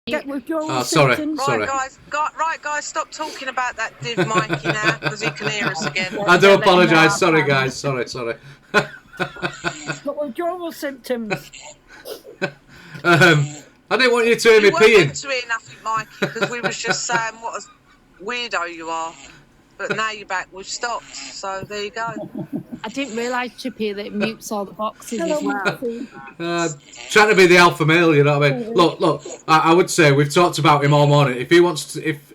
[SPEAKER 22] Get withdrawal
[SPEAKER 1] sorry,
[SPEAKER 22] symptoms.
[SPEAKER 1] sorry.
[SPEAKER 2] Right, guys, stop talking about that div Mikey now, because he can hear us again.
[SPEAKER 1] I do apologise. Sorry, guys. Sorry.
[SPEAKER 22] Got withdrawal symptoms.
[SPEAKER 1] I didn't want you to hear me
[SPEAKER 2] You weren't meant
[SPEAKER 1] peeing.
[SPEAKER 2] to hear nothing, Mikey, because we was just saying what a weirdo you are. But now you're back, we've stopped, so there you go.
[SPEAKER 8] I didn't realise, Chippy, that it mutes all the boxes as well.
[SPEAKER 1] Trying to be the alpha male, you know what I mean? Look. I would say we've talked about him all morning. If he wants to, if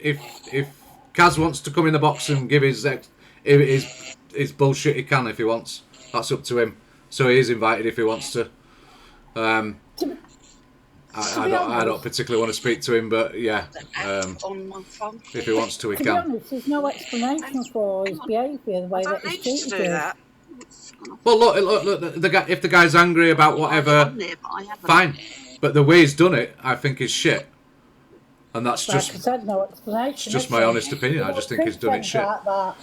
[SPEAKER 1] Kaz wants to come in the box and give his bullshit, he can if he wants. That's up to him. So he is invited if he wants to. I don't particularly want to speak to him, but yeah, if he wants to, he
[SPEAKER 22] To be
[SPEAKER 1] can.
[SPEAKER 22] honest, there's no explanation for his behaviour, the way that he's treated you.
[SPEAKER 1] Well, look. The guy, if the guy's angry about whatever, fine. But the way he's done it, I think, is shit. And that's
[SPEAKER 22] Like I
[SPEAKER 1] just
[SPEAKER 22] said, no explanation.
[SPEAKER 1] it's just
[SPEAKER 22] is
[SPEAKER 1] my
[SPEAKER 22] there?
[SPEAKER 1] honest opinion. I just think he's done it shit.
[SPEAKER 22] Like that.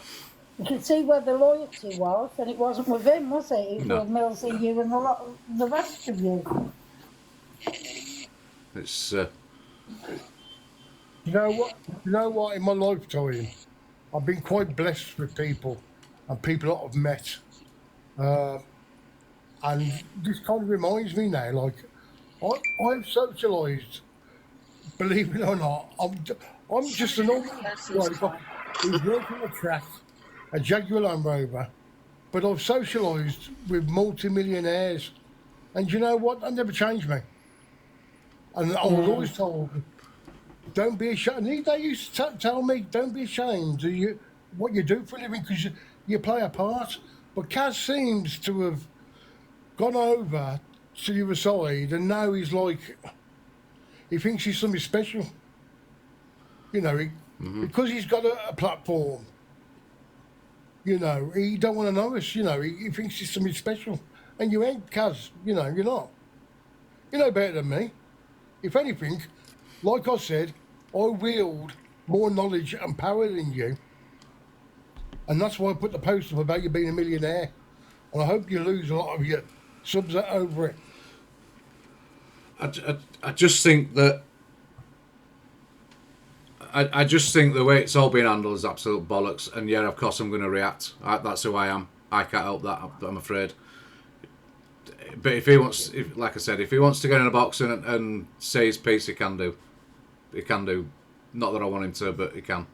[SPEAKER 22] You can see where the loyalty was, and it wasn't with him, was it? It
[SPEAKER 1] No.
[SPEAKER 22] was Milsey, you, and the rest of you.
[SPEAKER 1] It's
[SPEAKER 21] You know what? In my lifetime, I've been quite blessed with people, and people that I've met. And this kind of reminds me now, like, I've socialised. Believe it or not, I'm just a normal guy who's working a track, a Jaguar Land Rover, but I've socialised with multi-millionaires, and you know what? That never changed me. And I was always told, don't be ashamed. They used to tell me, don't be ashamed of what you do for a living, because you play a part. But Kaz seems to have gone over to the other side, and now he's like, he thinks he's something special. You know, because he's got a platform, You know, he don't want to know us. You know, he thinks it's something special, and you ain't, Kaz. You know, you're not. You know better than me. If anything, like I said, I wield more knowledge and power than you. And that's why I put the post up about you being a millionaire. And I hope you lose a lot of your subs over it.
[SPEAKER 1] I just think that... I just think the way it's all being handled is absolute bollocks. And yeah, of course I'm going to react. That's who I am. I can't help that, I'm afraid. But if he wants, like I said, if he wants to get in a box and say his piece, he can do. He can do. Not that I want him to, but he can.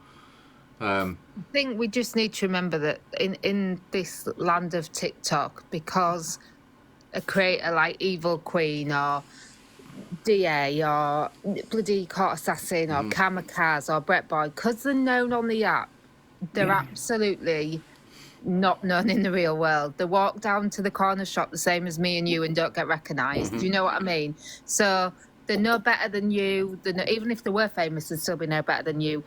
[SPEAKER 8] I think we just need to remember that in this land of TikTok, because a creator like Evil Queen or DA or bloody Court Assassin or Kamikaze or Brett Boy, because they're known on the app, they're absolutely not known in the real world. They walk down to the corner shop the same as me and you and don't get recognised. Do you know what I mean? So they're no better than you. Even if they were famous, they'd still be no better than you.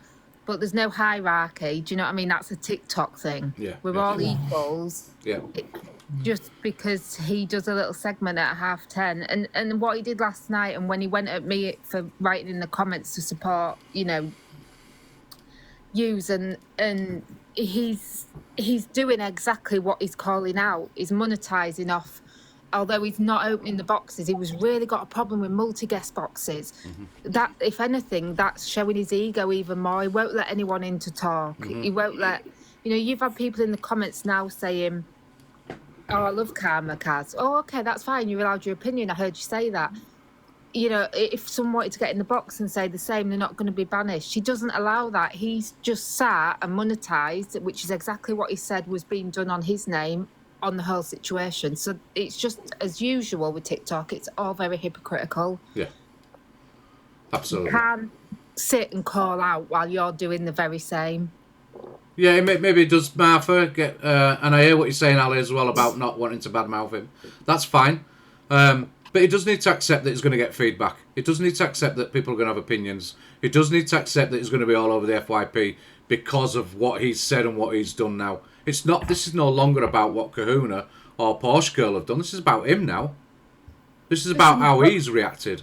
[SPEAKER 8] But there's no hierarchy. Do you know what I mean? That's a TikTok thing.
[SPEAKER 1] Yeah.
[SPEAKER 8] We're all equals.
[SPEAKER 1] Yeah.
[SPEAKER 8] Just because he does a little segment at 10:30, and what he did last night, and when he went at me for writing in the comments to support, you know, yous, and he's doing exactly what he's calling out. He's monetizing off. Although he's not opening the boxes, he was really got a problem with multi-guest boxes. That, if anything, that's showing his ego even more. He won't let anyone in to talk. He won't let, you know, you've had people in the comments now saying, oh, I love Karma, Kaz. Oh, okay, that's fine. You're allowed your opinion. I heard you say that. You know, if someone wanted to get in the box and say the same, they're not going to be banished. He doesn't allow that. He's just sat and monetized, which is exactly what he said was being done on his name, on the whole situation. So it's just as usual with TikTok, it's all very hypocritical.
[SPEAKER 1] Yeah, absolutely.
[SPEAKER 8] You can't sit and call out while you're doing the very same.
[SPEAKER 1] Yeah, maybe it does Martha get, and I hear what you're saying, Ali, as well, about not wanting to badmouth him. That's fine. But he does need to accept that he's going to get feedback. He does need to accept that people are going to have opinions. He does need to accept that he's going to be all over the FYP because of what he's said and what he's done now. It's not. This is no longer about what Kahuna or Porsche Girl have done. This is about him now. This is about how he's reacted.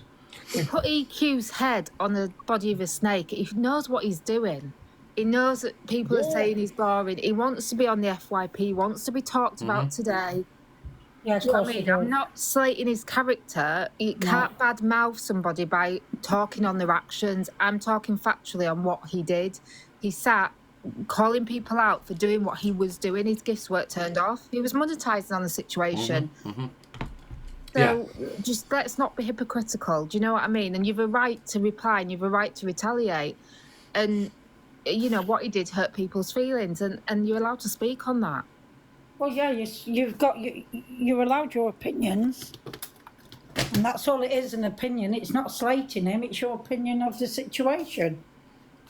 [SPEAKER 8] Put EQ's head on the body of a snake. He knows what he's doing. He knows that people are saying he's boring. He wants to be on the FYP. He wants to be talked about today.
[SPEAKER 22] Yeah,
[SPEAKER 8] do you know what I mean? I'm not slating his character. You can't badmouth somebody by talking on their actions. I'm talking factually on what he did. He sat calling people out for doing what he was doing. His gifts weren't turned off. He was monetizing on the situation. So just let's not be hypocritical. Do you know what I mean? And you've a right to reply and you've a right to retaliate. And, you know, what he did hurt people's feelings, and you're allowed to speak on that.
[SPEAKER 22] Well, yeah, you're allowed your opinions, and that's all it is, an opinion. It's not slating him, it's your opinion of the situation.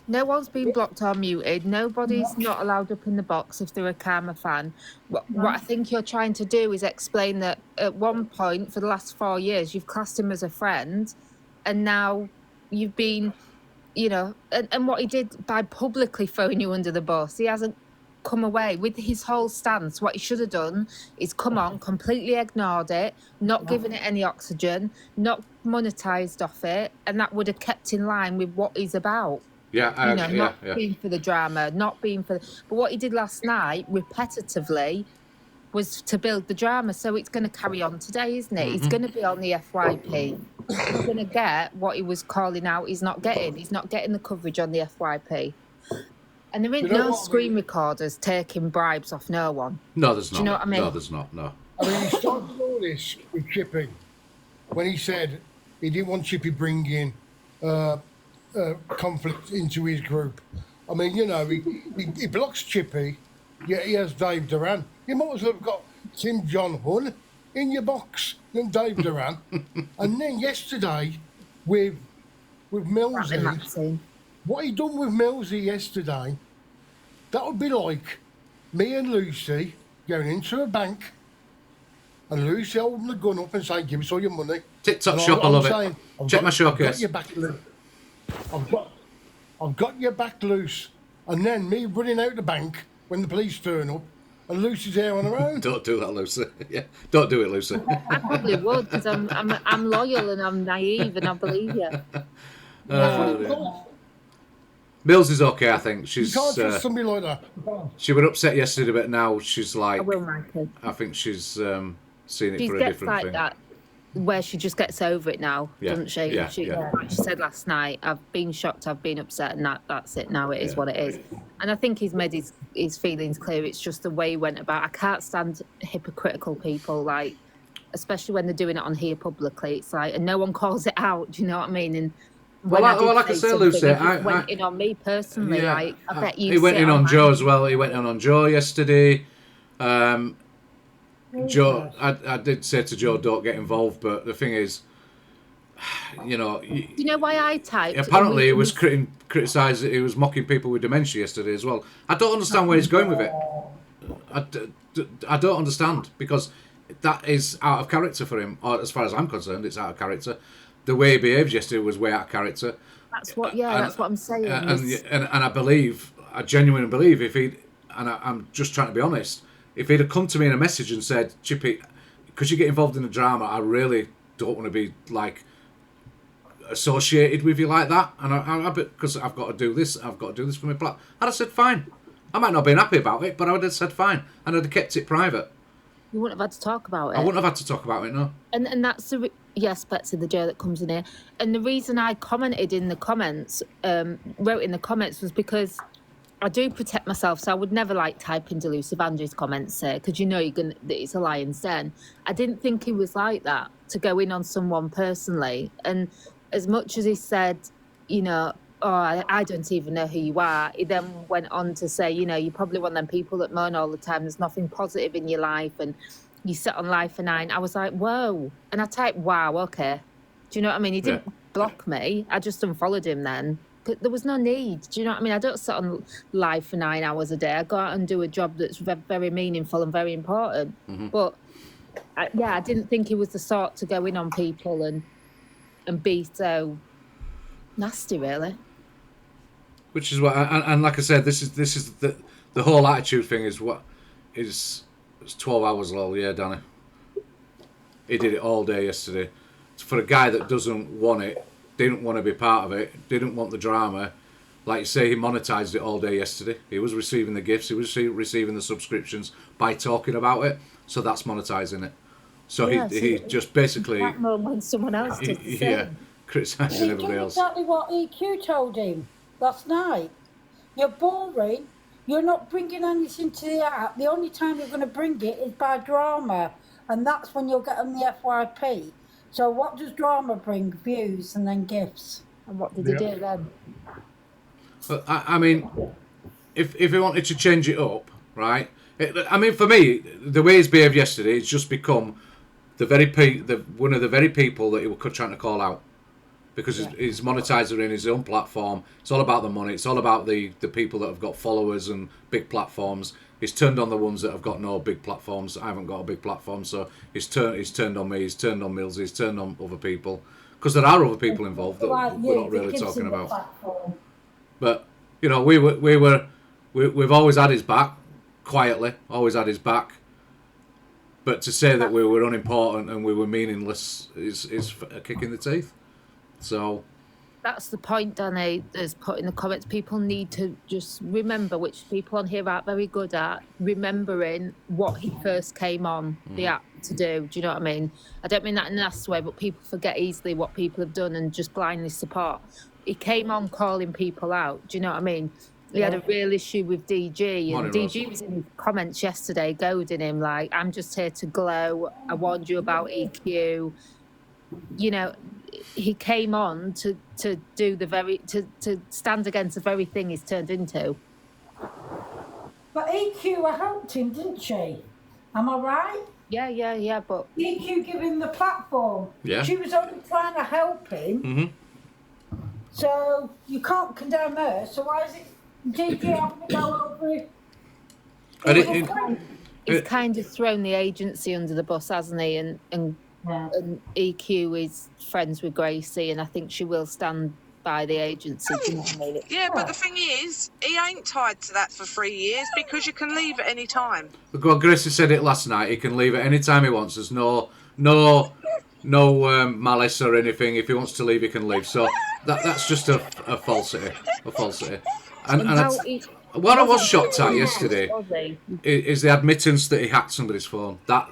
[SPEAKER 8] No one's been blocked or muted. Nobody's not allowed up in the box if they're a Karma fan. What I think you're trying to do is explain that at one point for the last 4 years, you've classed him as a friend, and now you've been, you know, and what he did by publicly throwing you under the bus, he hasn't come away with his whole stance. What he should have done is come on, completely ignored it, not given it any oxygen, not monetized off it, and that would have kept in line with what he's about.
[SPEAKER 1] Yeah,
[SPEAKER 8] not being for the drama, not being for. But what he did last night, repetitively, was to build the drama. So it's going to carry on today, isn't it? He's going to be on the FYP. He's going to get what he was calling out. He's not getting. He's not getting the coverage on the FYP. And there ain't no screen recorders taking bribes off no one.
[SPEAKER 1] No, there's not.
[SPEAKER 8] Do you know what I mean?
[SPEAKER 1] No, there's not. No.
[SPEAKER 21] I mean, he started all this with Chippy when he said he didn't want Chippy bringing conflict into his group. I mean, you know, he blocks Chippy, yet he has Dave Duran. You might as well have got Tim John Hun in your box than Dave Duran. And then yesterday with Millsy, what he done with Millsy yesterday, that would be like me and Lucy going into a bank and Lucy holding the gun up and saying, give us all your money.
[SPEAKER 1] TikTok shop, I love it. Check my showcase.
[SPEAKER 21] I've got your back loose. I've got your back loose. And then me running out the bank when the police turn up and Lucy's here on her own.
[SPEAKER 1] Don't do that, Lucy. Yeah, don't do it, Lucy.
[SPEAKER 8] I probably would because I'm loyal and I'm naive and I believe you.
[SPEAKER 1] Mills is okay, I think.
[SPEAKER 21] You
[SPEAKER 1] She's
[SPEAKER 21] can't trust somebody like that.
[SPEAKER 1] she was upset yesterday, but now she's like,
[SPEAKER 8] I will, Michael.
[SPEAKER 1] I think she's seeing it
[SPEAKER 8] She
[SPEAKER 1] for a
[SPEAKER 8] gets
[SPEAKER 1] different
[SPEAKER 8] like
[SPEAKER 1] thing.
[SPEAKER 8] that, where she just gets over it now,
[SPEAKER 1] Yeah,
[SPEAKER 8] doesn't she?
[SPEAKER 1] yeah,
[SPEAKER 8] She,
[SPEAKER 1] yeah.
[SPEAKER 8] Like she said last night, I've been shocked, I've been upset, and that's it now. It is what it is. And I think he's made his feelings clear. It's just the way he went about. I can't stand hypocritical people, like, especially when they're doing it on here publicly. It's like, and no one calls it out. Do you know what I mean? And when
[SPEAKER 1] like I say,
[SPEAKER 8] something,
[SPEAKER 1] Lucy,
[SPEAKER 8] he just went in on me personally.
[SPEAKER 1] Yeah,
[SPEAKER 8] like, I bet you.
[SPEAKER 1] He went
[SPEAKER 8] sit
[SPEAKER 1] in on
[SPEAKER 8] mine.
[SPEAKER 1] Joe as well. He went in on Joe yesterday. Joe, I did say to Joe, don't get involved, but the thing is, you know,
[SPEAKER 8] Do you know why I typed?
[SPEAKER 1] apparently he was criticising, he was mocking people with dementia yesterday as well. I don't understand where he's going with it. I don't understand, because that is out of character for him, or as far as I'm concerned, it's out of character. The way he behaved yesterday was way out of character.
[SPEAKER 8] That's what. Yeah, that's what I'm saying.
[SPEAKER 1] And I believe, I genuinely believe, if he, and I'm just trying to be honest, if he'd have come to me in a message and said, Chippy, because you get involved in the drama, I really don't want to be like associated with you like that, and I because I've got to do this for my plot. I'd have said fine. I might not have been happy about it, but I would have said fine, and I'd have kept it private.
[SPEAKER 8] You wouldn't have had to talk about it.
[SPEAKER 1] I wouldn't have had to talk about it, no.
[SPEAKER 8] And that's the yes, Betsy, the Joe that comes in here. And the reason I commented in the comments, wrote in the comments, was because I do protect myself. So I would never like type in delusive Andrew's comments here, because you know that it's a lion's den. I didn't think he was like that, to go in on someone personally. And as much as he said, you know, oh, I don't even know who you are, he then went on to say, you know, you're probably one of them people that moan all the time, there's nothing positive in your life, and you sit on Life for 9. I was like, whoa. And I typed, wow, okay. Do you know what I mean? He didn't block me. I just unfollowed him then. But there was no need. Do you know what I mean? I don't sit on Live for 9 hours a day. I go out and do a job that's very meaningful and very important.
[SPEAKER 1] Mm-hmm.
[SPEAKER 8] But, I didn't think he was the sort to go in on people and be so nasty, really.
[SPEAKER 1] Which is what, and like I said, this is the whole attitude thing is what is. It's 12 hours long, yeah, Danny. He did it all day yesterday. For a guy that doesn't want it, didn't want to be part of it, didn't want the drama, like you say, he monetised it all day yesterday. He was receiving the gifts, he was receiving the subscriptions by talking about it, so that's monetising it. So he just basically...
[SPEAKER 22] When someone else did the same.
[SPEAKER 1] Yeah, criticising everybody else.
[SPEAKER 22] Exactly what EQ told him last night. You're boring. You're not bringing anything to the app. The only time you're going to bring it is by drama, and that's when you'll get them the FYP. So what does drama bring? Views and then gifts.
[SPEAKER 8] And what did he do then?
[SPEAKER 1] But I mean, if he wanted to change it up, right? I mean, for me, the way he's behaved yesterday, it's just become one of the very people that he was trying to call out. Because he's monetizer in his own platform. It's all about the money. It's all about the people that have got followers and big platforms. He's turned on the ones that have got no big platforms. I haven't got a big platform, so he's turned on me. He's turned on Mills. He's turned on other people. Because there are other people involved that we're not really talking about. But you know, we've always had his back quietly. Always had his back. But to say that we were unimportant and we were meaningless is a kick in the teeth. So
[SPEAKER 8] that's the point Danny has put in the comments. People need to just remember, which people on here aren't very good at, remembering what he first came on the app to do. Do you know what I mean? I don't mean that in a nasty way, but people forget easily what people have done and just blindly support. He came on calling people out. Do you know what I mean? He had a real issue with DG, and DG was in his comments yesterday goading him like, I'm just here to glow. I warned you about EQ. You know, he came on to do to stand against the very thing he's turned into.
[SPEAKER 22] But EQ helped him, didn't she? Am I right?
[SPEAKER 8] Yeah, but
[SPEAKER 22] EQ gave him the platform.
[SPEAKER 1] Yeah.
[SPEAKER 22] She was only trying to help him.
[SPEAKER 1] Mm-hmm.
[SPEAKER 22] So you can't condemn her. So why is it DG having to go over it?
[SPEAKER 8] He's kind of thrown the agency under the bus, hasn't he? And EQ is friends with Gracie, and I think she will stand by the agency. Do you know what I mean?
[SPEAKER 2] Yeah, but the thing is, he ain't tied to that for 3 years because you can leave at any time.
[SPEAKER 1] Well, Gracie said it last night. He can leave at any time he wants. There's no malice or anything. If he wants to leave, he can leave. So that's just a falsity. A falsity. What I was shocked at yesterday is the admittance that he hacked somebody's phone. That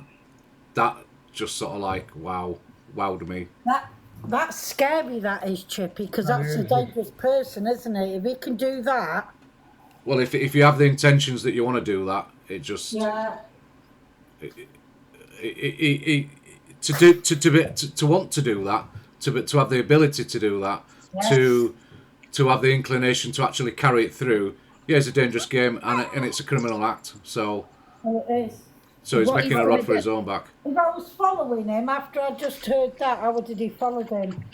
[SPEAKER 1] just sort of like wowed me.
[SPEAKER 22] That's scary, that is, Chippy, because that's a dangerous person, isn't it? If he can do that.
[SPEAKER 1] Well, if you have the intentions that you want to do that, it just to want to do that, to have the ability to do that, to have the inclination to actually carry it through. Yeah, it's a dangerous game, and it's a criminal act. So
[SPEAKER 22] it is.
[SPEAKER 1] So he's making a rod for his own back.
[SPEAKER 22] If I was following him after I just heard that, how did he follow him?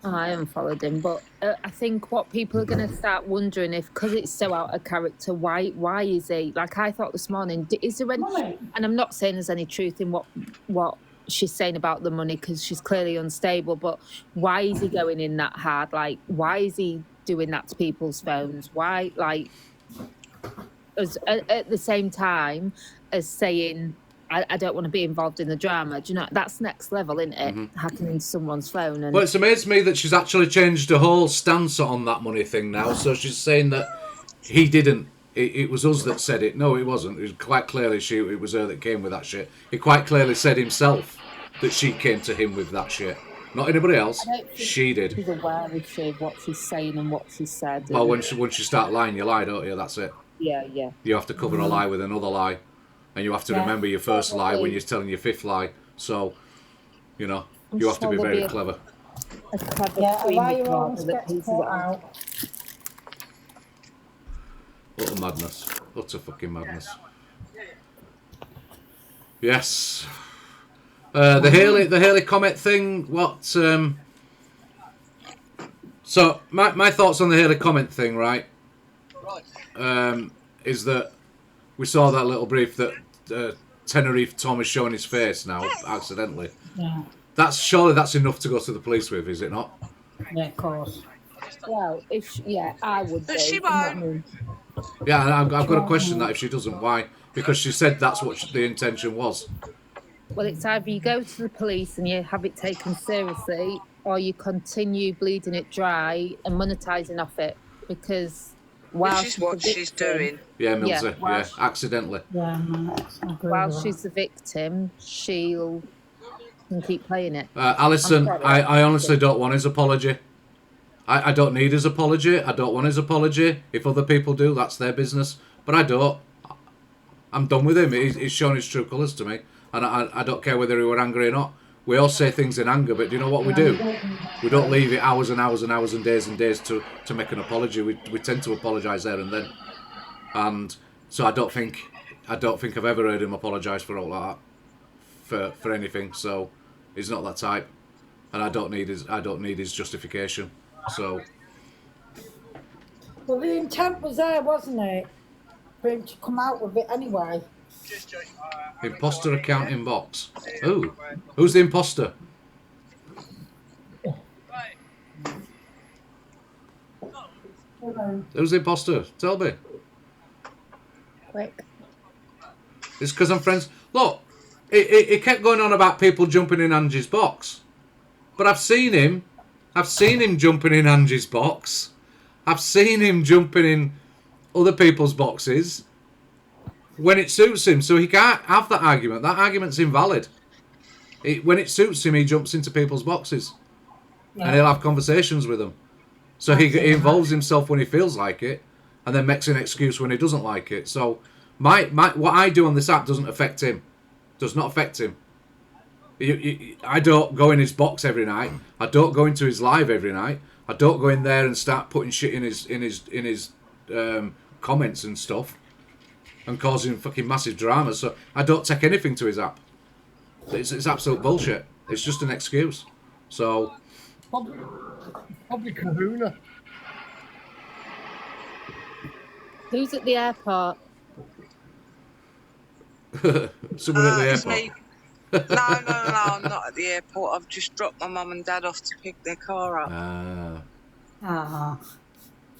[SPEAKER 8] I haven't followed him, but I think what people are going to start wondering because it's so out of character, why is he, like I thought this morning, is there any, and I'm not saying there's any truth in what she's saying about the money because she's clearly unstable, but why is he going in that hard? Like, why is he doing that to people's phones? Why, like, at the same time as saying, I don't want to be involved in the drama. Do you know, that's next level, isn't it? Hacking into someone's phone. And...
[SPEAKER 1] Well, it's amazed me that she's actually changed her whole stance on that money thing now. So she's saying that he didn't. It was us that said it. No, it wasn't. It was quite clearly it was her that came with that shit. He quite clearly said himself that she came to him with that shit. Not anybody else. She did.
[SPEAKER 8] She's aware of what she's saying and what she said.
[SPEAKER 1] Well, once you start lying, you lie, don't you? That's it.
[SPEAKER 8] Yeah.
[SPEAKER 1] You have to cover a lie with another lie. And you have to remember your first lie when you're telling your fifth lie. So, you know, you have to be very clever.
[SPEAKER 22] A liar always gets caught out.
[SPEAKER 1] Utter madness. Utter fucking madness. Yes. The Haley Comet thing, what... So, my thoughts on the Haley Comet thing, right? Is that we saw that little brief that Tenerife Tom is showing his face now, accidentally.
[SPEAKER 22] Yeah.
[SPEAKER 1] Surely that's enough to go to the police with, is it not?
[SPEAKER 22] Yeah, of course.
[SPEAKER 8] Well, I would.
[SPEAKER 2] But she won't.
[SPEAKER 1] Yeah, I've got to question that if she doesn't. Why? Because she said that's what the intention was.
[SPEAKER 8] Well, it's either you go to the police and you have it taken seriously, or you continue bleeding it dry and monetising off it, because
[SPEAKER 2] which is what she's doing.
[SPEAKER 1] Yeah, Milsey. Yeah, accidentally.
[SPEAKER 22] Yeah,
[SPEAKER 8] while she's the victim, she'll can keep playing it.
[SPEAKER 1] Alison, I honestly don't want his apology. I don't need his apology. I don't want his apology. If other people do, that's their business. But I don't. I'm done with him. He's shown his true colours to me. And I don't care whether he were angry or not. We all say things in anger, but do you know what we do? We don't leave it hours and hours and hours and days to make an apology. We tend to apologise there and then. And so I don't think I've ever heard him apologise for all that. For anything. So he's not that type. And I don't need his justification. So
[SPEAKER 22] well, the intent was there, wasn't it? For him to come out with it anyway.
[SPEAKER 1] Imposter account inbox. Ooh, who's the imposter? Who's the imposter? Tell me.
[SPEAKER 8] Quick.
[SPEAKER 1] It's because I'm friends. Look, it kept going on about people jumping in Angie's box, but I've seen him jumping in Angie's box. I've seen him jumping in other people's boxes when it suits him. So he can't have that argument. That argument's invalid. When it suits him, he jumps into people's boxes. Yeah. And he'll have conversations with them. So he involves himself when he feels like it, and then makes an excuse when he doesn't like it. So my what I do on this app doesn't affect him. Does not affect him. I don't go in his box every night. I don't go into his live every night. I don't go in there and start putting shit in his comments and stuff and causing fucking massive drama. So I don't take anything to his app. It's absolute bullshit. It's just an excuse. So
[SPEAKER 21] probably Kahuna.
[SPEAKER 8] Who's at the airport?
[SPEAKER 1] Someone at the airport.
[SPEAKER 2] No, I'm not at the airport. I've just dropped my mum and dad off to pick their car up.
[SPEAKER 22] Ah.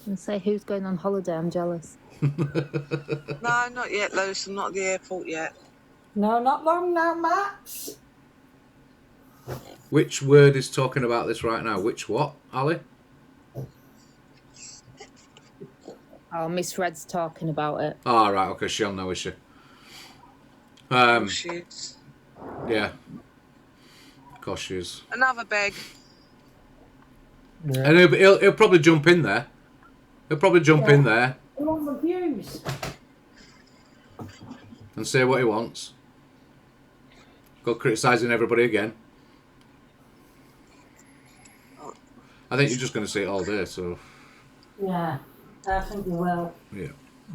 [SPEAKER 8] And say who's going on holiday. I'm jealous.
[SPEAKER 2] No, not yet, Luce. I'm not at the airport yet.
[SPEAKER 22] No, not long now, Max.
[SPEAKER 1] Which word is talking about this right now? Which what, Ali?
[SPEAKER 8] Oh, Miss Red's talking about it.
[SPEAKER 1] Oh, right, okay, she'll know, is she?
[SPEAKER 2] She is.
[SPEAKER 1] Yeah. Of course she is.
[SPEAKER 2] Another beg.
[SPEAKER 21] Yeah.
[SPEAKER 1] And he'll probably jump in there. He'll probably jump in there
[SPEAKER 22] All on the views.
[SPEAKER 1] and say what he wants. Go criticising everybody again. I think you're just going to see it all day, so...
[SPEAKER 22] Yeah, I think you will.
[SPEAKER 1] Yeah.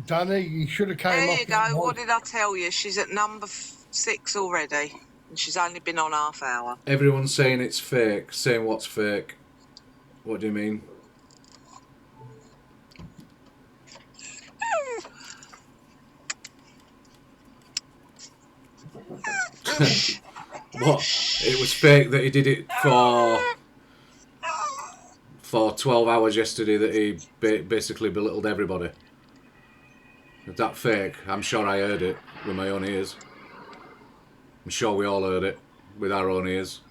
[SPEAKER 21] Danny, you should have came
[SPEAKER 2] There
[SPEAKER 21] off.
[SPEAKER 2] you go. What did I tell you? She's at number 6 already. And she's only been on half hour.
[SPEAKER 1] Everyone's saying it's fake. Saying what's fake. What do you mean? What? It was fake that he did it for 12 hours yesterday, that he basically belittled everybody. Is that fake? I'm sure I heard it with my own ears. I'm sure we all heard it with our own ears.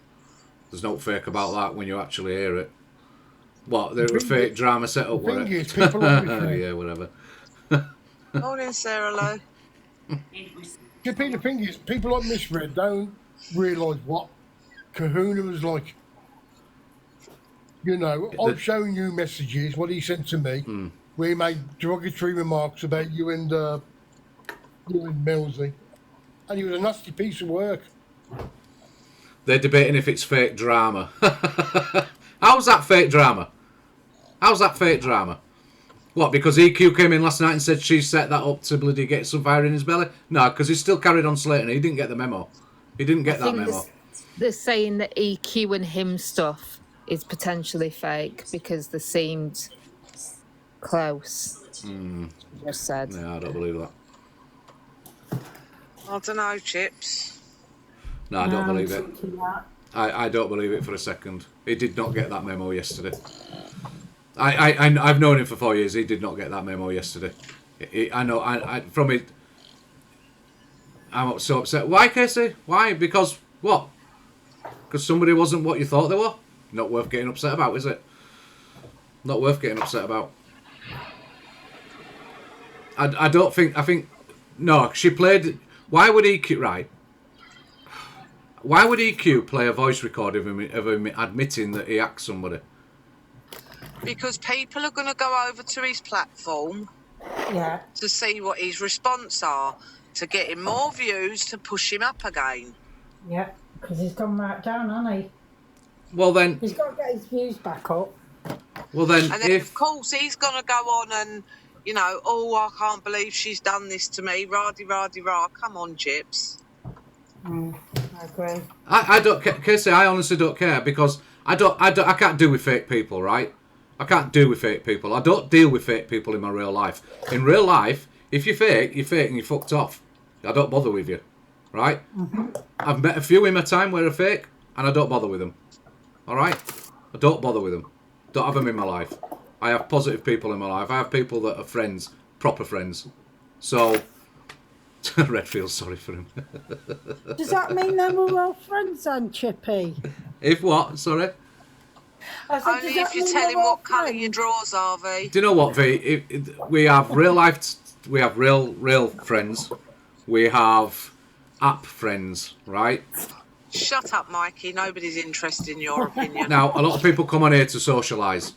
[SPEAKER 1] There's no fake about that when you actually hear it. What? There was a fake drama set up, were it? Yeah, whatever.
[SPEAKER 2] Morning, Sarah Lou.
[SPEAKER 21] The thing is, people like Miss Red don't realise what Kahuna was like. You know, I'm showing you messages, what he sent to me, where he made derogatory remarks about you and Millsy. And he was a nasty piece of work.
[SPEAKER 1] They're debating if it's fake drama. How's that fake drama? How's that fake drama? What, because EQ came in last night and said she set that up to bloody get some fire in his belly? No, because he still carried on slating. He didn't get the memo. He didn't get that memo.
[SPEAKER 8] They're saying that EQ and him stuff is potentially fake because they seemed close. Just said.
[SPEAKER 1] No, I don't believe that.
[SPEAKER 2] I don't know, Chips.
[SPEAKER 1] No, I don't believe it. I don't believe it for a second. He did not get that memo yesterday. I've known him for 4 years. He did not get that memo yesterday. I know. From it, I'm so upset. Why, Casey? Why? Because what? Because somebody wasn't what you thought they were? Not worth getting upset about, is it? Not worth getting upset about. I don't think... I think... No, she played... Why would EQ... Right. Why would EQ play a voice recording of him admitting that he hacked somebody?
[SPEAKER 2] Because people are going to go over to his platform to see what his response are, to get him more views, to push him up again.
[SPEAKER 22] Yeah, because he's gone right down, hasn't he?
[SPEAKER 1] Well then...
[SPEAKER 22] He's got to get his views back up.
[SPEAKER 1] Well then,
[SPEAKER 2] and then of course he's going to go on and, you know, oh, I can't believe she's done this to me, rah-de-rah-de-rah. Come on, Chips.
[SPEAKER 22] I agree.
[SPEAKER 1] I don't care, Casey. I honestly don't care, because I can't deal with fake people, right? I can't deal with fake people. I don't deal with fake people in my real life. In real life, if you're fake and you're fucked off. I don't bother with you, right? I've met a few in my time where are fake, and I don't bother with them. All right? I don't bother with them. Don't have them in my life. I have positive people in my life. I have people that are friends, proper friends. So, Red feels sorry for him.
[SPEAKER 22] Does that mean that we're all friends then, Chippy?
[SPEAKER 1] If what? Sorry?
[SPEAKER 2] Only if you tell him what colour your drawers are, V.
[SPEAKER 1] Do you know what, V? We have real life, we have real friends. We have app friends, right?
[SPEAKER 2] Shut up, Mikey. Nobody's interested in your opinion.
[SPEAKER 1] Now, a lot of people come on here to socialise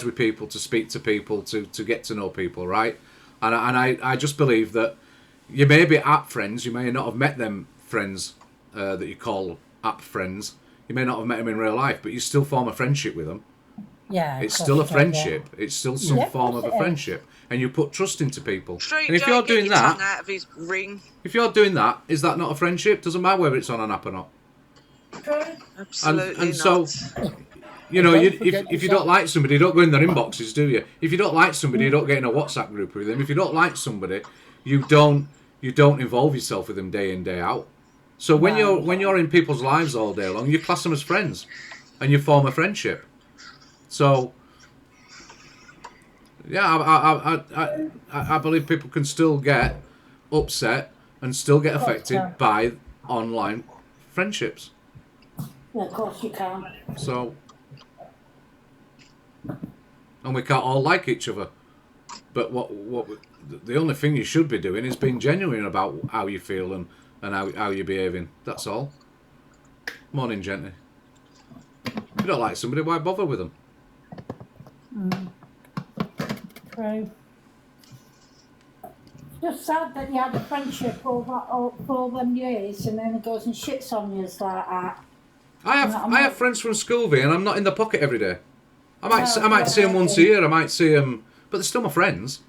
[SPEAKER 1] with people, to speak to people, to get to know people, right? And I just believe that you may be app friends, you may not have met them friends that you call app friends. You may not have met them in real life, but you still form a friendship with them.
[SPEAKER 22] Yeah.
[SPEAKER 1] It's still a friendship. It's still some form of a friendship. And you put trust into people. And if you're doing that,
[SPEAKER 2] out of his ring.
[SPEAKER 1] if you're doing that, is that not a friendship? Doesn't matter whether it's on an app or not.
[SPEAKER 2] Absolutely
[SPEAKER 1] and so, you know, if you don't like somebody, you don't go in their inboxes, do you? If you don't like somebody, you don't get in a WhatsApp group with them. If you don't like somebody, you don't involve yourself with them day in, day out. So when you're in people's lives all day long, you class them as friends, and you form a friendship. So Yeah, I believe people can still get upset and still get affected by online friendships.
[SPEAKER 22] Yeah, of course you can.
[SPEAKER 1] So, and we can't all like each other. But the only thing you should be doing is being genuine about how you feel and how you're behaving. That's all. Morning, Jenny. If you don't like somebody, why bother with them?
[SPEAKER 22] True. Just sad that you had a friendship for all them years and then it goes and shits on you like that.
[SPEAKER 1] I have friends from school, V, and I'm not in the pocket every day. I might see them once a year. I might see them, but they're still my friends.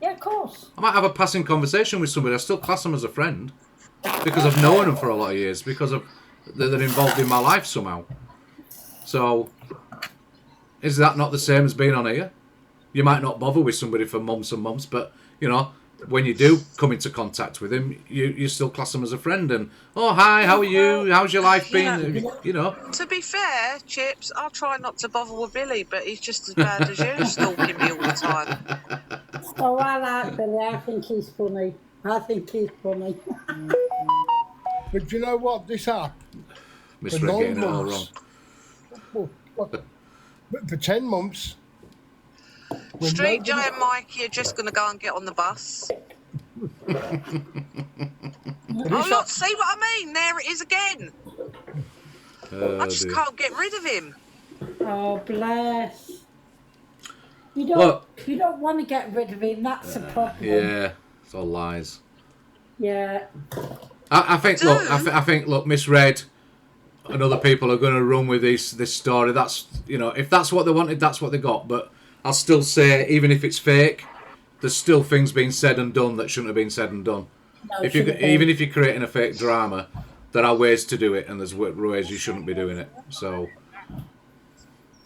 [SPEAKER 22] Yeah, of course.
[SPEAKER 1] I might have a passing conversation with somebody. I still class them as a friend because I've known them for a lot of years because they're involved in my life somehow. So, is that not the same as being on here? You might not bother with somebody for months and months, but you know, when you do come into contact with him, you still class him as a friend. And oh, hi, how are you? How's your life been? You know.
[SPEAKER 2] To be fair, Chips, I'll try not to bother with Billy, but he's just as bad as you, stalking me all the time.
[SPEAKER 22] Oh, I like Billy. I think he's funny. But
[SPEAKER 21] you know what? This app.
[SPEAKER 1] Mr. Getting it all wrong.
[SPEAKER 21] But for 10 months.
[SPEAKER 2] Street J and Mikey are just going to go and get on the bus. Look, see what I mean? There it is again. I just can't get rid of him.
[SPEAKER 22] Oh, bless. You don't want to get rid of him, that's the problem.
[SPEAKER 1] Yeah, it's all lies.
[SPEAKER 22] Yeah.
[SPEAKER 1] I think, look, Miss Red and other people are going to run with this story. That's, you know, if that's what they wanted, that's what they got. But I'll still say, even if it's fake, there's still things being said and done that shouldn't have been said and done. No, even if you're creating a fake drama, there are ways to do it, and there's ways you shouldn't be doing it. So,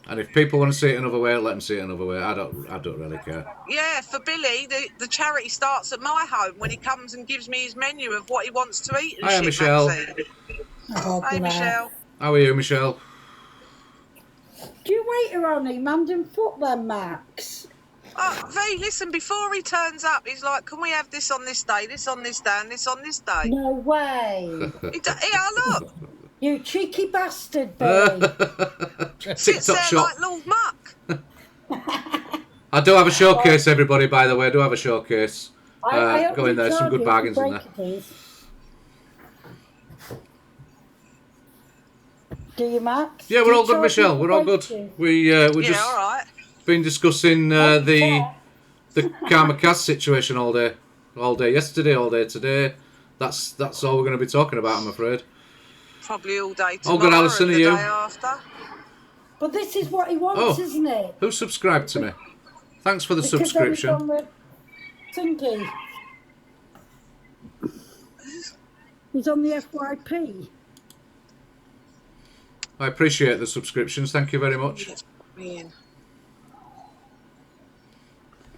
[SPEAKER 1] and if people want to see it another way, let them see it another way. I don't really care.
[SPEAKER 2] Yeah, for Billy, the charity starts at my home when he comes and gives me his menu of what he wants to eat. And
[SPEAKER 1] Hi, Michelle.
[SPEAKER 2] Hi, Michelle.
[SPEAKER 1] How are you, Michelle?
[SPEAKER 22] Do you wait around him hand and foot then, Max?
[SPEAKER 2] V, listen, before he turns up, he's like, can we have this on this day, this on this day, and this on this day?
[SPEAKER 22] No way.
[SPEAKER 2] Yeah, look.
[SPEAKER 22] You cheeky bastard, Billy.
[SPEAKER 2] Sits there
[SPEAKER 1] shop.
[SPEAKER 2] like Lord Muck.
[SPEAKER 1] I do have a showcase, everybody, by the way. I do have a showcase. Go in there, some good bargains in there.
[SPEAKER 22] Do you, Max?
[SPEAKER 1] Yeah, we're all good, Michelle. We're all good. We're just
[SPEAKER 2] all right.
[SPEAKER 1] Been discussing the Karma Cast situation all day yesterday, all day today. That's all we're going to be talking about, I'm afraid.
[SPEAKER 2] Probably all day tomorrow.
[SPEAKER 1] Oh, good, Alison,
[SPEAKER 2] and
[SPEAKER 1] are
[SPEAKER 2] the
[SPEAKER 1] you?
[SPEAKER 2] day after.
[SPEAKER 22] But this is what he wants, isn't it?
[SPEAKER 1] Who subscribed to me? Thanks for the
[SPEAKER 22] Because
[SPEAKER 1] subscription.
[SPEAKER 22] On the thingy. He's on the FYP.
[SPEAKER 1] I appreciate the subscriptions. Thank you very much.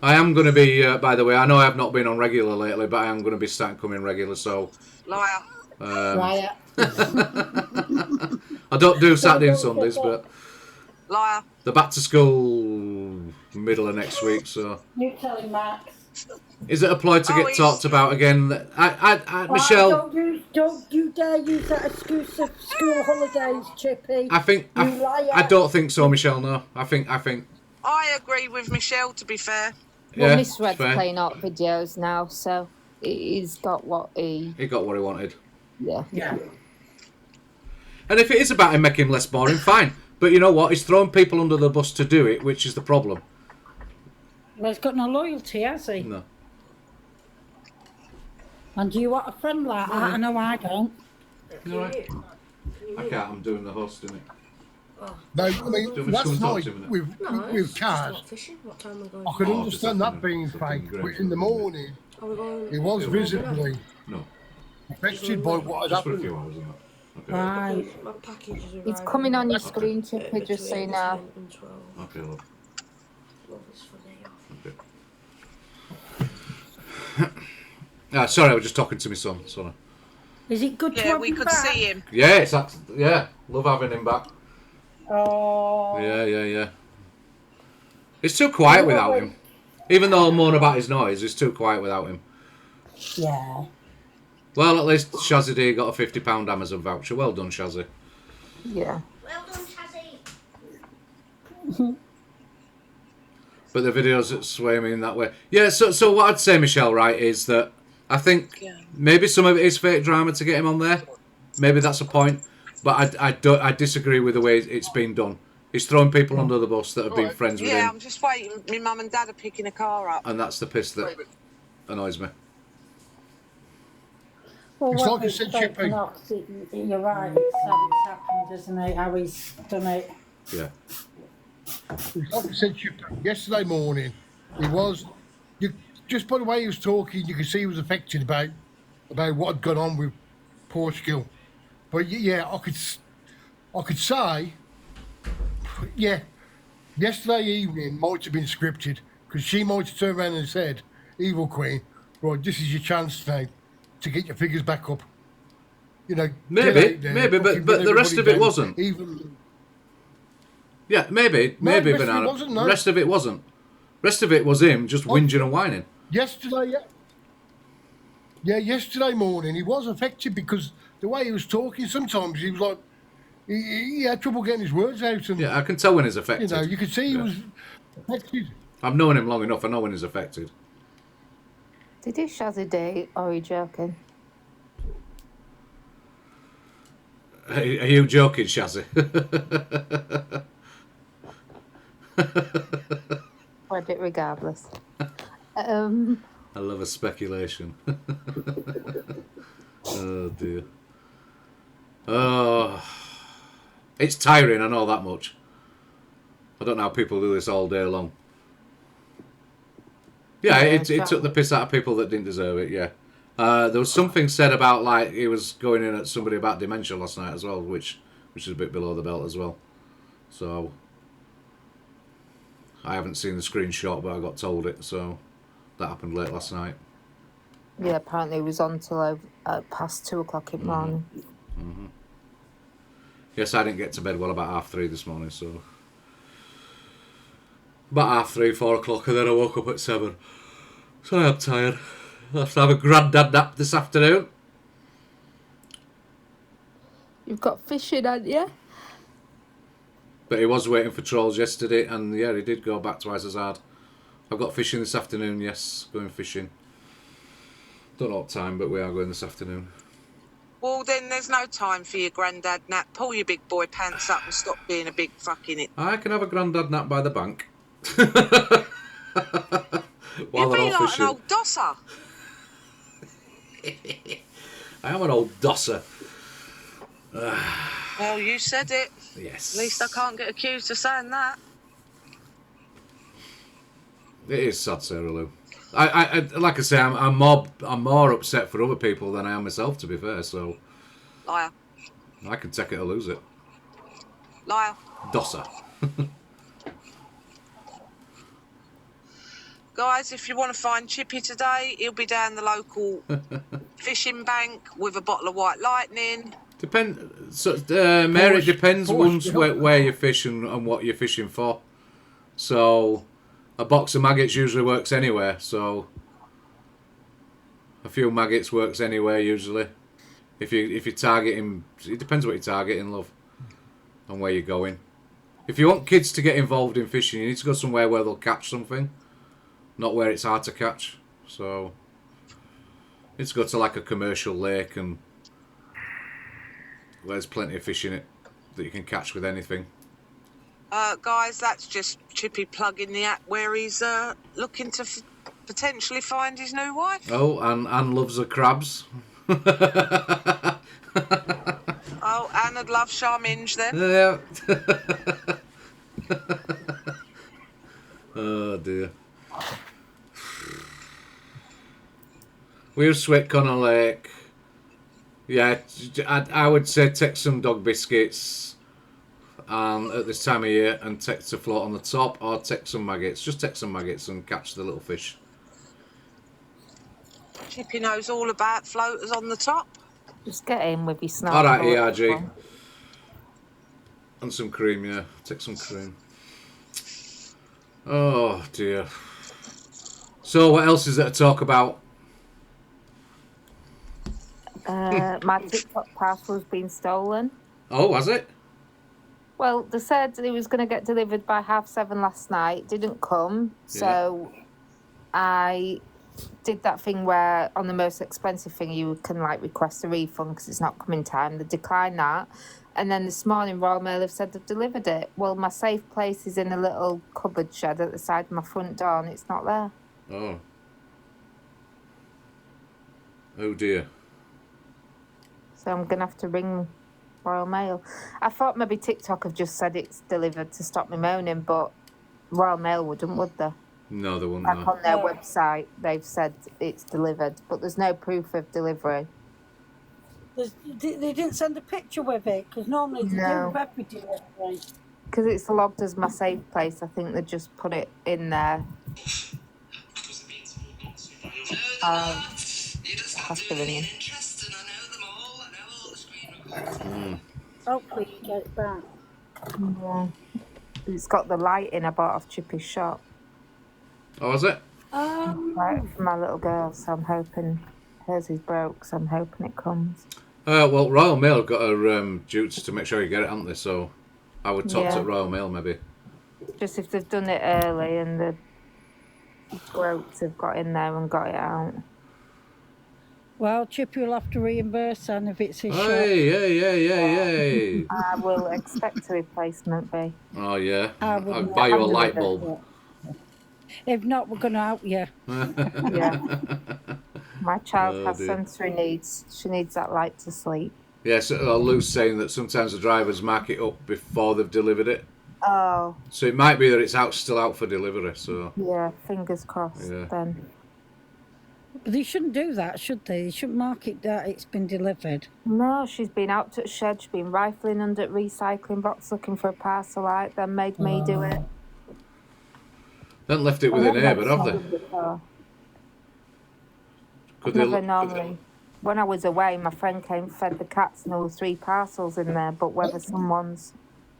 [SPEAKER 1] I am going to be, by the way, I know I have not been on regular lately, but I am going to be starting coming regular, so...
[SPEAKER 2] Liar.
[SPEAKER 22] Liar.
[SPEAKER 1] I don't do Saturday and Sundays, but...
[SPEAKER 2] Liar.
[SPEAKER 1] They're back to school middle of next week, so...
[SPEAKER 22] You tell him, Max.
[SPEAKER 1] Is it a ploy to get talked about again? Michelle...
[SPEAKER 22] Don't you dare use that excuse of school holidays, Chippy.
[SPEAKER 1] I don't think so, Michelle, no. I think...
[SPEAKER 2] I agree with Michelle, to be fair.
[SPEAKER 8] Well, Miss Red's playing art videos now, so he's got what he
[SPEAKER 1] got what he wanted.
[SPEAKER 22] Yeah.
[SPEAKER 1] And if it is about him making him less boring, fine. But you know what? He's throwing people under the bus to do it, which is the problem.
[SPEAKER 22] Well, he's got no loyalty, has he?
[SPEAKER 1] No.
[SPEAKER 22] And do you want a friend like that? I know I don't.
[SPEAKER 1] You alright? I can't. I'm doing the host, innit?
[SPEAKER 21] No, I mean, last night with Cars, I could understand that being fake, but in the morning, he was visibly affected by what had happened.
[SPEAKER 22] Right.
[SPEAKER 8] It's coming on your screen, Chippy, just so you know.
[SPEAKER 1] Okay, love. Sorry, I was just talking to my son. Sorry.
[SPEAKER 22] Is it good to have
[SPEAKER 2] we
[SPEAKER 22] him
[SPEAKER 2] could
[SPEAKER 22] back?
[SPEAKER 2] see him.
[SPEAKER 1] Yeah, love having him back.
[SPEAKER 22] Oh.
[SPEAKER 1] Yeah. It's too quiet without him. Even though I'll moan about his noise, he's too quiet without him.
[SPEAKER 22] Yeah.
[SPEAKER 1] Well, at least Shazzy D got a £50 Amazon voucher. Well done, Shazzy.
[SPEAKER 8] Yeah.
[SPEAKER 20] Well done, Chazzy.
[SPEAKER 1] But the videos that sway me in that way. Yeah, so what I'd say, Michelle, right, is that I think maybe some of it is fake drama to get him on there. Maybe that's a point. But I disagree with the way it's been done. He's throwing people under the bus that have been friends with him.
[SPEAKER 2] Yeah, I'm just waiting. My mum and dad are picking a car up.
[SPEAKER 1] And that's the piss that annoys me.
[SPEAKER 22] Well,
[SPEAKER 21] It's
[SPEAKER 22] what
[SPEAKER 21] like I
[SPEAKER 22] it's
[SPEAKER 21] said,
[SPEAKER 22] like
[SPEAKER 21] Chippy.
[SPEAKER 22] not, you're right. It's happened, isn't it? How he's done it.
[SPEAKER 1] Yeah.
[SPEAKER 21] Like I said, Chippy, yesterday morning, he was... just by the way he was talking, you could see he was affected about what had gone on with Portugal. But yeah, I could say, yeah, yesterday evening might have been scripted because she might have turned around and said, "Evil Queen, right, this is your chance now to get your figures back up." You know,
[SPEAKER 1] maybe, but the rest of it wasn't. Yeah, maybe, Banana. The rest of it wasn't. Rest of it was him just whinging and whining.
[SPEAKER 21] Yesterday, yesterday morning he was affected because the way he was talking, sometimes he was like, he had trouble getting his words out. And,
[SPEAKER 1] yeah, I can tell when he's affected.
[SPEAKER 21] You know, you could see he was affected.
[SPEAKER 1] I've known him long enough, I know when he's affected.
[SPEAKER 8] Did you Shazzy D, or are you joking?
[SPEAKER 1] Are you joking, Shazzy?
[SPEAKER 8] Read it regardless.
[SPEAKER 1] I love a speculation. Oh dear. Oh, it's tiring, I know that much. I don't know how people do this all day long. Yeah, it took the piss out of people that didn't deserve it, yeah. There was something said about, like, he was going in at somebody about dementia last night as well, which is a bit below the belt as well. So, I haven't seen the screenshot, but I got told it, so that happened late last night.
[SPEAKER 8] Yeah, apparently it was on till past 2 o'clock in the morning.
[SPEAKER 1] Mm-hmm. Yes, I didn't get to bed well about 3:30 this morning, so about 3:30, 4 o'clock, and then I woke up at 7. So I am tired. I have to have a granddad nap this afternoon.
[SPEAKER 8] You've got fishing, haven't you?
[SPEAKER 1] But he was waiting for trolls yesterday, and yeah, he did go back twice as hard. I've got fishing this afternoon, yes, going fishing. Don't know what time, but we are going this afternoon.
[SPEAKER 2] Well, then there's no time for your granddad nap. Pull your big boy pants up and stop being a big fucking it.
[SPEAKER 1] I can have a granddad nap by the bank. While
[SPEAKER 2] You'd
[SPEAKER 1] they're
[SPEAKER 2] be
[SPEAKER 1] all
[SPEAKER 2] like
[SPEAKER 1] fishing.
[SPEAKER 2] an old dosser.
[SPEAKER 1] I am an old dosser.
[SPEAKER 2] Well, you said it.
[SPEAKER 1] Yes.
[SPEAKER 2] At least I can't get accused of saying that.
[SPEAKER 1] It is sad, Sarah Lou. I like I say, I'm more upset for other people than I am myself, to be fair. So
[SPEAKER 2] Liar.
[SPEAKER 1] I can take it or lose it.
[SPEAKER 2] Liar.
[SPEAKER 1] Dosser.
[SPEAKER 2] Guys, if you want to find Chippy today, he'll be down the local fishing bank with a bottle of White Lightning.
[SPEAKER 1] Mary, it depends once where you fish and what you're fishing for. So a box of maggots usually works anywhere. So a few maggots works anywhere usually. If you're targeting, it depends what you're targeting, love, and where you're going. If you want kids to get involved in fishing, you need to go somewhere where they'll catch something, not where it's hard to catch. So you need to go to like a commercial lake and there's plenty of fish in it that you can catch with anything.
[SPEAKER 2] Guys, that's just Chippy plugging the app where he's looking to potentially find his new wife.
[SPEAKER 1] Oh, and Anne loves the crabs.
[SPEAKER 2] Oh, Anne'd love Charminge then.
[SPEAKER 1] Yeah. Oh dear. We're Switconnor Lake. Yeah, I would say take some dog biscuits at this time of year and take to float on the top, or take some maggots. Just take some maggots and catch the little fish.
[SPEAKER 2] Chippy knows all about floaters on the top.
[SPEAKER 8] Just get in with your snap.
[SPEAKER 1] All right, ERG. And some cream, yeah. Take some cream. Oh dear. So what else is there to talk about?
[SPEAKER 8] My TikTok parcel's been stolen.
[SPEAKER 1] Oh, has it?
[SPEAKER 8] Well, they said it was going to get delivered by 7:30 last night. Didn't come. So I did that thing where on the most expensive thing you can like request a refund because it's not coming time. They declined that. And then this morning Royal Mail have said they've delivered it. Well, my safe place is in a little cupboard shed at the side of my front door and it's not there.
[SPEAKER 1] Oh. Oh dear.
[SPEAKER 8] So I'm going to have to ring Royal Mail. I thought maybe TikTok have just said it's delivered to stop me moaning, but Royal Mail wouldn't, would they?
[SPEAKER 1] No, they wouldn't.
[SPEAKER 8] Like on their website, they've said it's delivered, but there's no proof of delivery.
[SPEAKER 22] They didn't send a picture with it, because normally they do with every delivery.
[SPEAKER 8] Because it's logged as my safe place, I think they just put it in there. Has to ring him.
[SPEAKER 22] Hopefully you get it back.
[SPEAKER 8] Yeah. It's got the light in I bought off Chippy's shop.
[SPEAKER 1] Oh, is it?
[SPEAKER 8] Right, for my little girl, so I'm hoping hers is broke, so I'm hoping it comes.
[SPEAKER 1] Well, Royal Mail have got a duty to make sure you get it, haven't they? So I would talk to Royal Mail maybe.
[SPEAKER 8] Just if they've done it early and the gropes have got in there and got it out.
[SPEAKER 22] Well, Chippy will have to reimburse then if it's his shop.
[SPEAKER 1] Hey.
[SPEAKER 8] I will expect a replacement fee.
[SPEAKER 1] Oh, yeah. I'll buy you a light bulb.
[SPEAKER 22] If not, we're going to out you.
[SPEAKER 8] Yeah. My child has sensory needs. She needs that light to sleep.
[SPEAKER 1] Yes, Lou's saying that sometimes the drivers mark it up before they've delivered it.
[SPEAKER 8] Oh.
[SPEAKER 1] So it might be that it's still out for delivery. So
[SPEAKER 8] yeah, fingers crossed then.
[SPEAKER 22] But they shouldn't do that, should they? They shouldn't mark it that it's been delivered.
[SPEAKER 8] No, she's been out to the shed, she's been rifling under the recycling box looking for a parcel light, then made me do it.
[SPEAKER 1] They haven't left it with a neighbour, have they?
[SPEAKER 8] When I was away, my friend came, fed the cats, and there were 3 parcels in there, but whether someone's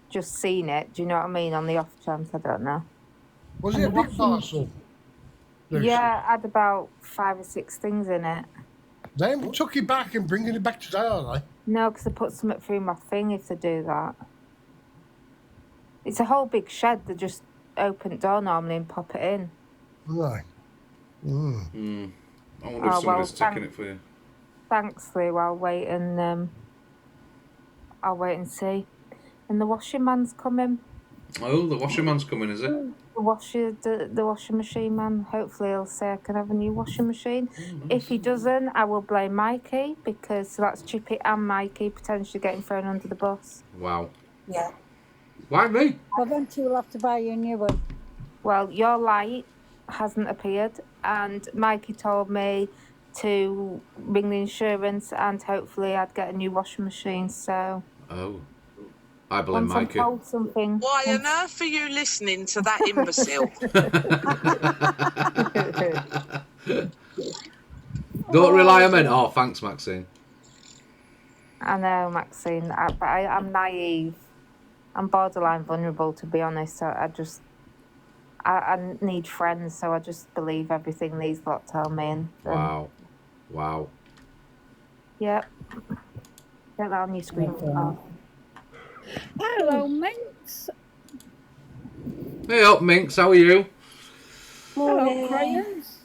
[SPEAKER 8] just seen it, do you know what I mean, on the off chance, I don't know.
[SPEAKER 21] Was it a big parcel?
[SPEAKER 8] Yeah, it had about 5 or 6 things in it.
[SPEAKER 21] They took it back and bringing it back today, are they?
[SPEAKER 8] No, because they put something through my thing if they do that. It's a whole big shed. They just open the door normally and pop it in.
[SPEAKER 21] Right.
[SPEAKER 1] I wonder if somebody's taking it for you.
[SPEAKER 8] Thanks, Lou. I'll wait and see. And the washing man's coming.
[SPEAKER 1] Oh, the washing man's coming, is it?
[SPEAKER 8] The washing machine man. Hopefully he'll say I can have a new washing machine. If he doesn't, I will blame Mikey, because that's Chippy and Mikey potentially getting thrown under the bus.
[SPEAKER 1] Wow.
[SPEAKER 22] Yeah.
[SPEAKER 1] Why me?
[SPEAKER 22] Well, then you'll have to buy you a new one.
[SPEAKER 8] Well, your light hasn't appeared, and Mikey told me to ring the insurance and hopefully I'd get a new washing machine, so...
[SPEAKER 1] Oh. I blame
[SPEAKER 8] Once I'm
[SPEAKER 1] Mikey.
[SPEAKER 8] told something...
[SPEAKER 2] Why on earth are you listening to that imbecile?
[SPEAKER 1] Don't rely on men. Oh, thanks, Maxine.
[SPEAKER 8] I know, Maxine, but I'm naive. I'm borderline vulnerable, to be honest. So I need friends, so I just believe everything these lot tell me. And,
[SPEAKER 1] Wow.
[SPEAKER 8] Yep. Get that on your screen.
[SPEAKER 22] Hello, Minx.
[SPEAKER 1] Hey up, Minx. How are you?
[SPEAKER 22] Hello, Crayons.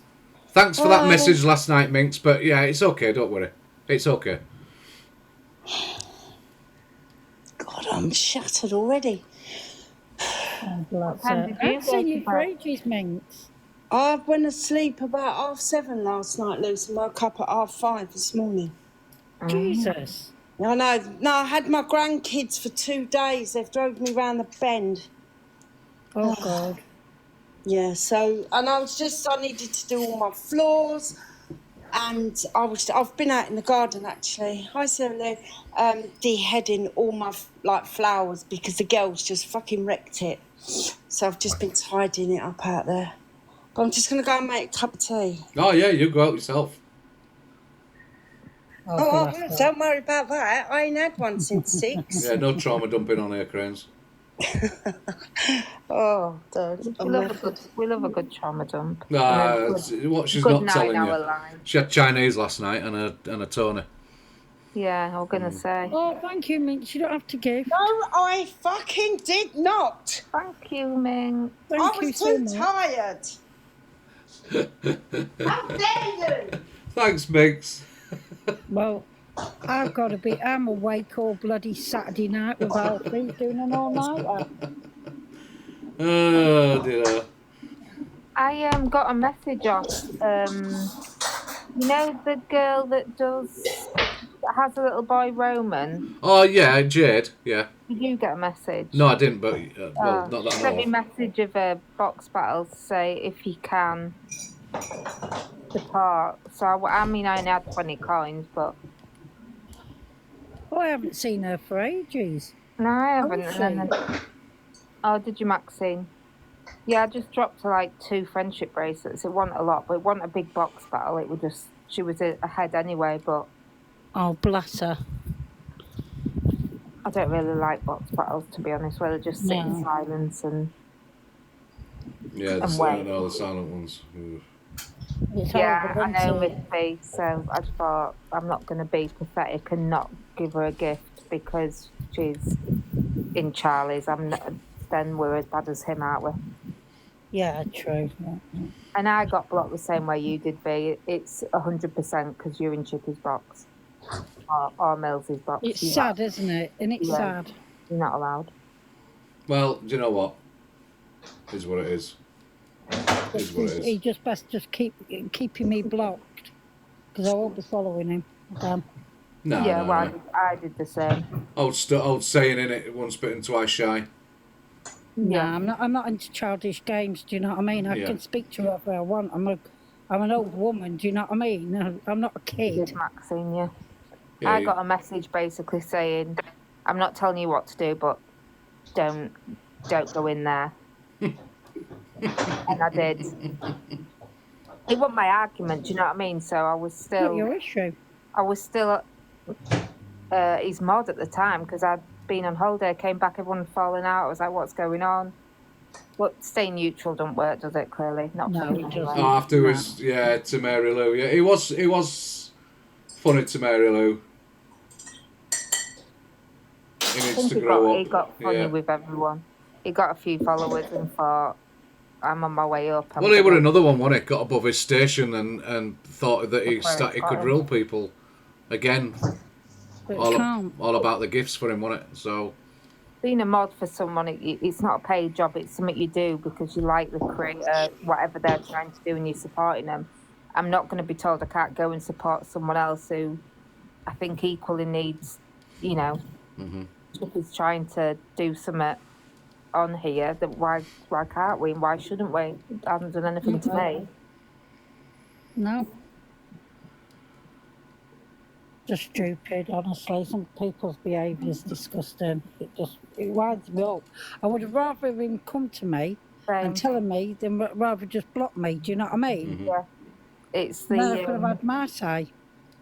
[SPEAKER 1] Thanks for that message last night, Minx. But yeah, it's okay. Don't worry. It's okay.
[SPEAKER 22] God, I'm shattered already. I've seen you for ages, Minx.
[SPEAKER 6] I went to sleep about 7:30 last night, Luce, and woke up at 5:30 this morning.
[SPEAKER 22] Jesus.
[SPEAKER 6] I know. No, I had my grandkids for 2 days. They've drove me round the bend.
[SPEAKER 22] Oh, God.
[SPEAKER 6] Yeah, so, and I needed to do all my floors, and I've been out in the garden, actually. Hi, Sarah, deheading all my, flowers, because the girls just fucking wrecked it. So I've just been tidying it up out there. But I'm just going to go and make a cup of tea.
[SPEAKER 1] Oh, yeah, you go out yourself.
[SPEAKER 6] Don't worry about that. I ain't had one since 6.
[SPEAKER 1] Yeah, no trauma dumping on air cranes.
[SPEAKER 6] Oh, don't.
[SPEAKER 8] We love a good trauma dump.
[SPEAKER 1] Nah,
[SPEAKER 8] And a
[SPEAKER 1] what she's
[SPEAKER 8] good
[SPEAKER 1] not telling
[SPEAKER 8] 9-hour
[SPEAKER 1] you.
[SPEAKER 8] line.
[SPEAKER 1] She had Chinese last night and a Tony.
[SPEAKER 8] Yeah, I was gonna say.
[SPEAKER 22] Oh, thank you, Minx. You don't have to give.
[SPEAKER 6] No, I fucking did not.
[SPEAKER 8] Thank you, Ming.
[SPEAKER 6] I was too tired. How dare you?
[SPEAKER 1] Thanks, Migs.
[SPEAKER 22] Well, I'm awake all bloody Saturday night with Alfie doing an all-nighter.
[SPEAKER 1] Oh, dear.
[SPEAKER 8] I got a message off. You know the girl that has a little boy Roman.
[SPEAKER 1] Oh, yeah, Jade, yeah.
[SPEAKER 8] Did you get a message?
[SPEAKER 1] No, I didn't, but, well, not that
[SPEAKER 8] She
[SPEAKER 1] I
[SPEAKER 8] sent me a
[SPEAKER 1] know of.
[SPEAKER 8] message of a box battle to say if he can depart. So I mean, I only had 20 coins, but
[SPEAKER 22] Oh, I haven't seen her for ages.
[SPEAKER 8] no, I haven't.
[SPEAKER 22] is
[SPEAKER 8] And then- Oh, did you, Maxine? Yeah, I just dropped her like 2 friendship bracelets. It wasn't a lot, but it wasn't a big box battle. It was just she was ahead anyway. But
[SPEAKER 22] Oh, bless her.
[SPEAKER 8] I don't really like box battles, to be honest. Where they just sit in
[SPEAKER 22] No.
[SPEAKER 8] silence and
[SPEAKER 1] Yeah,
[SPEAKER 8] and wait.
[SPEAKER 1] no, the silent ones. Ooh.
[SPEAKER 22] It's
[SPEAKER 8] Yeah,
[SPEAKER 22] horrible,
[SPEAKER 8] I know
[SPEAKER 22] isn't it?
[SPEAKER 8] Miss B, so I just thought I'm not going to be pathetic and not give her a gift because she's in Charlie's. Then we're as bad as him, aren't we?
[SPEAKER 22] Yeah, true. Yeah.
[SPEAKER 8] And I got blocked the same way you did, B. It's 100% because you're in Chippy's box or Mills's box.
[SPEAKER 22] It's
[SPEAKER 8] You're
[SPEAKER 22] sad,
[SPEAKER 8] not-
[SPEAKER 22] isn't it? And it's
[SPEAKER 8] Yeah.
[SPEAKER 22] sad.
[SPEAKER 8] You're not allowed.
[SPEAKER 1] Well, do you know what? It is what it is. It is what it
[SPEAKER 22] He
[SPEAKER 1] is.
[SPEAKER 22] just best just keeping me blocked because I won't be following him. Damn.
[SPEAKER 1] No,
[SPEAKER 8] yeah,
[SPEAKER 1] no,
[SPEAKER 8] well,
[SPEAKER 1] no.
[SPEAKER 8] I did the same.
[SPEAKER 1] Old saying, innit? Once bitten, twice shy.
[SPEAKER 22] No, I'm not into childish games. Do you know what I mean? I
[SPEAKER 1] Yeah.
[SPEAKER 22] can speak to whoever I want. I'm an old woman. Do you know what I mean? No, I'm not a kid.
[SPEAKER 8] Did Maxine, yeah.
[SPEAKER 1] Yeah,
[SPEAKER 8] I
[SPEAKER 1] you-
[SPEAKER 8] got a message basically saying, I'm not telling you what to do, but don't go in there. And I did. It wasn't my argument, do you know what I mean? So I was still...
[SPEAKER 22] Not your issue.
[SPEAKER 8] I was still his mod at the time because I'd been on holiday, came back, everyone had fallen out. I was like, what's going on? Well, staying neutral don't work, does it, clearly? Not
[SPEAKER 22] No,
[SPEAKER 8] for me
[SPEAKER 22] it
[SPEAKER 8] anyway.
[SPEAKER 1] Oh, afterwards, yeah, to Mary Lou. Yeah, it was funny to Mary Lou. He
[SPEAKER 8] I
[SPEAKER 1] needs
[SPEAKER 8] think
[SPEAKER 1] to
[SPEAKER 8] he
[SPEAKER 1] grow up.
[SPEAKER 8] got funny
[SPEAKER 1] Yeah.
[SPEAKER 8] with everyone. He got a few followers and thought, I'm on my way up. I'm
[SPEAKER 1] Well, he
[SPEAKER 8] gonna-
[SPEAKER 1] were another one, wasn't he? Got above his station and thought that he
[SPEAKER 8] That's where it's
[SPEAKER 1] could
[SPEAKER 8] got
[SPEAKER 1] rule people. Again,
[SPEAKER 22] But
[SPEAKER 1] all,
[SPEAKER 22] can't.
[SPEAKER 1] all about the gifts for him, wasn't it? So,
[SPEAKER 8] Being a mod for someone, it's not a paid job. It's something you do because you like the creator, whatever they're trying to do, and you're supporting them. I'm not going to be told I can't go and support someone else who I think equally needs, you know, if he's trying to do something on here, that why can't we? Why shouldn't we? It hasn't done anything to me.
[SPEAKER 22] No. Just stupid, honestly. Some people's behaviour is disgusting. It winds me up. I would have rather him come to me and telling me than rather just block me. Do you know what I mean?
[SPEAKER 8] Yeah, it's the.
[SPEAKER 22] Then I could have had my say.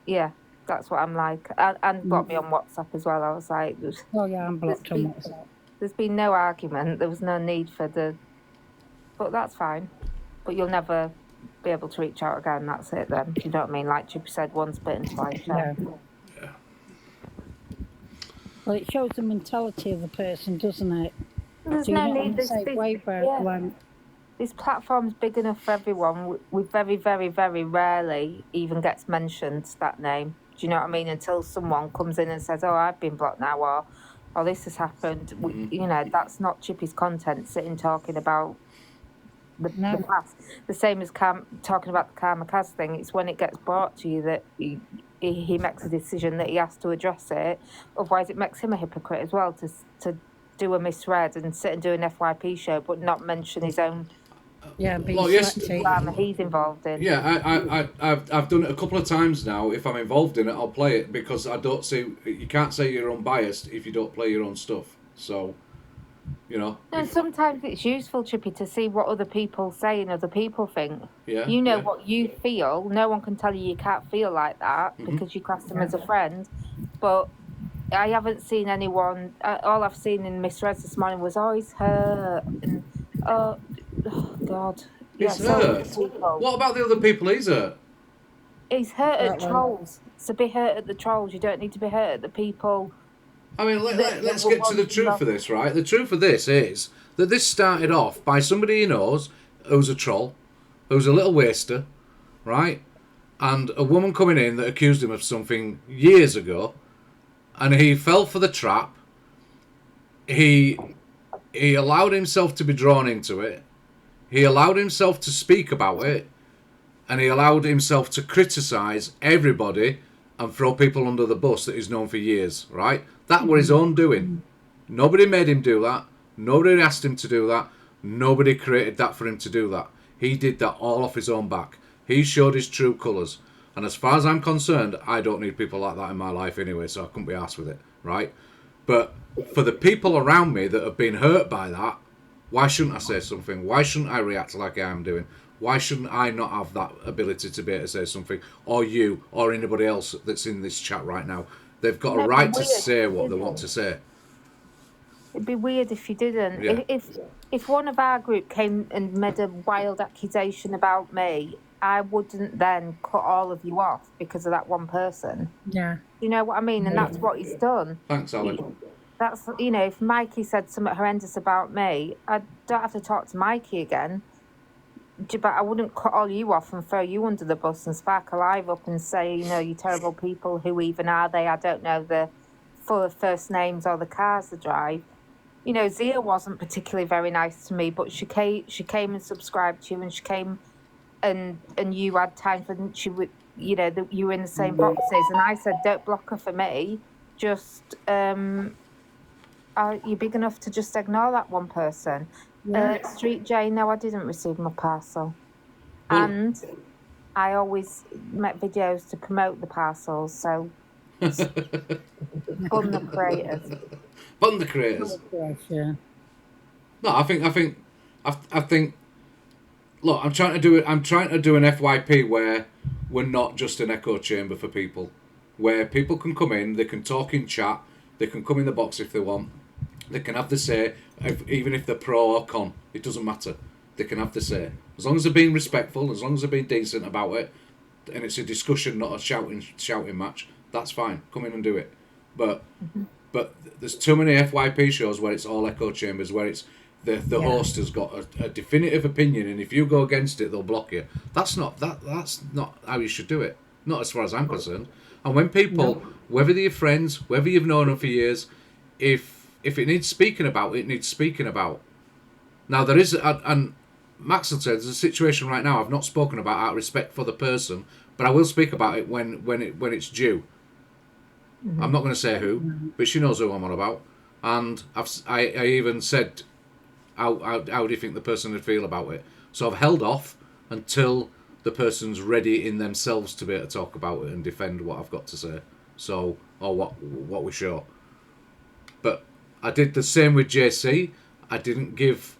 [SPEAKER 8] Yeah, that's what I'm like. And blocked me on WhatsApp as well. I was like,
[SPEAKER 22] Oh yeah, I'm blocked on WhatsApp.
[SPEAKER 8] there's been no argument. There was no need for the. But that's fine. But you'll never be able to reach out again. That's it then. You know what I mean? Like Chippy said, once bitten, twice shy.
[SPEAKER 22] Yeah. Well, it shows the mentality of the person, doesn't it?
[SPEAKER 8] There's
[SPEAKER 22] So you're
[SPEAKER 8] no
[SPEAKER 22] not in
[SPEAKER 8] need.
[SPEAKER 22] the same way where it went.
[SPEAKER 8] This platform's big enough for everyone. We very, very, very rarely even gets mentioned, that name. Do you know what I mean? Until someone comes in and says, oh, I've been blocked now, or this has happened. You know, that's not Chippy's content, sitting talking about the past. The same as talking about the Karma Kaz thing. It's when it gets brought to you that he makes a decision that he has to address it. Otherwise, it makes him a hypocrite as well to do a misread and sit and do an FYP show but not mention his own drama he's involved in.
[SPEAKER 1] Yeah, I've done it a couple of times now. If I'm involved in it, I'll play it because I don't see. You can't say you're unbiased if you don't play your own stuff. So, you know.
[SPEAKER 8] No, sometimes it's useful, Chippy, to see what other people say and other people think.
[SPEAKER 1] Yeah,
[SPEAKER 8] you know
[SPEAKER 1] yeah.
[SPEAKER 8] what you feel. No one can tell you can't feel like that because you class them as a friend. But I haven't seen anyone. All I've seen in Miss Reds this morning was, oh, he's hurt. And, oh God.
[SPEAKER 1] He's
[SPEAKER 8] so many
[SPEAKER 1] hurt.
[SPEAKER 8] people.
[SPEAKER 1] What about the other people he's hurt?
[SPEAKER 8] He's hurt at trolls. So be hurt at the trolls. You don't need to be hurt at the people.
[SPEAKER 1] I mean, let's get to the truth of this, right? The truth of this is that this started off by somebody he knows who's a troll, who's a little waster, right? And a woman coming in that accused him of something years ago, and he fell for the trap. He allowed himself to be drawn into it. He allowed himself to speak about it, and he allowed himself to criticise everybody and throw people under the bus that he's known for years, right? That was his own doing. Nobody made him do that. Nobody asked him to do that. Nobody created that for him to do that. He did that all off his own back. He showed his true colours. And as far as I'm concerned, I don't need people like that in my life anyway, so I couldn't be arsed with it, right? But for the people around me that have been hurt by that, why shouldn't I say something? Why shouldn't I react like I am doing? Why shouldn't I not have that ability to be able to say something? Or you, or anybody else that's in this chat right now. They've got a right to say what they want to say.
[SPEAKER 8] It'd be weird if you didn't.
[SPEAKER 1] Yeah.
[SPEAKER 8] If one of our group came and made a wild accusation about me, I wouldn't then cut all of you off because of that one person.
[SPEAKER 22] Yeah.
[SPEAKER 8] You know what I mean? And that's what he's done.
[SPEAKER 1] Thanks, Ali.
[SPEAKER 8] That's, you know, if Mikey said something horrendous about me, I don't have to talk to Mikey again. But I wouldn't cut all you off and throw you under the bus and spark a live up and say, you know, you terrible people, who even are they? I don't know the full first names or the cars they drive. You know, Zia wasn't particularly very nice to me, but she came and subscribed to you, and she came and you had time for, she would, you know, you were in the same boxes, and I said, don't block her for me, just you're big enough to just ignore that one person. Street J, no, I didn't receive my parcel. And I always make videos to promote the parcels, so fund the creators.
[SPEAKER 1] Fund the creators.
[SPEAKER 22] Yeah.
[SPEAKER 1] No, I think. Look, I'm trying to do it. I'm trying to do an FYP where we're not just an echo chamber for people, where people can come in, they can talk in chat, they can come in the box if they want, they can have the say, even if they're pro or con. It doesn't matter. They can have the say as long as they're being respectful, as long as they're being decent about it, and it's a discussion, not a shouting match. That's fine. Come in and do it. But there's too many FYP shows where it's all echo chambers, where it's the host has got a definitive opinion, and if you go against it, they'll block you. That's not how you should do it. Not as far as I'm concerned. And when people, whether they're your friends, whether you've known them for years, if it needs speaking about, it needs speaking about. Now there is, and Maxwell said, there's a situation right now I've not spoken about out of respect for the person, but I will speak about it when it's due. Mm-hmm. I'm not going to say who, but she knows who I'm on about. And I even said, how do you think the person would feel about it? So I've held off until the person's ready in themselves to be able to talk about it and defend what I've got to say. So, or what we show. But I did the same with JC. I didn't give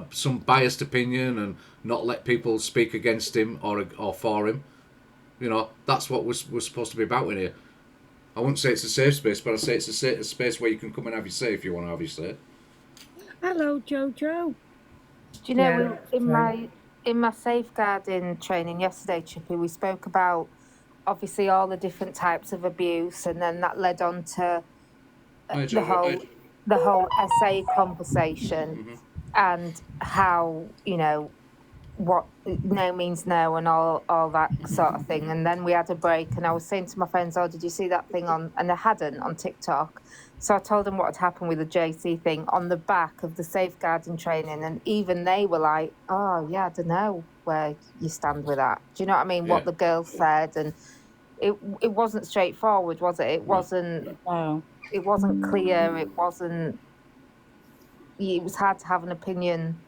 [SPEAKER 1] some biased opinion and not let people speak against him or for him. You know, that's what we're supposed to be about in here. I wouldn't say it's a safe space, but I say it's a space where you can come and have your say if you want to have your say.
[SPEAKER 22] Hello, Jojo.
[SPEAKER 8] Do you know, in my safeguarding training yesterday, Chippy, we spoke about obviously all the different types of abuse, and then that led on to the whole SA conversation, and how, you know, what no means no and all that sort of thing. And then we had a break, and I was saying to my friends, oh, did you see that thing on, and they hadn't, on TikTok. So I told them what had happened with the JC thing on the back of the safeguarding training, and even they were like, oh yeah, I don't know where you stand with that. Do you know what I mean? Yeah. What the girl said, and it wasn't straightforward, was it? It wasn't clear, it was hard to have an opinion.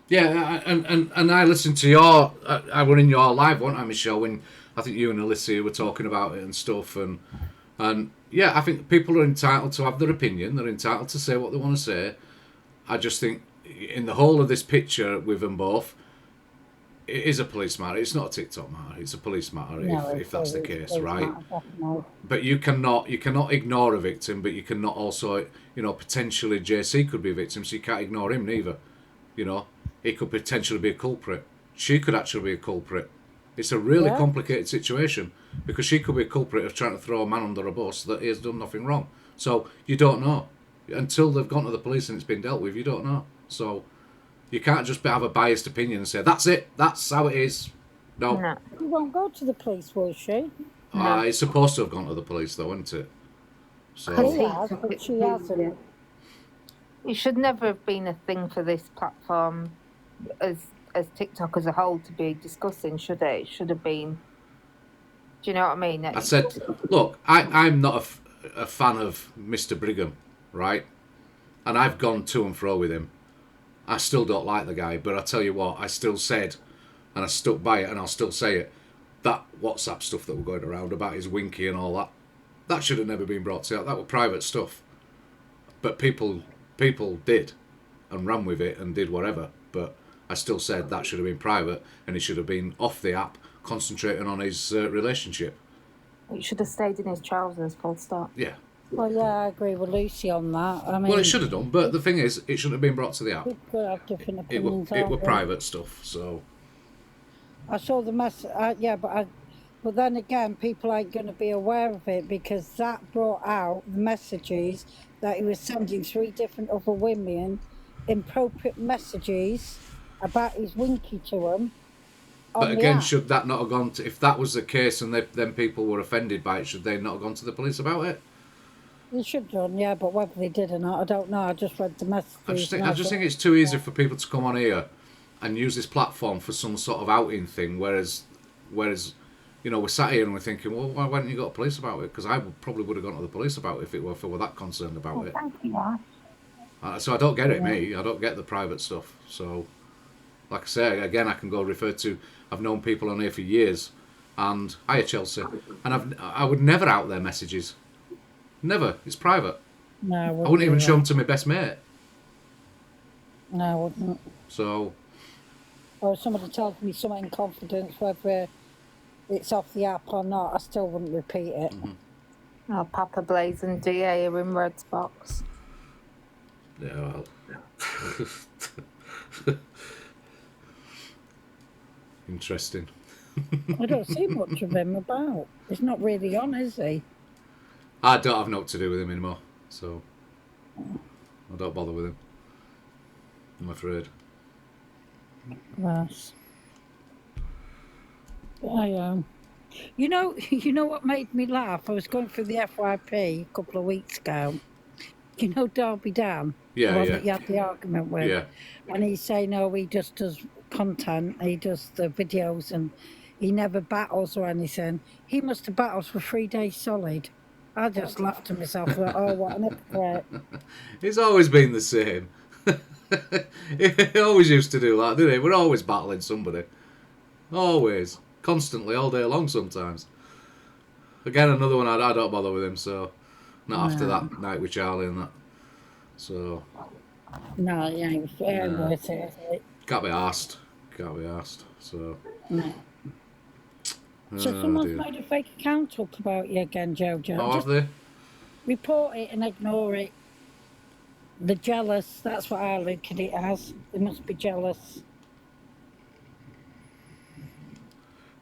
[SPEAKER 1] Yeah, and I listened to your, I were in your live, wasn't I, Michelle, when I think you and Alicia were talking about it and stuff, and yeah, I think people are entitled to have their opinion, they're entitled to say what they want to say. I just think in the whole of this picture with them both, it is a police matter. It's not a TikTok matter. It's a police matter
[SPEAKER 22] No,
[SPEAKER 1] if that's the case,
[SPEAKER 22] it's
[SPEAKER 1] right?
[SPEAKER 22] not, definitely.
[SPEAKER 1] But you cannot ignore a victim, but you cannot also, potentially JC could be a victim, so you can't ignore him neither. He could potentially be a culprit. She could actually be a culprit. It's a really complicated situation because she could be a culprit of trying to throw a man under a bus that he has done nothing wrong. So you don't know until they've gone to the police and it's been dealt with. You don't know. So you can't just have a biased opinion and say that's it. That's how it is. No.
[SPEAKER 22] She won't go to the police, will she?
[SPEAKER 1] It's supposed to have gone to the police, though, isn't it? So
[SPEAKER 22] She has, but she hasn't.
[SPEAKER 8] It should never have been a thing for this platform as TikTok as a whole to be discussing, should it? It should have been. Do you know what I mean?
[SPEAKER 1] I said, look, I'm not a fan of Mr. Brigham, right? And I've gone to and fro with him. I still don't like the guy, but I tell you what, I still said, and I stuck by it, and I'll still say it, that WhatsApp stuff that were going around about his Winky and all that should have never been brought to light. That was private stuff. But people did and ran with it and did whatever. But I still said that should have been private and he should have been off the app, concentrating on his relationship.
[SPEAKER 8] It should have stayed in his trousers, full stop.
[SPEAKER 1] Yeah.
[SPEAKER 22] Well, yeah, I agree with Lucy on that. I mean,
[SPEAKER 1] Well, it should have done, but the thing is, it shouldn't have been brought to the app.
[SPEAKER 22] people have different
[SPEAKER 1] It
[SPEAKER 22] opinions.
[SPEAKER 1] were
[SPEAKER 22] aren't they?
[SPEAKER 1] private stuff, so...
[SPEAKER 22] I saw the mess. But then again, people ain't going to be aware of it because that brought out the messages that he was sending 3 different other women inappropriate messages about his Winky to them.
[SPEAKER 1] But again, should that not have gone to... If that was the case and then people were offended by it, should they not have gone to the police about it?
[SPEAKER 22] They should have done, yeah, but whether they did or not, I don't know. I just read the messages.
[SPEAKER 1] I just think it's too easy for people to come on here and use this platform for some sort of outing thing, whereas we're sat here and we're thinking, well, why hadn't you got to police about it? Because I probably would have gone to the police about it if we were that concerned about it.
[SPEAKER 22] Thank you, Ash.
[SPEAKER 1] So I don't get it, me. I don't get the private stuff. So, like I say, again, I can go refer to... I've known people on here for years, and hiya Chelsea, and I would never out their messages. Never. It's private.
[SPEAKER 22] No,
[SPEAKER 1] I wouldn't even show them to my best mate.
[SPEAKER 22] No, I wouldn't.
[SPEAKER 1] So...
[SPEAKER 22] Or if somebody tells me something in confidence, whether it's off the app or not, I still wouldn't repeat it.
[SPEAKER 1] Mm-hmm.
[SPEAKER 8] Oh, Papa Blaze and DA are in Red's box.
[SPEAKER 1] Yeah, well... Interesting.
[SPEAKER 22] I don't see much of him about. He's not really on, is he?
[SPEAKER 1] I don't have nothing to do with him anymore, so I don't bother with him. I'm afraid.
[SPEAKER 22] Yes. You know what made me laugh? I was going through the FYP a couple of weeks ago. You know Derby Dan?
[SPEAKER 1] Yeah,
[SPEAKER 22] the one
[SPEAKER 1] yeah.
[SPEAKER 22] that you had the argument with?
[SPEAKER 1] Yeah.
[SPEAKER 22] And he's saying, no, he just does content, he does the videos, and he never battles or anything. He must have battled for 3 days solid. I just laughed to myself, like, oh, what an hypocrite.
[SPEAKER 1] He's always been the same. He always used to do that, didn't he? We're always battling somebody. Always. Constantly, all day long sometimes. Again, another one, I don't bother with him, so... Not after that night with Charlie and that. So...
[SPEAKER 22] No, yeah, he was very worth it, isn't it?
[SPEAKER 1] Can't be asked. So...
[SPEAKER 22] No. So someone's made a fake account up about you again, Jojo.
[SPEAKER 1] Oh, have they?
[SPEAKER 22] Report it and ignore it. They're jealous. That's what I look at it as. They must be jealous.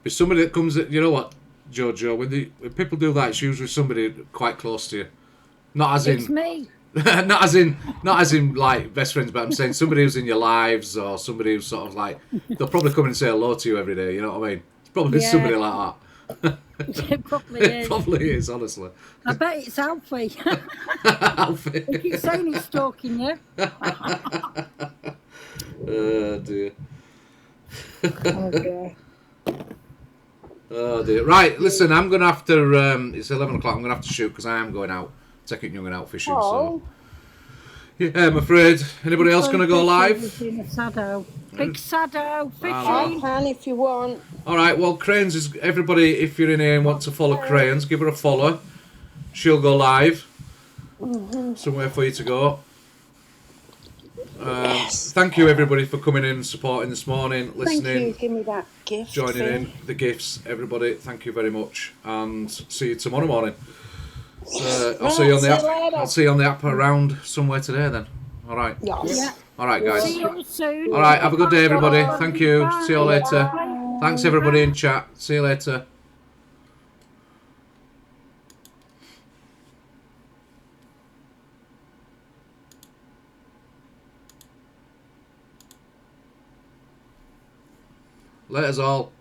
[SPEAKER 1] It's somebody that comes... You know what, Jojo? When people do that, it's usually somebody quite close to you. Not as in...
[SPEAKER 22] It's me.
[SPEAKER 1] not as in like best friends, but I'm saying somebody who's in your lives or somebody who's sort of like... They'll probably come and say hello to you every day, you know what I mean? It's probably somebody like that.
[SPEAKER 22] It probably is.
[SPEAKER 1] It probably is, honestly.
[SPEAKER 22] I bet it's Alfie.
[SPEAKER 1] Alfie.
[SPEAKER 22] He keeps saying he's stalking you.
[SPEAKER 1] Oh, dear.
[SPEAKER 22] Oh, dear.
[SPEAKER 1] Oh, dear. Right, listen, I'm going to have to... it's 11 o'clock. I'm going to have to shoot because I am going out. Taking Young and out fishing, so... Yeah, I'm afraid. Anybody else going to go live?
[SPEAKER 22] Big Sado, fishing.
[SPEAKER 6] I can if you want.
[SPEAKER 1] All right, well, Cranes is... Everybody, if you're in here and want to follow Cranes, give her a follow. She'll go live. Somewhere for you to go. Thank you everybody for coming in, supporting this morning, listening.
[SPEAKER 6] Thank you. Give me that gift.
[SPEAKER 1] Joining
[SPEAKER 6] Phil.
[SPEAKER 1] in, the gifts, everybody. Thank you very much, and see you tomorrow morning. I'll see you on the app. I'll see you on the app around somewhere today. Then, all right.
[SPEAKER 22] Yeah.
[SPEAKER 1] All right, guys.
[SPEAKER 22] See you soon.
[SPEAKER 1] All right. Have a good day, everybody. Thank you. See you later.
[SPEAKER 22] Bye.
[SPEAKER 1] Thanks everybody in chat. See you later. Let us all.